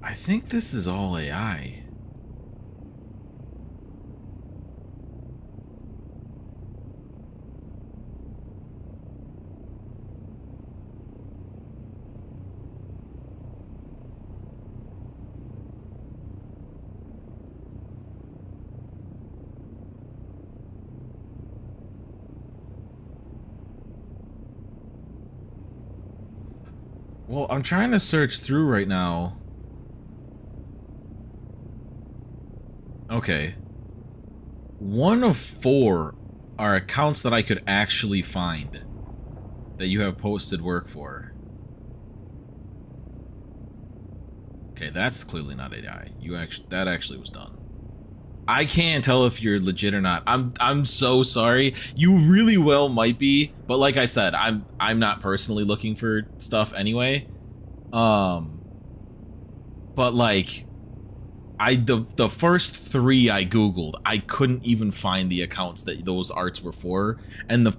I think this is all AI. Well, I'm trying to search through right now. Okay. 1 of 4 are accounts that I could actually find that you have posted work for. Okay, that's clearly not AI. That actually was done. I can't tell if you're legit or not. I'm so sorry. You really well might be, but like I said, I'm not personally looking for stuff anyway. But like the first 3 I googled, I couldn't even find the accounts that those arts were for, and the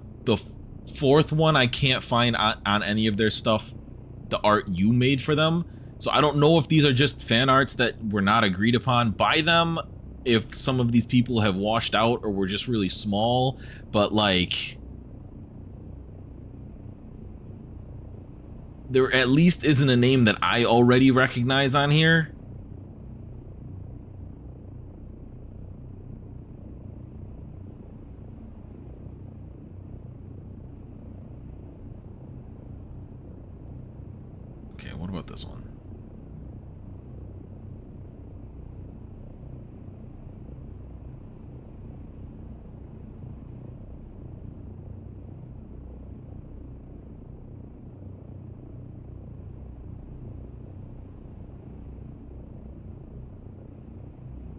4th one I can't find on any of their stuff the art you made for them. So I don't know if these are just fan arts that were not agreed upon by them, if some of these people have washed out or were just really small, but like there at least isn't a name that I already recognize on here. Okay, what about this one?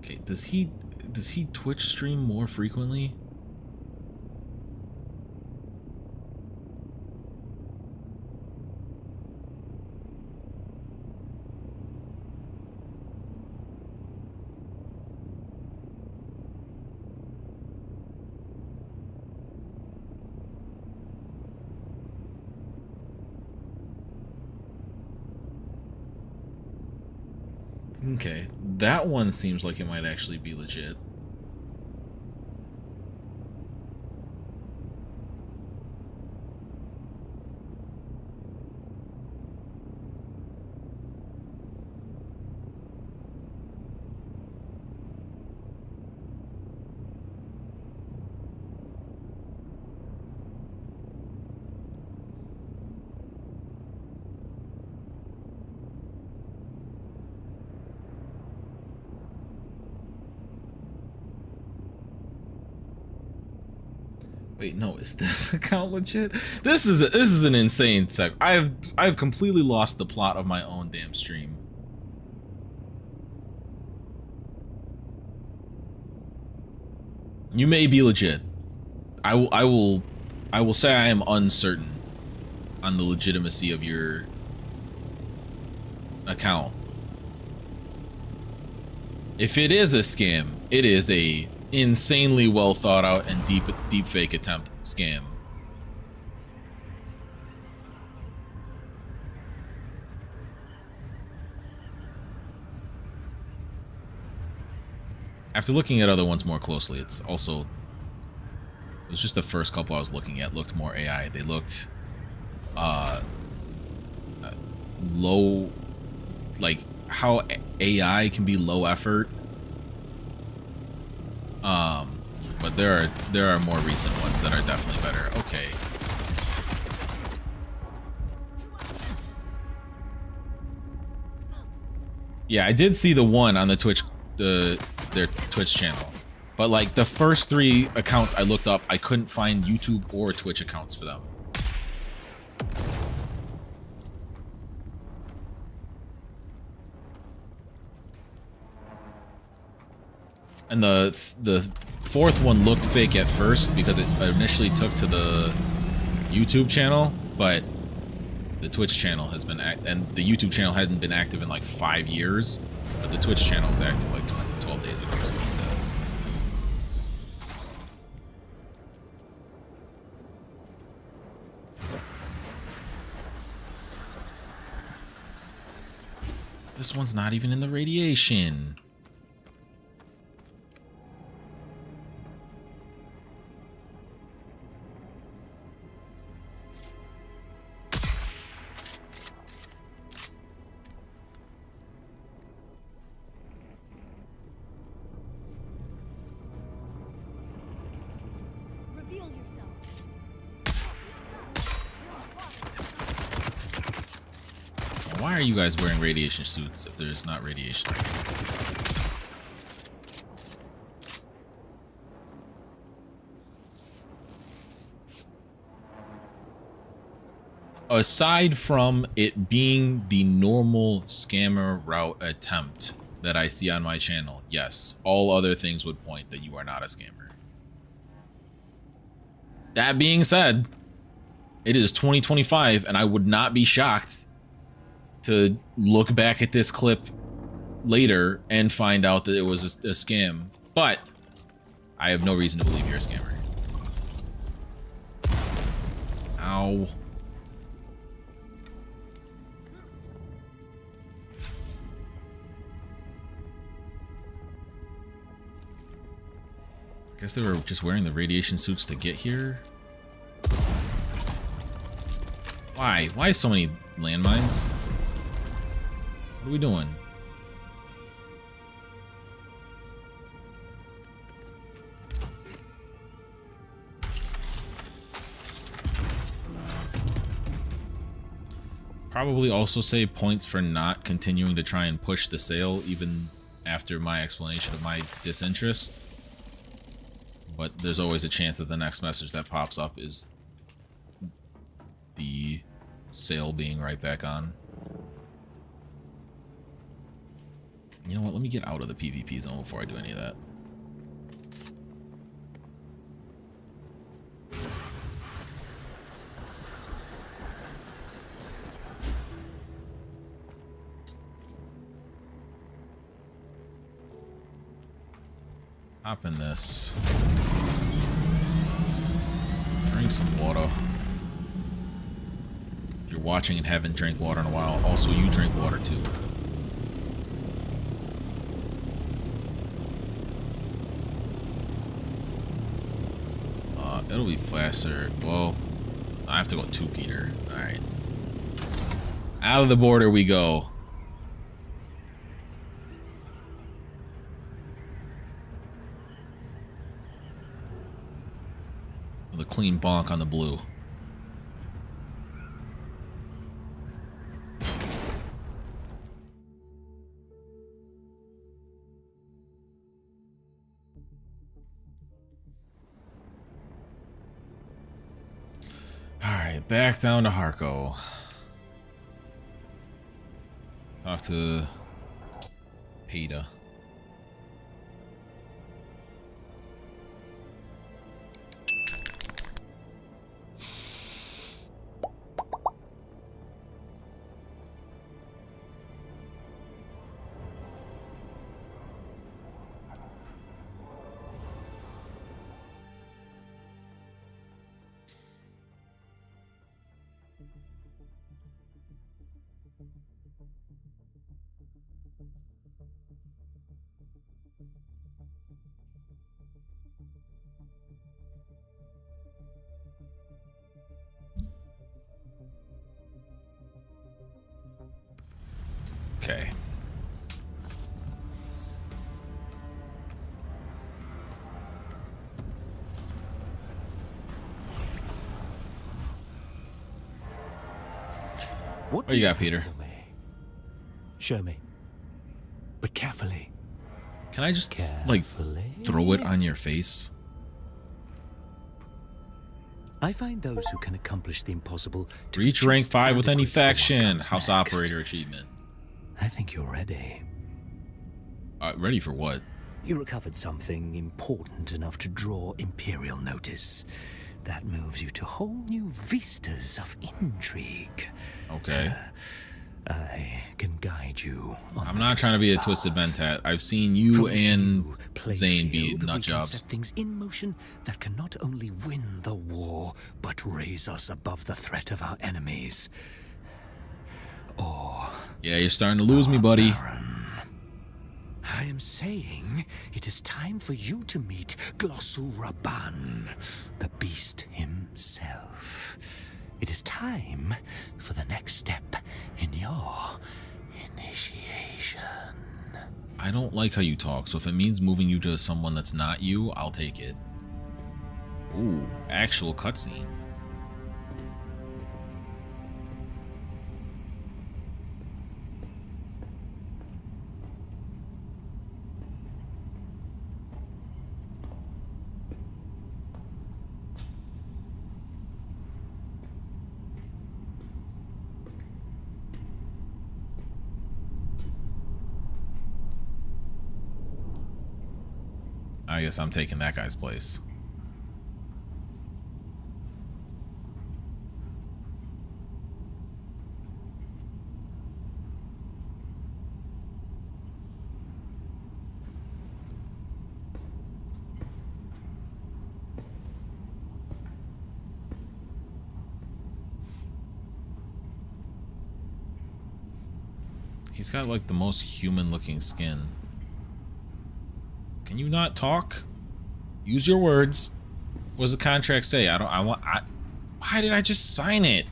Okay, does he Twitch stream more frequently? Okay, that one seems like it might actually be legit. Wait, no, is this account legit? This is an insane sec. I've completely lost the plot of my own damn stream. You may be legit. I will say I am uncertain on the legitimacy of your account. If it is a scam, it is a insanely well thought out and deep fake attempt scam. After looking at other ones more closely, it was just the first couple I was looking at looked more AI. They looked low, like how AI can be low effort. But there are more recent ones that are definitely better. Okay. Yeah, I did see the one on the Twitch, their Twitch channel, but like the first 3 accounts I looked up, I couldn't find YouTube or Twitch accounts for them. And the 4th one looked fake at first because it initially took to the YouTube channel, but the Twitch channel has been and the YouTube channel hadn't been active in like 5 years, but the Twitch channel was active like 12 days ago or something like that. This one's not even in the radiation. Reveal yourself. Why are you guys wearing radiation suits if there's not radiation? Aside from it being the normal scammer route attempt that I see on my channel, yes, all other things would point that you are not a scammer. That being said, it is 2025 and I would not be shocked to look back at this clip later and find out that it was a scam. But I have no reason to believe you're a scammer. Ow. I guess they were just wearing the radiation suits to get here. Why? Why so many landmines? What are we doing? Probably also save points for not continuing to try and push the sale even after my explanation of my disinterest. But there's always a chance that the next message that pops up is the sale being right back on. You know what? Let me get out of the PvP zone before I do any of that. Hop in this. Drink some water. If you're watching and haven't drank water in a while, also you drink water too. It'll be faster. Well, I have to go to Peter. Alright. Out of the border we go. With a clean bonk on the blue. Alright, back down to Harko. Talk to Peter. Okay. What do you got, Peter? Show me. But carefully. Can I just, like, throw it on your face? I find those who can accomplish the impossible to reach rank 5 with any faction. House Operator achievement. I think you're ready. Ready for what? You recovered something important enough to draw Imperial notice. That moves you to whole new vistas of intrigue. Okay. I can guide you. I'm not trying to be a twisted Bentat. I've seen you and Zane be nut jobs. Set things in motion that can not only win the war, but raise us above the threat of our enemies. Or Yeah, you're starting to lose me, buddy. I am saying it is time for you to meet Glossuraban, the beast himself. It is time for the next step in your initiation. I don't like how you talk, so if it means moving you to someone that's not you, I'll take it. Ooh, actual cutscene. I guess I'm taking that guy's place. He's got like the most human looking skin. Can you not talk? Use your words. What does the contract say? Why did I just sign it?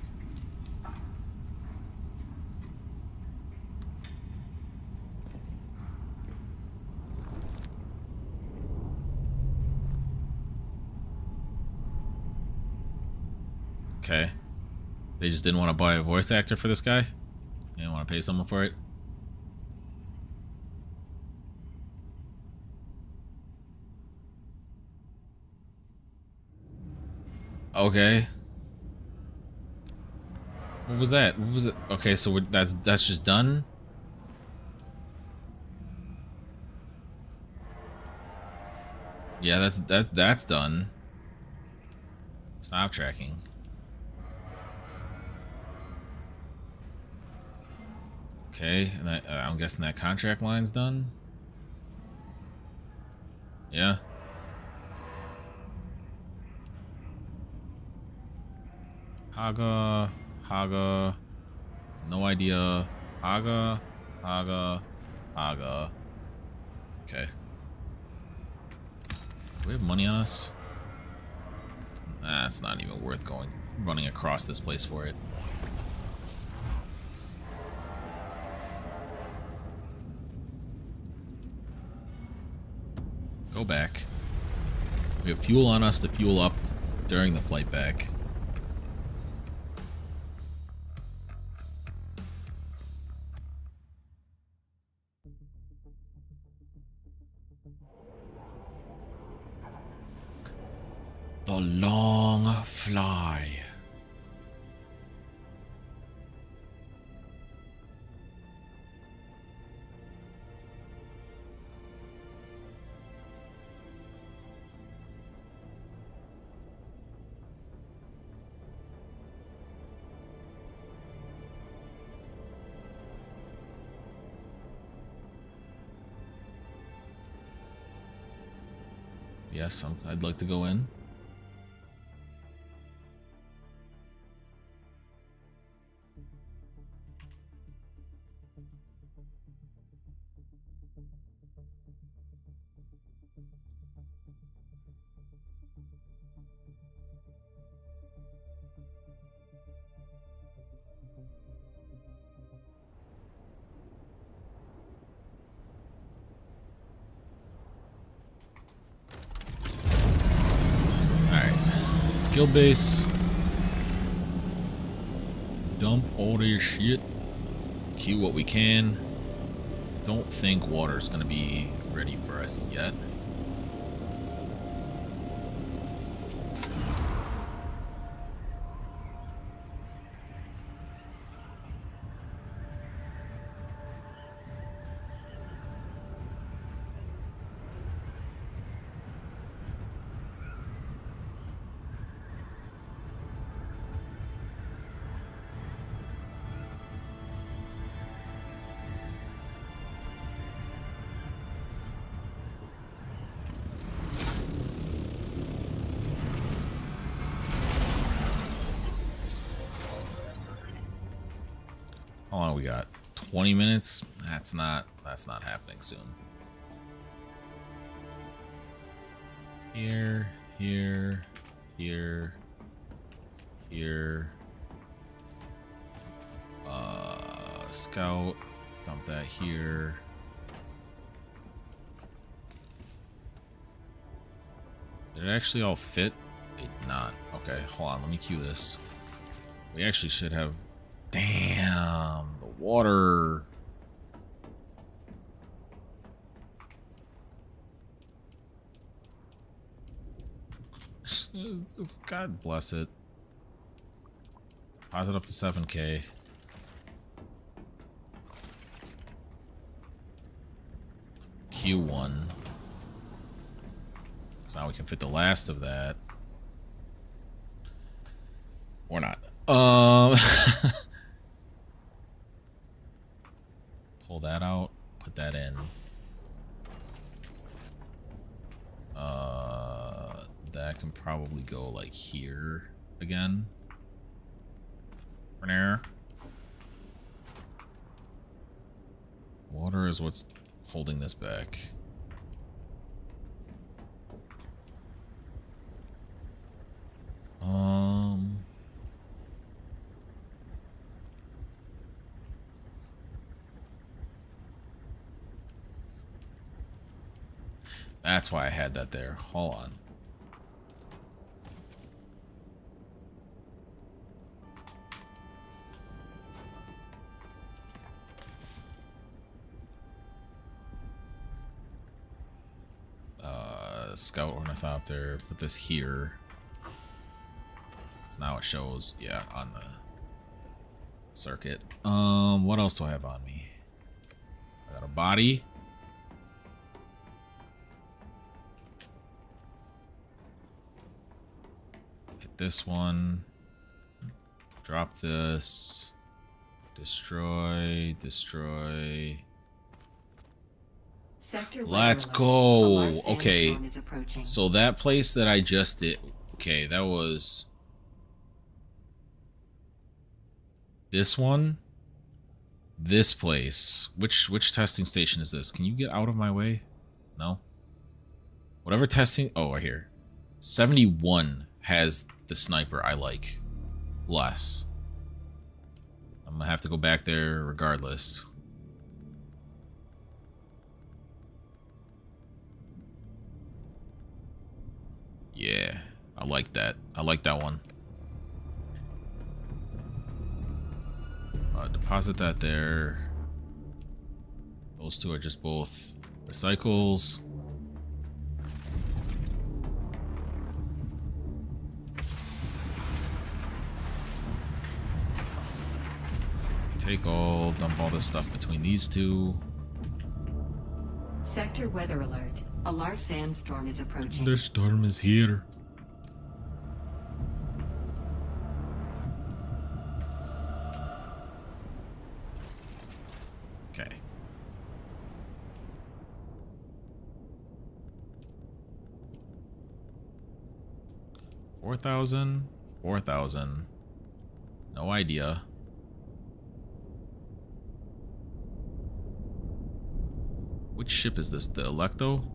Okay. They just didn't want to buy a voice actor for this guy? They didn't want to pay someone for it? Okay. What was that? What was it? Okay, so that's just done. Yeah, that's done. Stop tracking. Okay, and I'm guessing that contract line's done. Yeah. Haga, no idea. Haga. Okay. Do we have money on us? Nah, it's not even worth running across this place for it. Go back. We have fuel on us to fuel up during the flight back. The long fly. Yes, I'd like to go in. Guild base. Dump all this shit. Queue what we can. Don't think water's gonna be ready for us yet. How long we got? 20 minutes. That's not happening soon. Here, here, here, here. Scout, dump that here. Did it actually all fit? It not. Okay, hold on, let me cue this. We actually should have... Damn, the water. God bless it. Pause it up to 7K. Q1. So now we can fit the last of that. Or not. Pull that out, put that in. That can probably go like here again. For now. Water is what's holding this back. That's why I had that there. Hold on. Scout ornithopter. Put this here. Because now it shows, yeah, on the circuit. What else do I have on me? I got a body. Hit this one. Drop this. Destroy. Destroy. Let's go. Okay. So that place that I just did. Okay, that was this one. This place. Which testing station is this? Can you get out of my way? No. Whatever testing. Oh, right here. 71 has the sniper I like. Less. I'm gonna have to go back there regardless. Yeah, I like that. I like that one. Deposit that there. Those two are just both recycles. Take all, dump all this stuff between these two. Sector weather alert. A large sandstorm is approaching. The storm is here. Okay. $4,000. 4,000. No idea. Which ship is this? The Electo?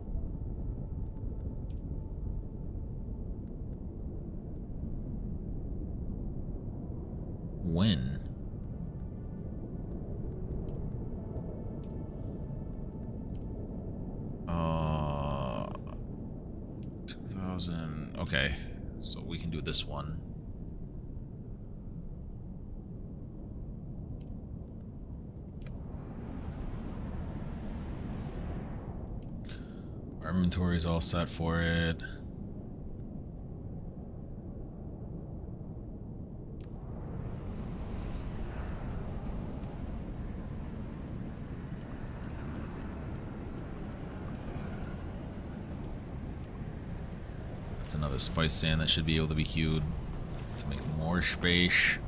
When? Uh, 2000. Okay, so we can do this one. Our inventory is all set for it. That's another spice sand that should be able to be queued to make more space.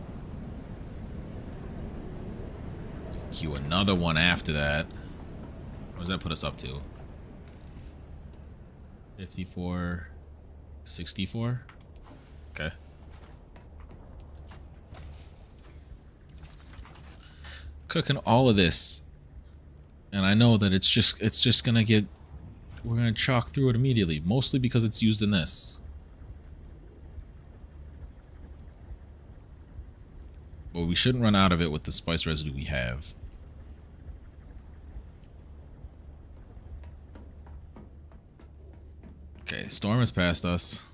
Queue another one after that. What does that put us up to? 54, 64. Okay. cooking all of this, and I know that it's just gonna get, we're gonna chalk through it immediately, mostly because it's used in this. But we shouldn't run out of it with the spice residue we have. Okay, storm has passed us.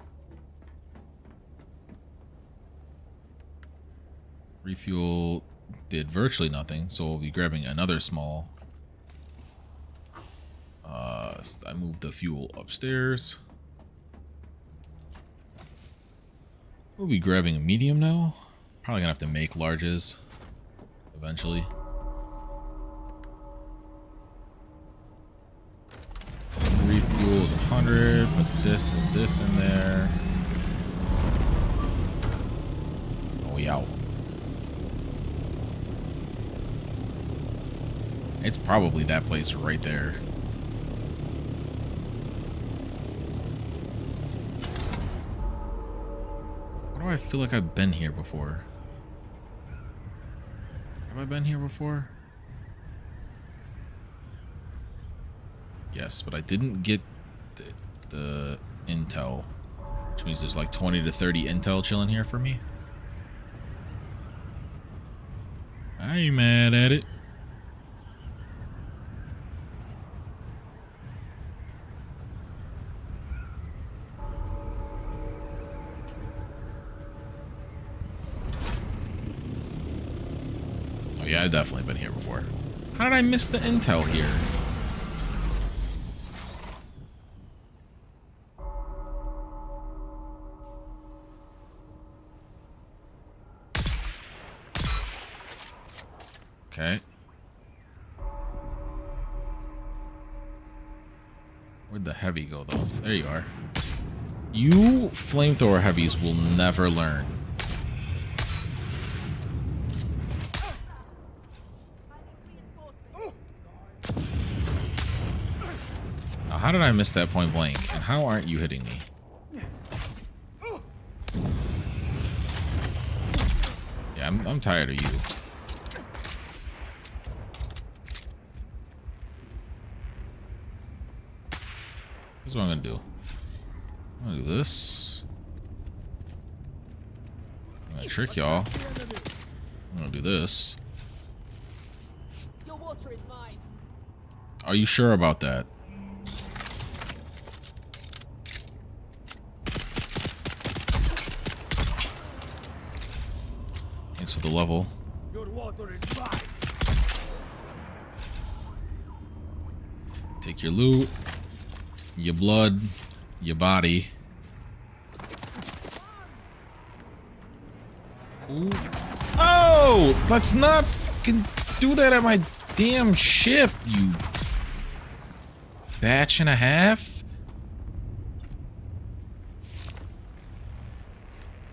Refuel did virtually nothing, so we'll be grabbing another small. I moved the fuel upstairs. We'll be grabbing a medium now. Probably gonna have to make larges eventually. Refuel is 100. Put this and this in there. Oh, we out. It's probably that place right there. Why do I feel like I've been here before? Have I been here before? Yes, but I didn't get the intel, which means there's like 20 to 30 intel chilling here for me. I ain't mad at it. Oh yeah, I've definitely been here before. How did I miss the intel here? Okay. Where'd the heavy go, though? There you are. You flamethrower heavies will never learn. Now, how did I miss that point blank? And how aren't you hitting me? Yeah, I'm tired of you. Here's what I'm gonna do. I'm gonna do this. I'm gonna trick y'all. I'm gonna do this. Your water is mine. Are you sure about that? Thanks for the level. Your water is mine. Take your loot. Your blood, your body. Ooh. Oh! Let's not fucking do that at my damn ship, you batch and a half.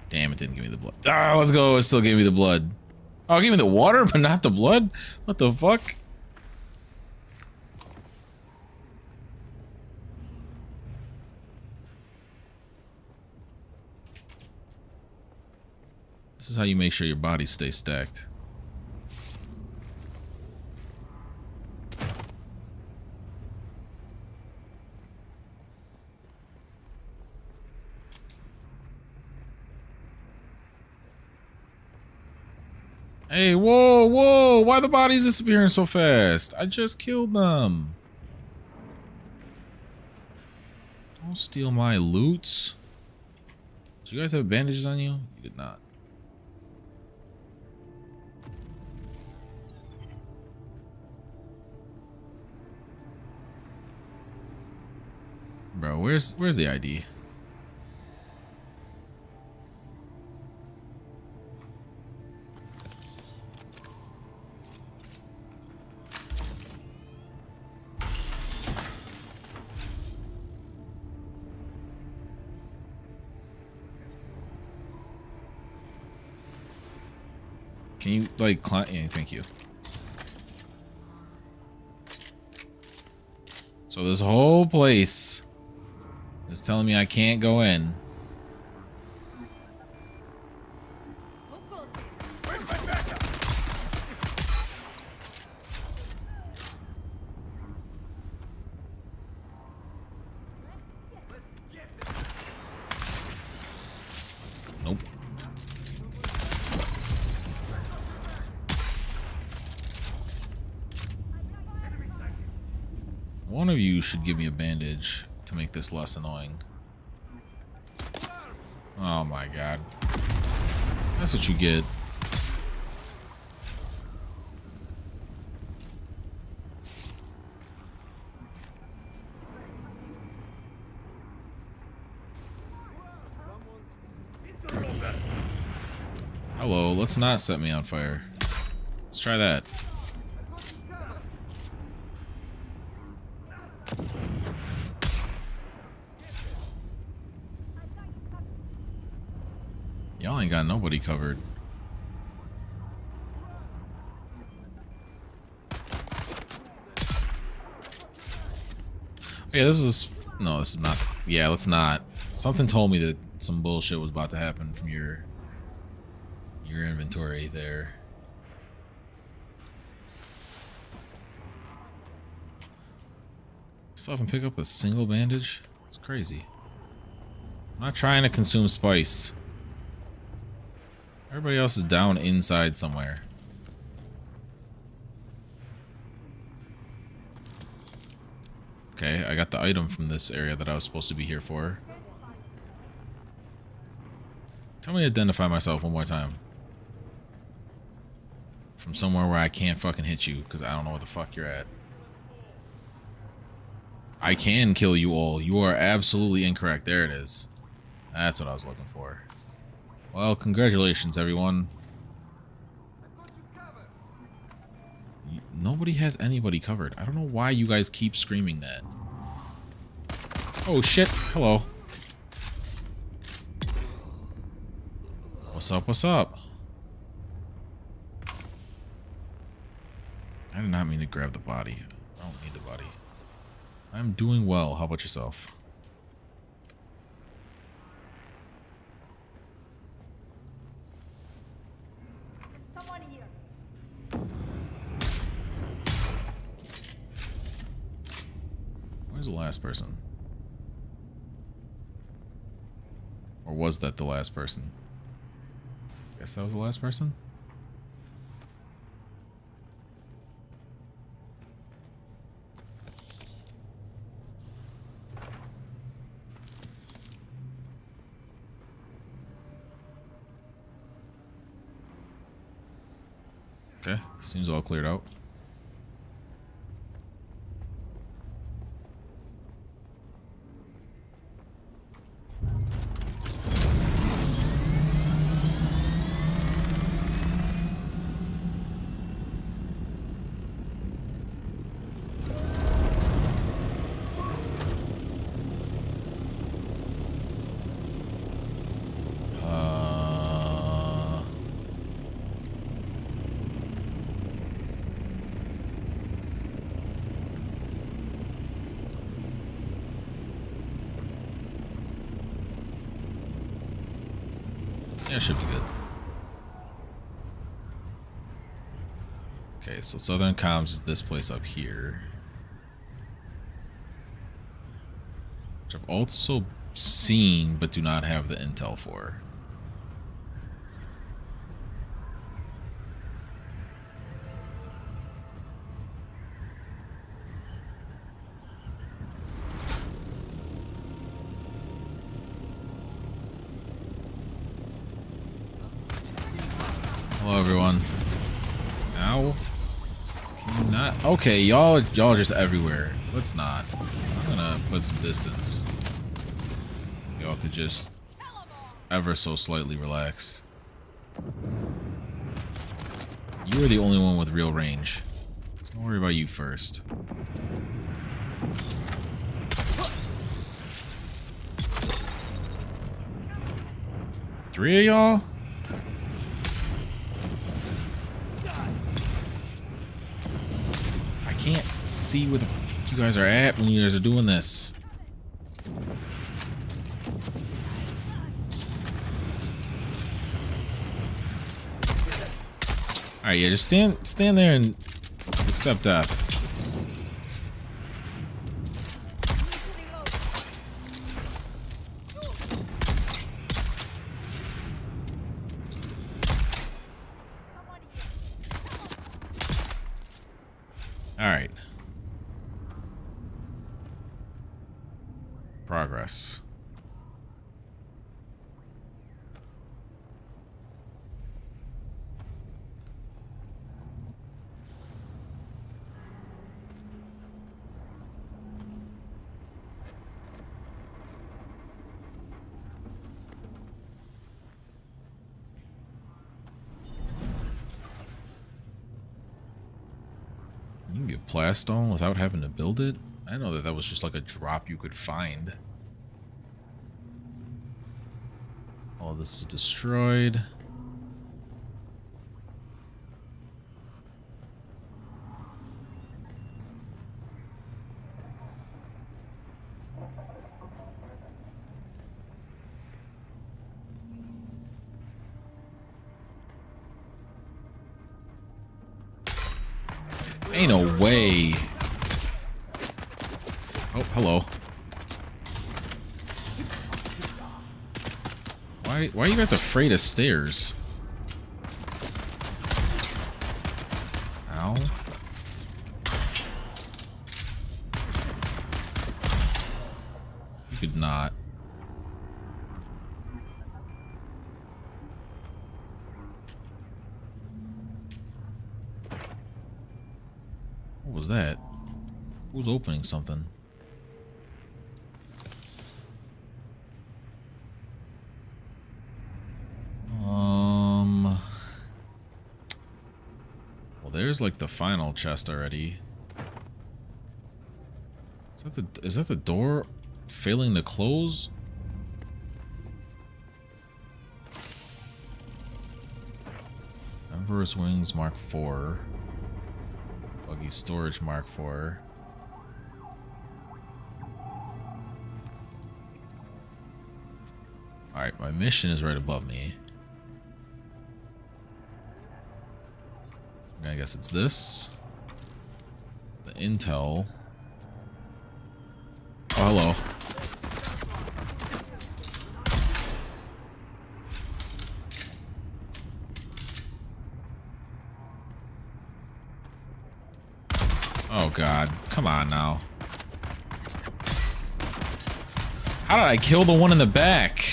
Damn, it didn't give me the blood. Ah, let's go. It still gave me the blood. Oh, it gave me the water, but not the blood? What the fuck? This is how you make sure your body stays stacked. Hey, whoa, whoa! Why the bodies disappearing so fast? I just killed them. Don't steal my loots. Do you guys have bandages on you? You did not. Bro, where's the ID? Can you like climb? Yeah, thank you. So this whole place is telling me I can't go in. One of you should give me a bandage to make this less annoying. Oh my god. That's what you get. Hello, let's not set me on fire. Let's try that. Y'all ain't got nobody covered. Okay, this is... No, this is not... Yeah, let's not. Something told me that some bullshit was about to happen from your inventory there. Still haven't picked up a single bandage? It's crazy. I'm not trying to consume spice. Everybody else is down inside somewhere. Okay, I got the item from this area that I was supposed to be here for. Tell me to identify myself one more time. From somewhere where I can't fucking hit you, because I don't know where the fuck you're at. I can kill you all. You are absolutely incorrect. There it is. That's what I was looking for. Well, congratulations, everyone. Nobody has anybody covered. I don't know why you guys keep screaming that. Oh, shit. Hello. What's up? What's up? I did not mean to grab the body. I don't need the body. I'm doing well. How about yourself? Someone here. Where's the last person? Or was that the last person? Guess that was the last person? Okay, seems all cleared out. Yeah, it should be good. Okay, so Southern Comms is this place up here. Which I've also seen, but do not have the intel for. Hello, everyone. Ow. Can you not? Okay, y'all are just everywhere. Let's not. I'm gonna put some distance. Y'all could just ever so slightly relax. You are the only one with real range. So don't worry about you first. Three of y'all? I can't see where the fuck you guys are at when you guys are doing this. Alright, yeah, just stand there and accept death. Alright. progress. You can get plastone without having to build it? I know that was just like a drop you could find. All this is destroyed. Ain't no way. Oh, hello. Why are you guys afraid of stairs? Ow. You could not. What was that? Who's opening something? Well, there's like the final chest already. Is that the door failing to close? Emperor's Wings Mark IV. Buggy Storage Mark IV. Alright, my mission is right above me. I guess it's this. The intel. Oh, hello. Oh god, come on now. How did I kill the one in the back?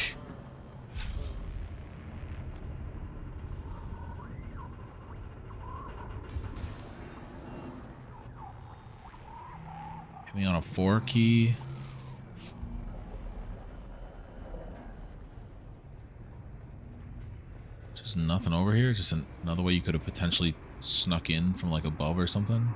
Hit me on a 4 key. Just nothing over here? Just another way you could have potentially snuck in from like above or something?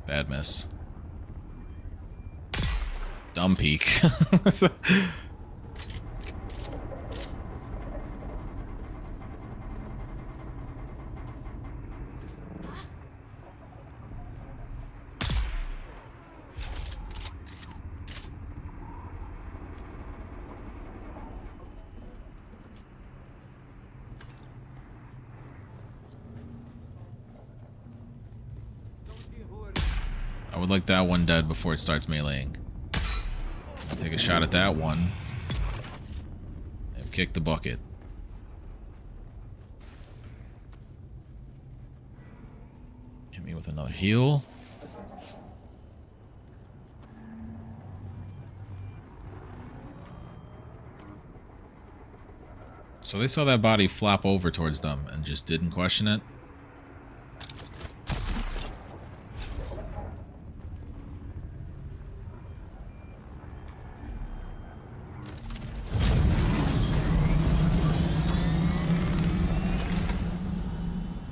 Bad miss. Dumb peek. I would like that one dead before it starts meleeing. I'll take a shot at that one. And kick the bucket. Hit me with another heal. So they saw that body flop over towards them and just didn't question it.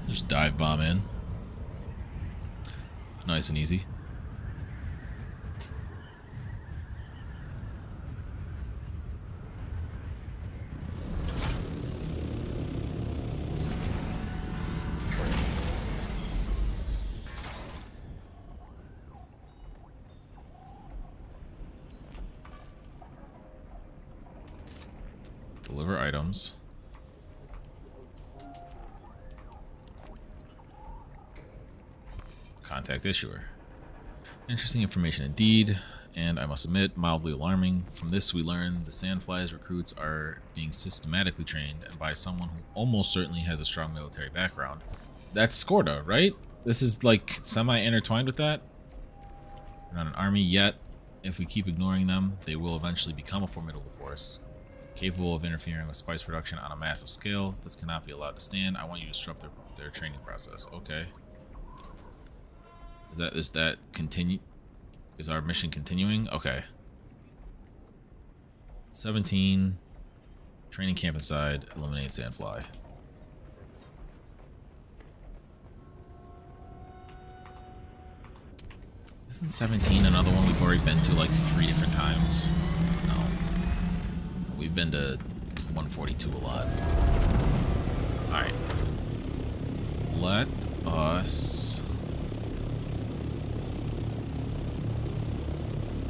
Just dive bomb in. Nice and easy. Deliver items. Contact issuer. Interesting information indeed. and I must admit, mildly alarming. From this, we learn the Sandflies recruits are being systematically trained, and by someone who almost certainly has a strong military background. That's Skorda, right? This is like semi-intertwined with that. We're not an army yet. If we keep ignoring them, they will eventually become a formidable force, capable of interfering with spice production on a massive scale. This cannot be allowed to stand. I want you to disrupt their training process. Okay. Is that continue? Is our mission continuing? Okay. 17. Training camp inside. Eliminate Sandfly. Isn't 17 another one we've already been to like 3 different times? No. We've been to 142 a lot. Alright. Let us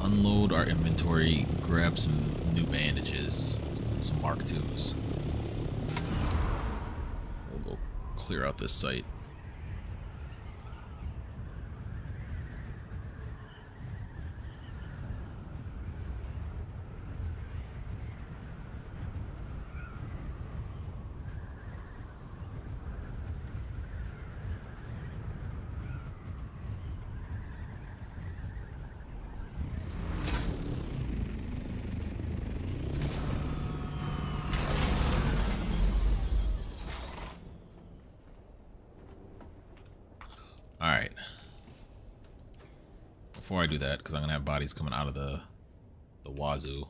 unload our inventory, grab some new bandages, some Mark IIs. We'll go clear out this site. Alright. Before I do that, because I'm going to have bodies coming out of the wazoo.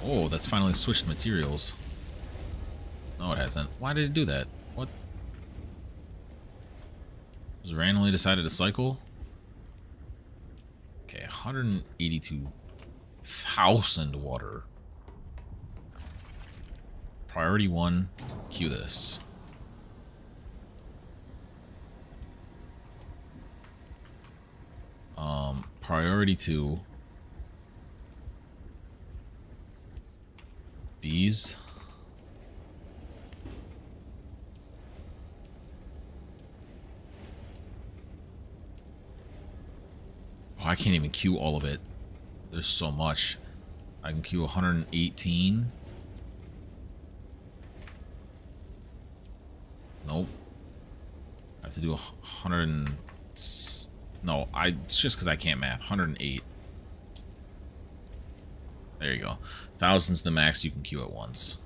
Oh, that's finally switched materials. No, it hasn't. Why did it do that? What? Just randomly decided to cycle? Okay, 182,000 water. Priority 1, cue this. Priority 2, bees. Oh, I can't even queue all of it. There's so much. I can queue 118. Nope. I have to do 100 and... No, it's just because I can't math. 108. There you go. 1000's the max you can queue at once.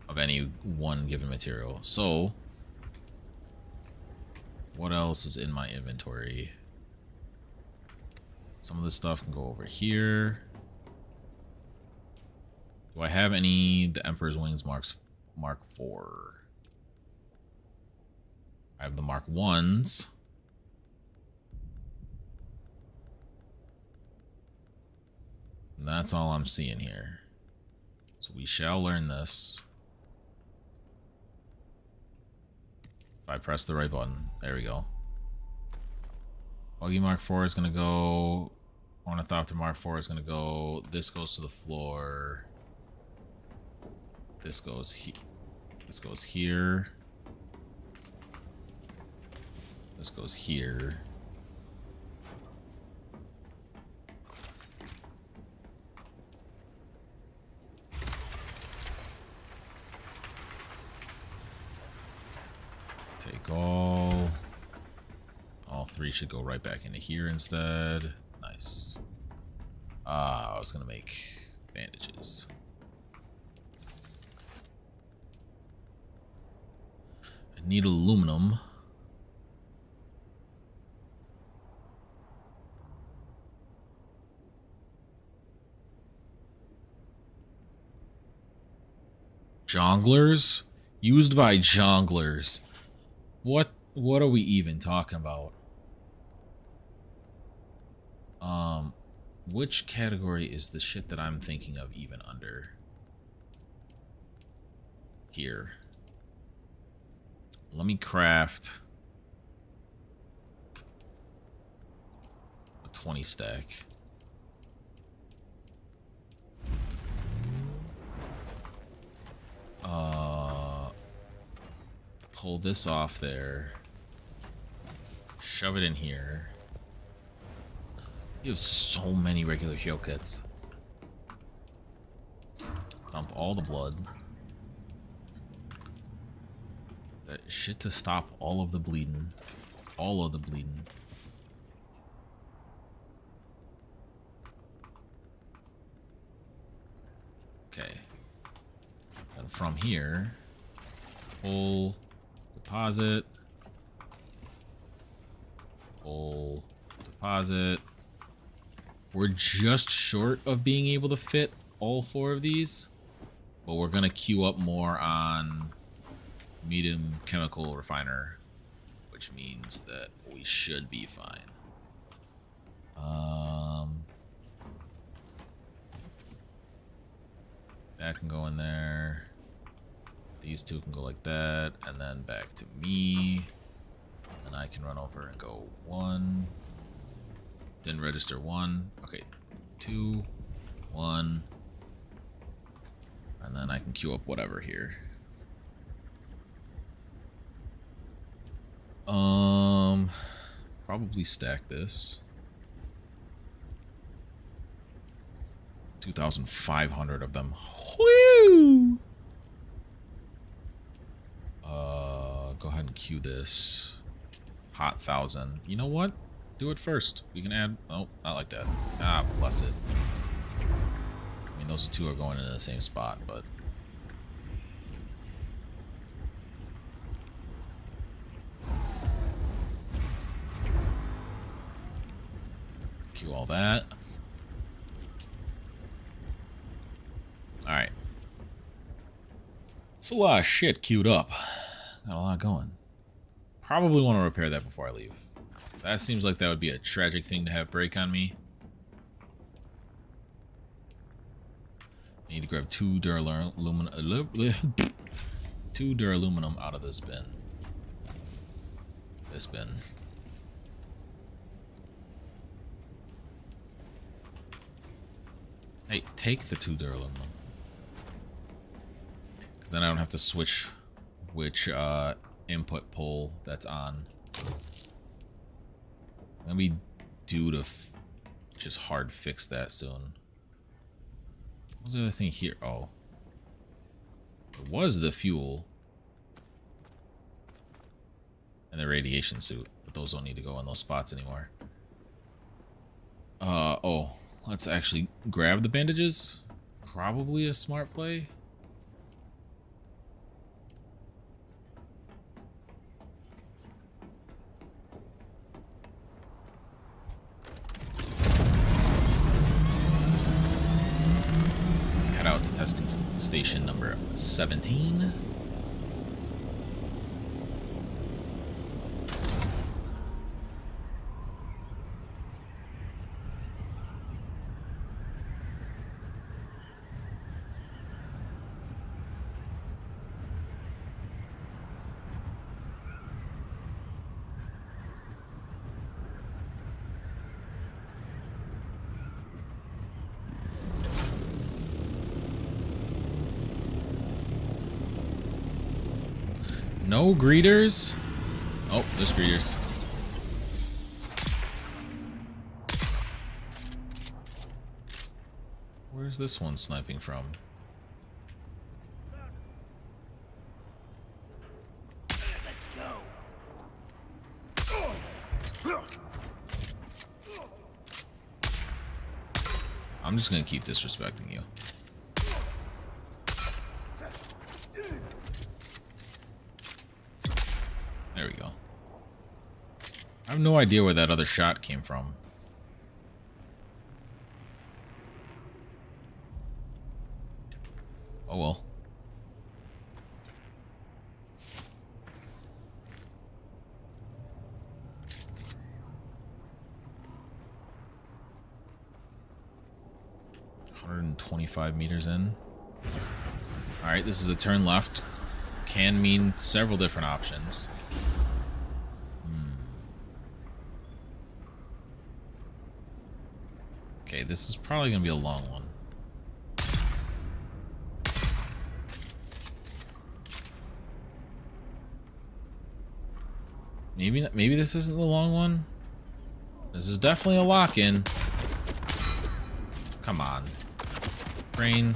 Of any one given material. So, what else is in my inventory? Some of this stuff can go over here. Do I have any the Emperor's Wings Mark IV? I have the Mark 1s. And that's all I'm seeing here. So we shall learn this. If I press the right button. There we go. Buggy Mark 4 is going to go. Ornithopter Mark 4 is going to go. This goes to the floor. This goes here. This goes here. This goes here. Take all. All 3 should go right back into here instead. Nice. I was gonna make bandages. I need aluminum. Jonglers? Used by jonglers. What are we even talking about? Which category is the shit that I'm thinking of even under? Here. Let me craft a 20 stack. pull this off there. Shove it in here. You have so many regular heal kits. Dump all the blood. That shit to stop all of the bleeding. All of the bleeding. Okay. And from here, pull, deposit, pull, deposit. We're just short of being able to fit all 4 of these, but we're gonna queue up more on medium chemical refiner, which means that we should be fine. That can go in there. These 2 can go like that, and then back to me. And I can run over and go 1. Didn't register 1. Okay, 2, 1. And then I can queue up whatever here. Probably stack this. 2,500 of them. Whoo! Go ahead and queue this. Hot 1,000. You know what? Do it first. We can add... Oh, not like that. Ah, bless it. I mean, those 2 are going into the same spot, but... Queue all that. Alright. It's a lot of shit queued up. Got a lot going. Probably want to repair that before I leave. That seems like that would be a tragic thing to have break on me. I need to grab 2 duraluminum out of this bin. This bin. Hey, take the 2 duraluminum. Because then I don't have to switch which input pull that's on. I'm gonna be due to just hard fix that soon. What's the other thing here? Oh. It was the fuel. And the radiation suit. But those don't need to go in those spots anymore. Oh. Let's actually grab the bandages. Probably a smart play. Head out to testing station number 17. No greeters? Oh, there's greeters. Where's this one sniping from? Let's go. I'm just gonna keep disrespecting you. There we go. I have no idea where that other shot came from. Oh well. $125 meters in. Alright, this is a turn left. Can mean several different options. Okay, this is probably going to be a long one. Maybe this isn't the long one. This is definitely a lock-in. Come on. Brain.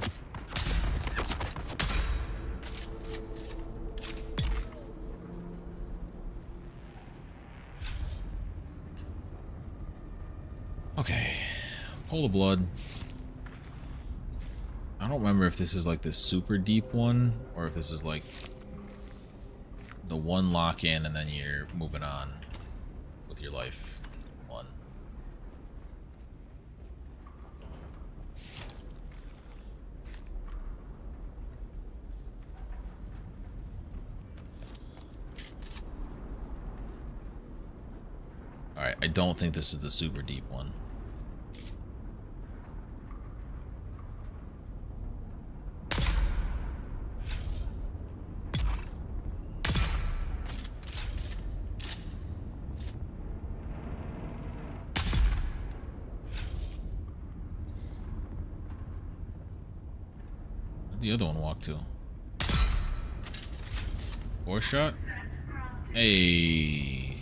Okay. Pull the blood. I don't remember if this is like this super deep one or if this is like the one lock-in and then you're moving on with your life. One. Alright, I don't think this is the super deep one. The other one walked to. 4 shot. Hey.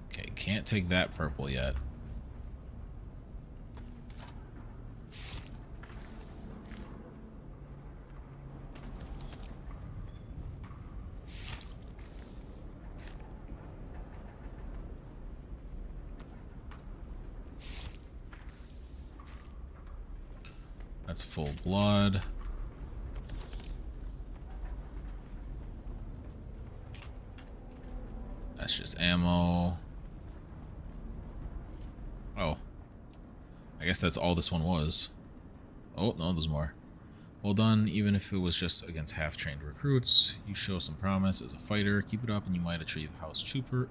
Okay, can't take that purple yet. That's full blood. That's just ammo. Oh. I guess that's all this one was. Oh, no, there's more. Well done, even if it was just against half-trained recruits. You show some promise as a fighter. Keep it up and you might achieve House Trooper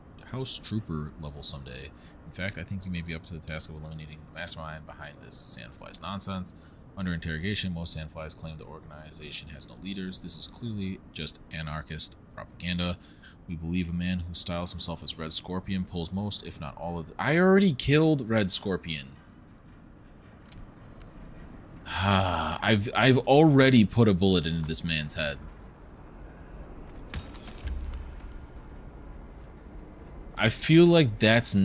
level someday. In fact, I think you may be up to the task of eliminating the mastermind behind this Sandflies nonsense. Under interrogation, most Sandflies claim the organization has no leaders. This is clearly just anarchist propaganda. We believe a man who styles himself as Red Scorpion pulls most, if not all of the— I already killed Red Scorpion. I've already put a bullet into this man's head. I feel like that's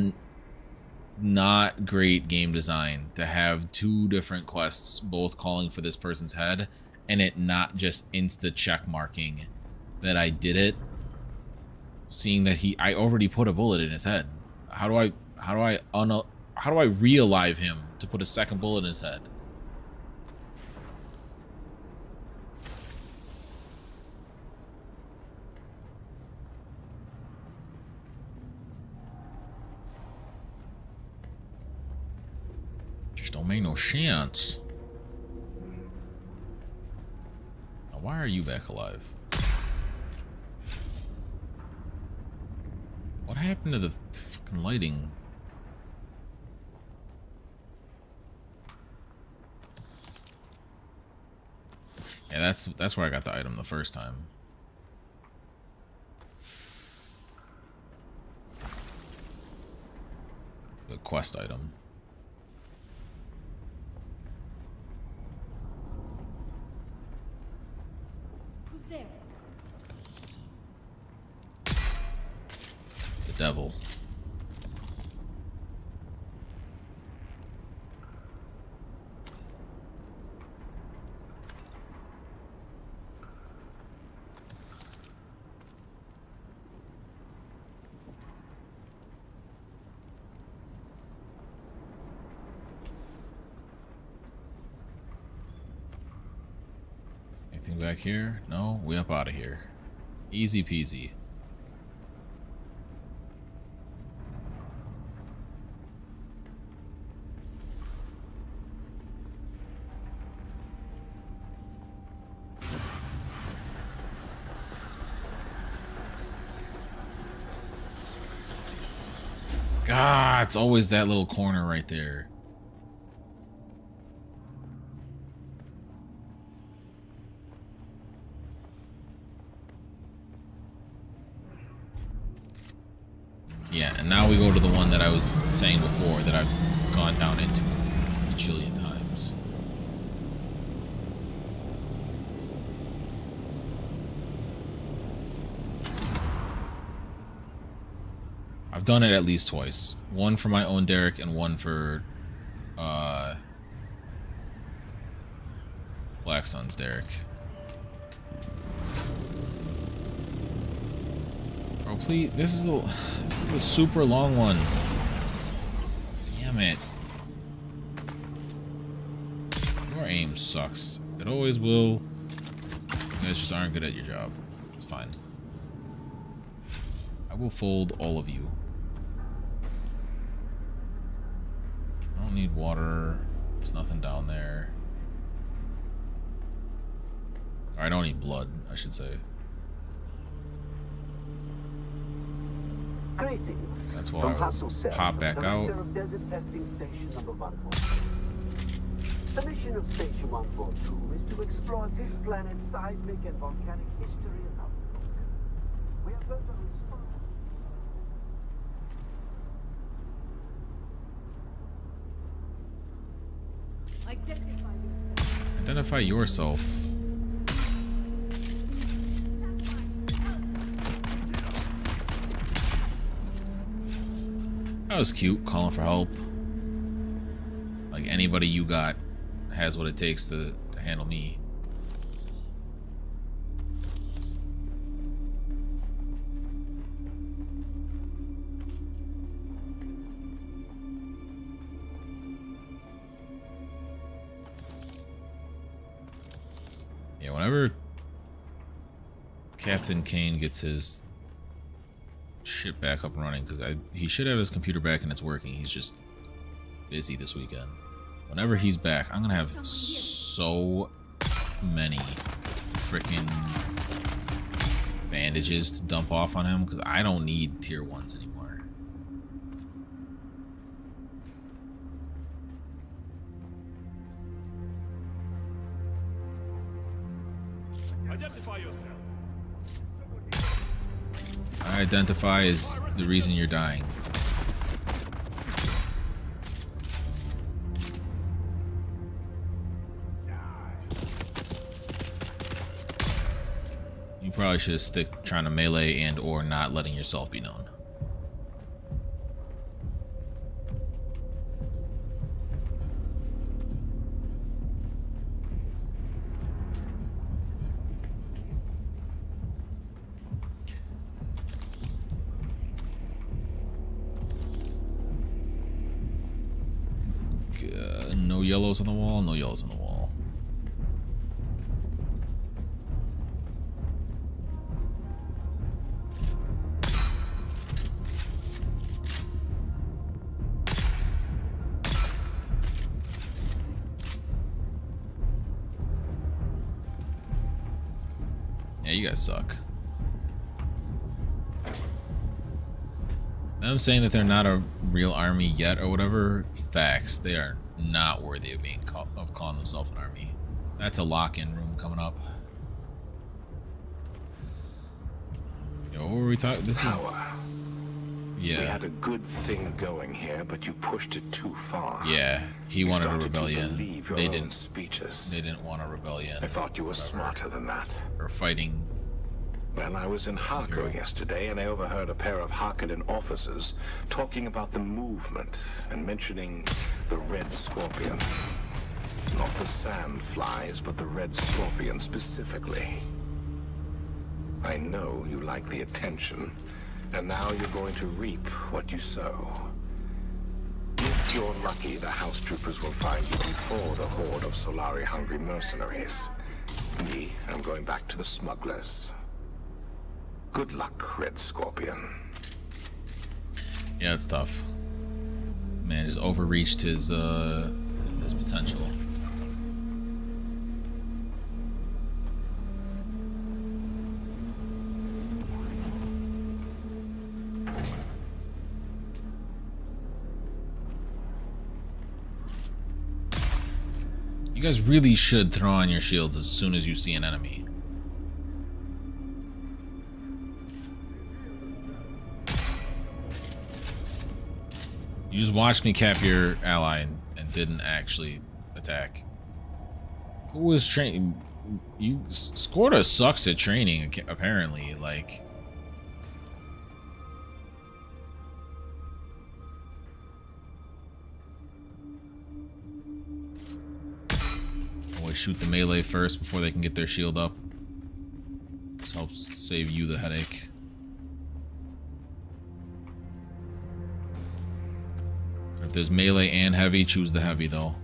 not great game design to have 2 different quests both calling for this person's head and it not just insta check marking that I did it, seeing that I already put a bullet in his head. How do I re-alive him to put a second bullet in his head? Don't make no chance. Now, why are you back alive? What happened to the fucking lighting? Yeah, that's where I got the item the first time. The quest item. The devil. Anything back here? No, we up out of here. Easy peasy. God, it's always that little corner right there. Yeah, and now we go to the one that I was saying before that I've gone down into a bajillion times. I've done it at least twice. One for my own Derek and one for Black Sun's Derek. Oh please, this is the super long one. Damn it. Your aim sucks. It always will. You guys just aren't good at your job. It's fine. I will fold all of you. I don't need water. There's nothing down there. Or I don't need blood, I should say. Greetings. That's why I will pop back out. Of Desert Testing Station number 142. The mission of Station 142 is to explore this planet's seismic and volcanic history and outlook. We are going to respond. Identify yourself. That was cute, calling for help. Like anybody you got has what it takes to handle me. Yeah, whenever Captain Kane gets his shit back up and running, because he should have his computer back and it's working. He's just busy this weekend. Whenever he's back, I'm gonna have so many freaking bandages to dump off on him because I don't need tier 1s anymore. Identify yourself. I identify as the reason you're dying. You probably should stick trying to melee and or not letting yourself be known. No yellows on the wall, no yellows on the wall. Yeah, you guys suck. Them saying that they're not a real army yet or whatever, facts. They are not worthy of being calling themselves an army. That's a lock-in room coming up. Yo, what were we talking? This is We had a good thing going here, but you pushed it too far. Yeah, he wanted a rebellion. They didn't. Speeches. They didn't want a rebellion. I thought you were smarter than that. Or fighting. Well, I was in Harko yesterday, and I overheard a pair of Harkonnen officers talking about the movement and mentioning the Red Scorpion. Not the sand flies, but the Red Scorpion specifically. I know you like the attention, and now you're going to reap what you sow. If you're lucky, the house troopers will find you before the horde of Solari-hungry mercenaries. Me, I'm going back to the smugglers. Good luck, Red Scorpion. Yeah, it's tough. Man just overreached his potential. You guys really should throw on your shields as soon as you see an enemy. You just watched me cap your ally and didn't actually attack. Who was training? You Skorda sucks at training, apparently. Like, shoot the melee first before they can get their shield up. This helps save you the headache. If there's melee and heavy, choose the heavy though.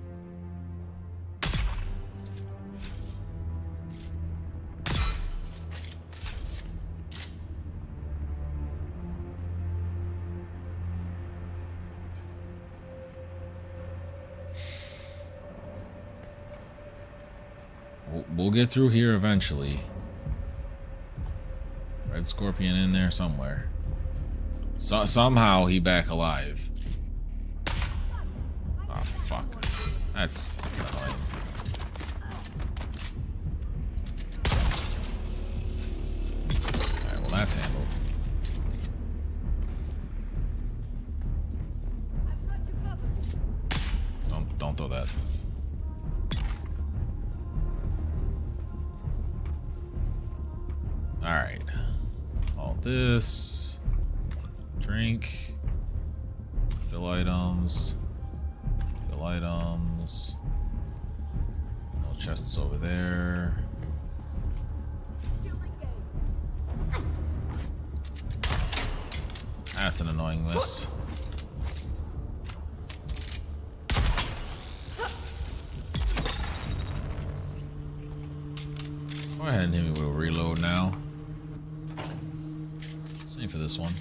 We'll get through here eventually. Red Scorpion in there somewhere. Somehow he back alive. Oh fuck. That's annoying. Alright, well that's handled. Don't throw that. Alright. All this. Drink. Fill items. Fill items. No chests over there. That's an annoying miss. Go ahead and hit me with a reload now. Same for this one.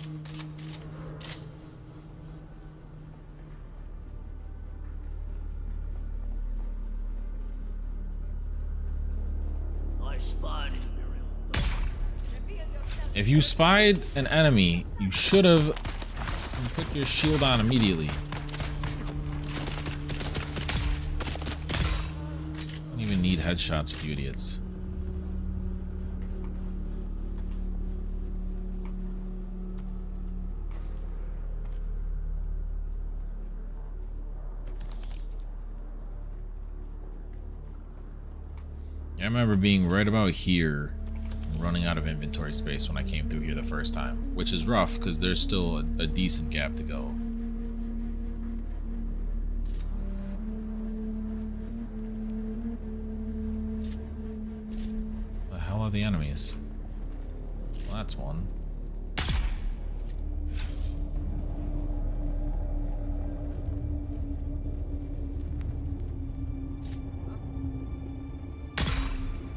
I spied If you spied an enemy, you should have put your shield on immediately. Don't even need headshots with you idiots. I remember being right about here, running out of inventory space when I came through here the first time, which is rough because there's still a decent gap to go. The hell are the enemies? Well, that's one.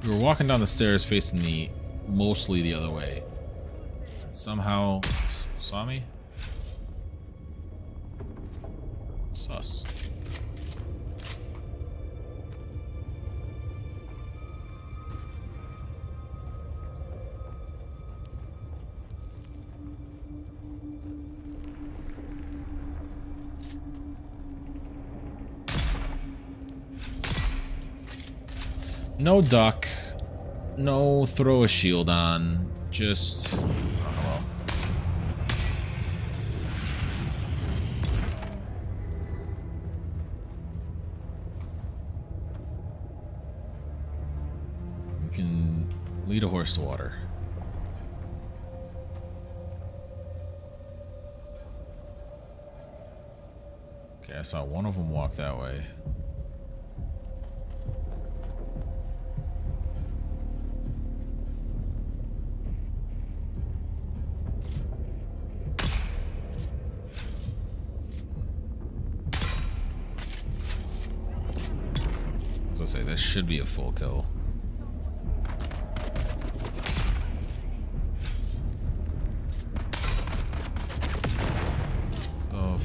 We were walking down the stairs facing mostly the other way. And somehow saw me? Sus. No duck. No throw a shield on. Just... oh well. You can lead a horse to water. Okay, I saw one of them walk that way. Say this should be a full kill. The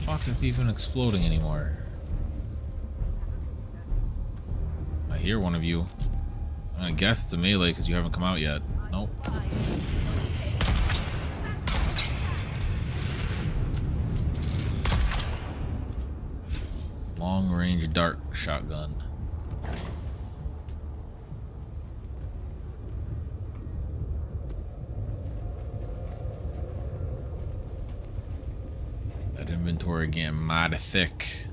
fuck is even exploding anymore? I hear one of you. I guess it's a melee because you haven't come out yet. Nope. Long-range dart shotgun. That inventory getting mighty thick.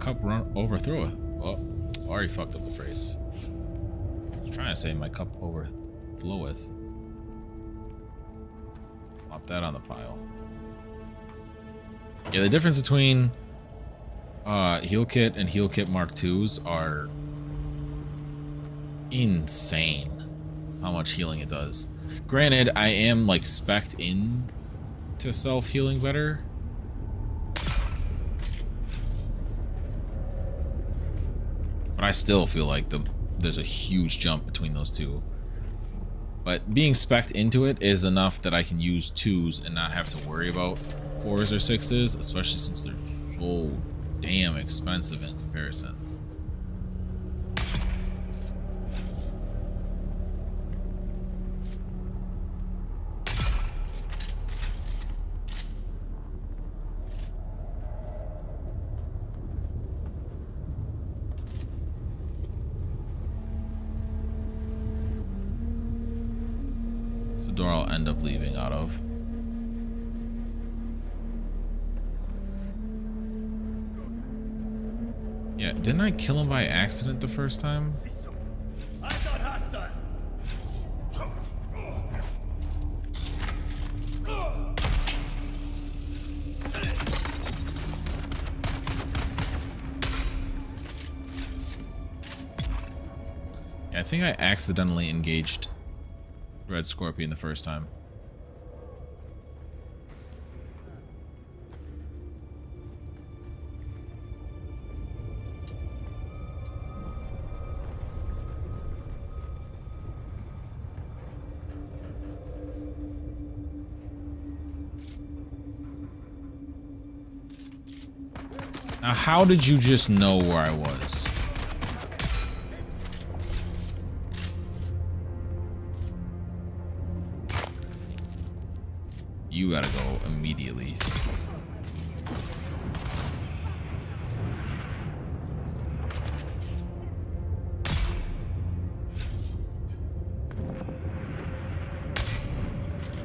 cup run overthroweth. Oh, already fucked up the phrase. I was trying to say my cup overfloweth. Flop that on the pile. Yeah, the difference between heal kit and heal kit Mark IIs are insane. How much healing it does. Granted, I am like spec'd in to self-healing better. But I still feel like there's a huge jump between those two. But being spec'd into it is enough that I can use 2s and not have to worry about 4s or 6s, especially since they're so damn expensive in comparison. It's the door I'll end up leaving out of. Yeah, didn't I kill him by accident the first time? Yeah, I think I accidentally engaged Red Scorpion the first time. Now, how did you just know where I was? You gotta go immediately.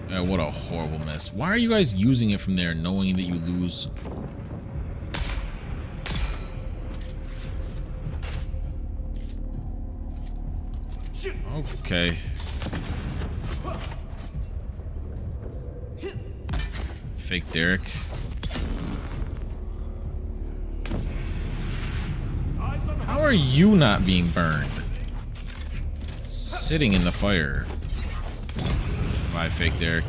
What a horrible miss. Why are you guys using it from there knowing that you lose? Okay. Fake Derek. How are you not being burned? Sitting in the fire. Bye, Fake Derek.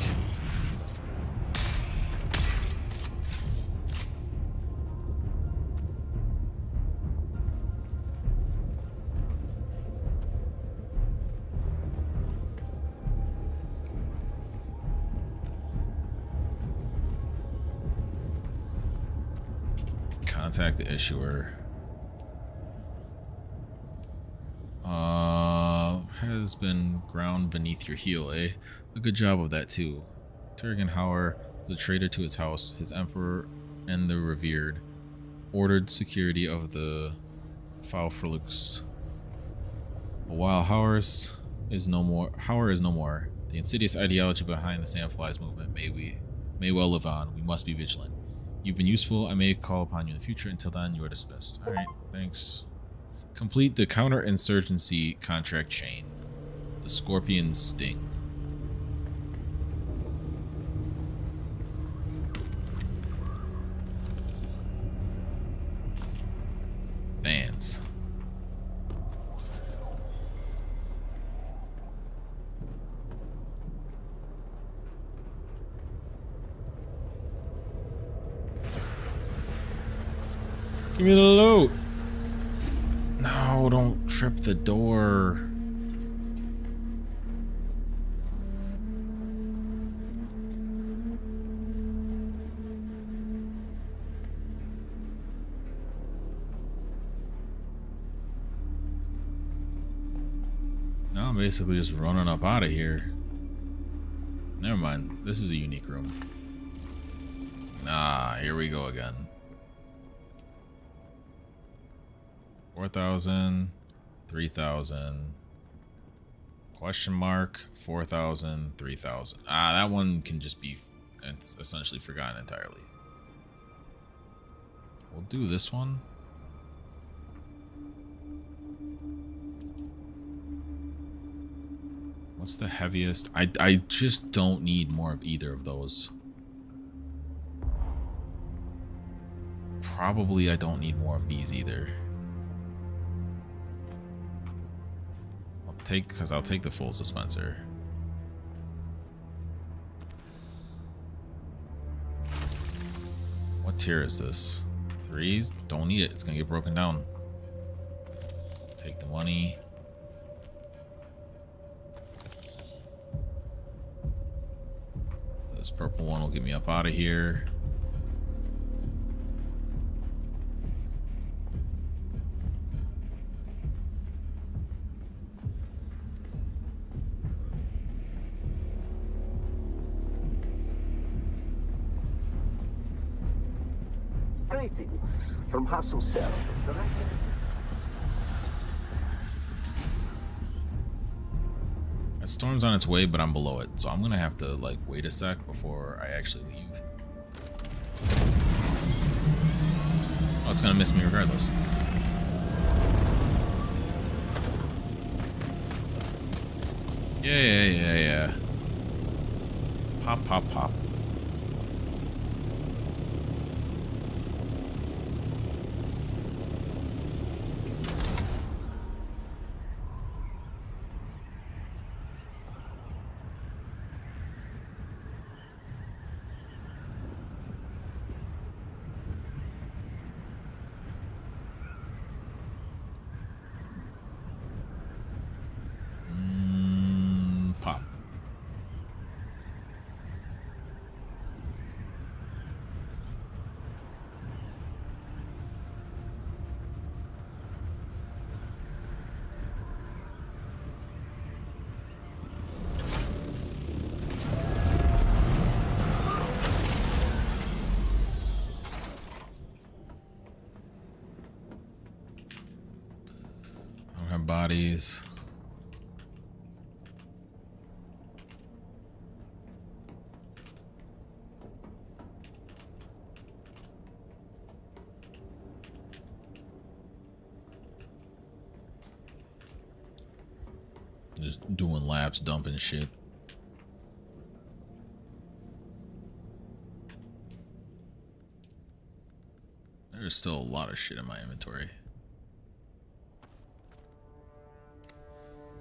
Contact the issuer. Has been ground beneath your heel, eh? A good job of that too. Turrigan Hauer, the traitor to his house, his emperor and the revered, ordered security of the Faufrelux. While Hauer is no more, the insidious ideology behind the Sandflies movement may well live on. We must be vigilant. You've been useful. I may call upon you in the future. Until then, you are dismissed. All right, thanks. Complete the counterinsurgency contract chain. The Scorpion Sting. Bands. Give me the loot. No, don't trip the door. Now I'm basically just running up out of here. Never mind. This is a unique room. Ah, here we go again. 4,000, 3,000, question mark, 4,000, 3,000. Ah, that one can just be, it's essentially forgotten entirely. We'll do this one. What's the heaviest? I just don't need more of either of those. Probably I don't need more of these either. I'll take the full dispenser. What tier is this? 3s? Don't need it. It's gonna get broken down. Take the money. This purple one will get me up out of here. Greetings from Hasselcell. That storm's on its way, but I'm below it, so I'm gonna have to like wait a sec before I actually leave. Oh, it's gonna miss me regardless. Yeah. Pop, pop, pop. Pop. I don't have bodies. Just doing laps, dumping shit. There's still a lot of shit in my inventory.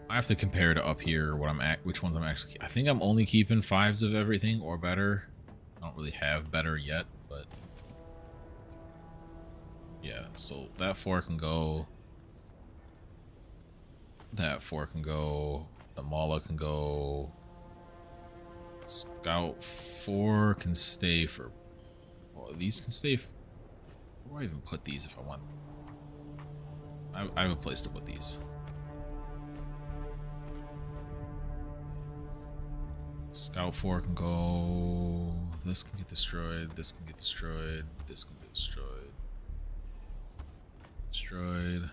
I have to compare to up here what I'm at, which ones I'm actually. I think I'm only keeping 5s of everything or better. I don't really have better yet, but yeah. So that 4 can go. That 4 can go. The Mala can go. Scout 4 can stay for. Well, these can stay. Where do I even put these if I want? I have a place to put these. Scout 4 can go. This can get destroyed. This can get destroyed. This can get destroyed. Destroyed.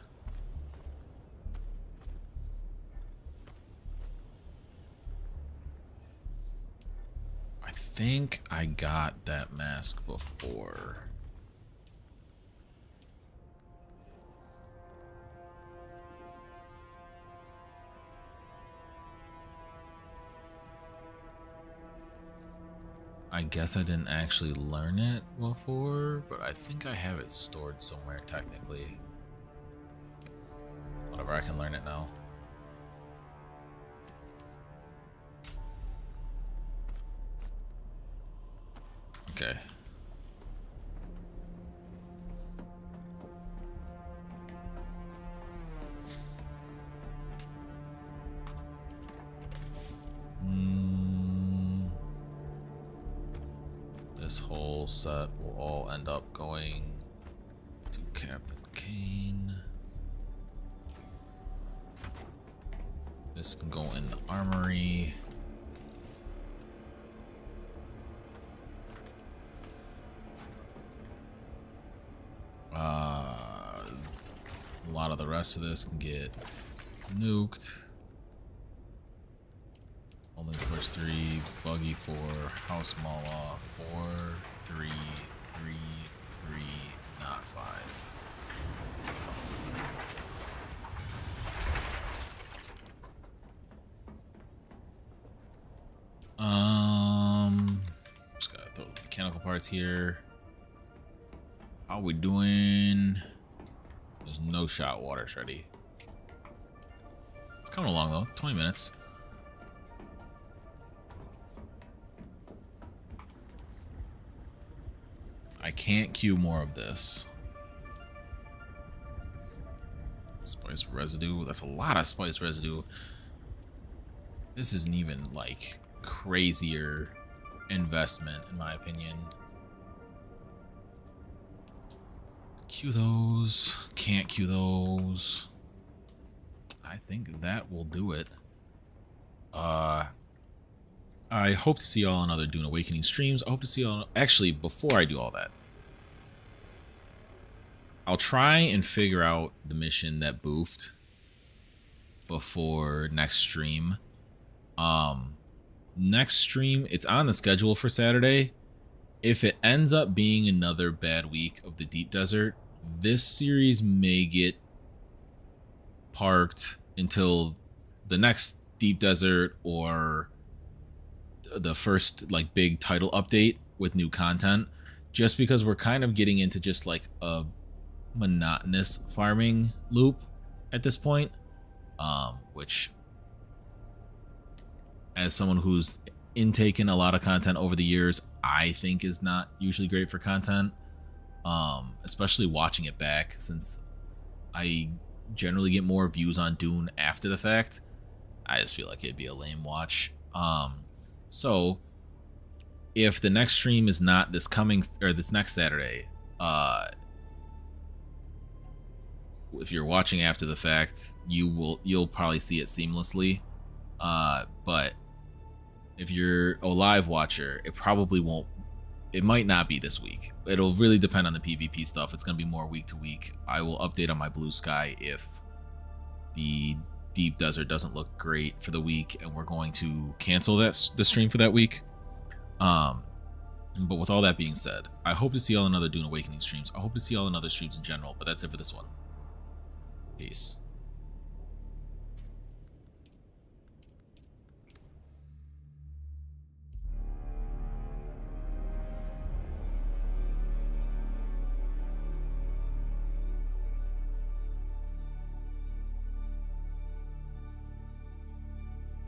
I think I got that mask before. I guess I didn't actually learn it before, but I think I have it stored somewhere technically. Whatever, I can learn it now. Okay. This whole set will all end up going to Captain Kane. This can go in the armory. A lot of the rest of this can get nuked. Only the first 3, buggy 4, house mala 4, 3, 3, 3, not 5. mechanical parts here. How we doing? There's no shot waters ready. It's coming along though. 20 minutes. I can't queue more of this. Spice residue. That's a lot of spice residue. This isn't even like crazier investment in my opinion. Queue those. Can't queue those. I think that will do it. I hope to see y'all on other Dune Awakening streams. I hope to see y'all... Actually, before I do all that, I'll try and figure out the mission that boofed before next stream. Next stream, it's on the schedule for Saturday. If it ends up being another bad week of the Deep Desert, this series may get parked until the next Deep Desert or the first like big title update with new content, just because we're kind of getting into just like a monotonous farming loop at this point, which as someone who's intaken a lot of content over the years, I think is not usually great for content, especially watching it back, since I generally get more views on Dune after the fact. I just feel like it'd be a lame watch. So if the next stream is not this coming or this next Saturday, if you're watching after the fact, you'll probably see it seamlessly. But if you're a live watcher, it probably won't. It might not be this week. It'll really depend on the PvP stuff. It's going to be more week to week. I will update on my Blue Sky if the Deep Desert doesn't look great for the week and we're going to cancel the stream for that week. But with all that being said, I hope to see y'all in other Dune Awakening streams. I hope to see y'all in other streams in general, but that's it for this one. Peace.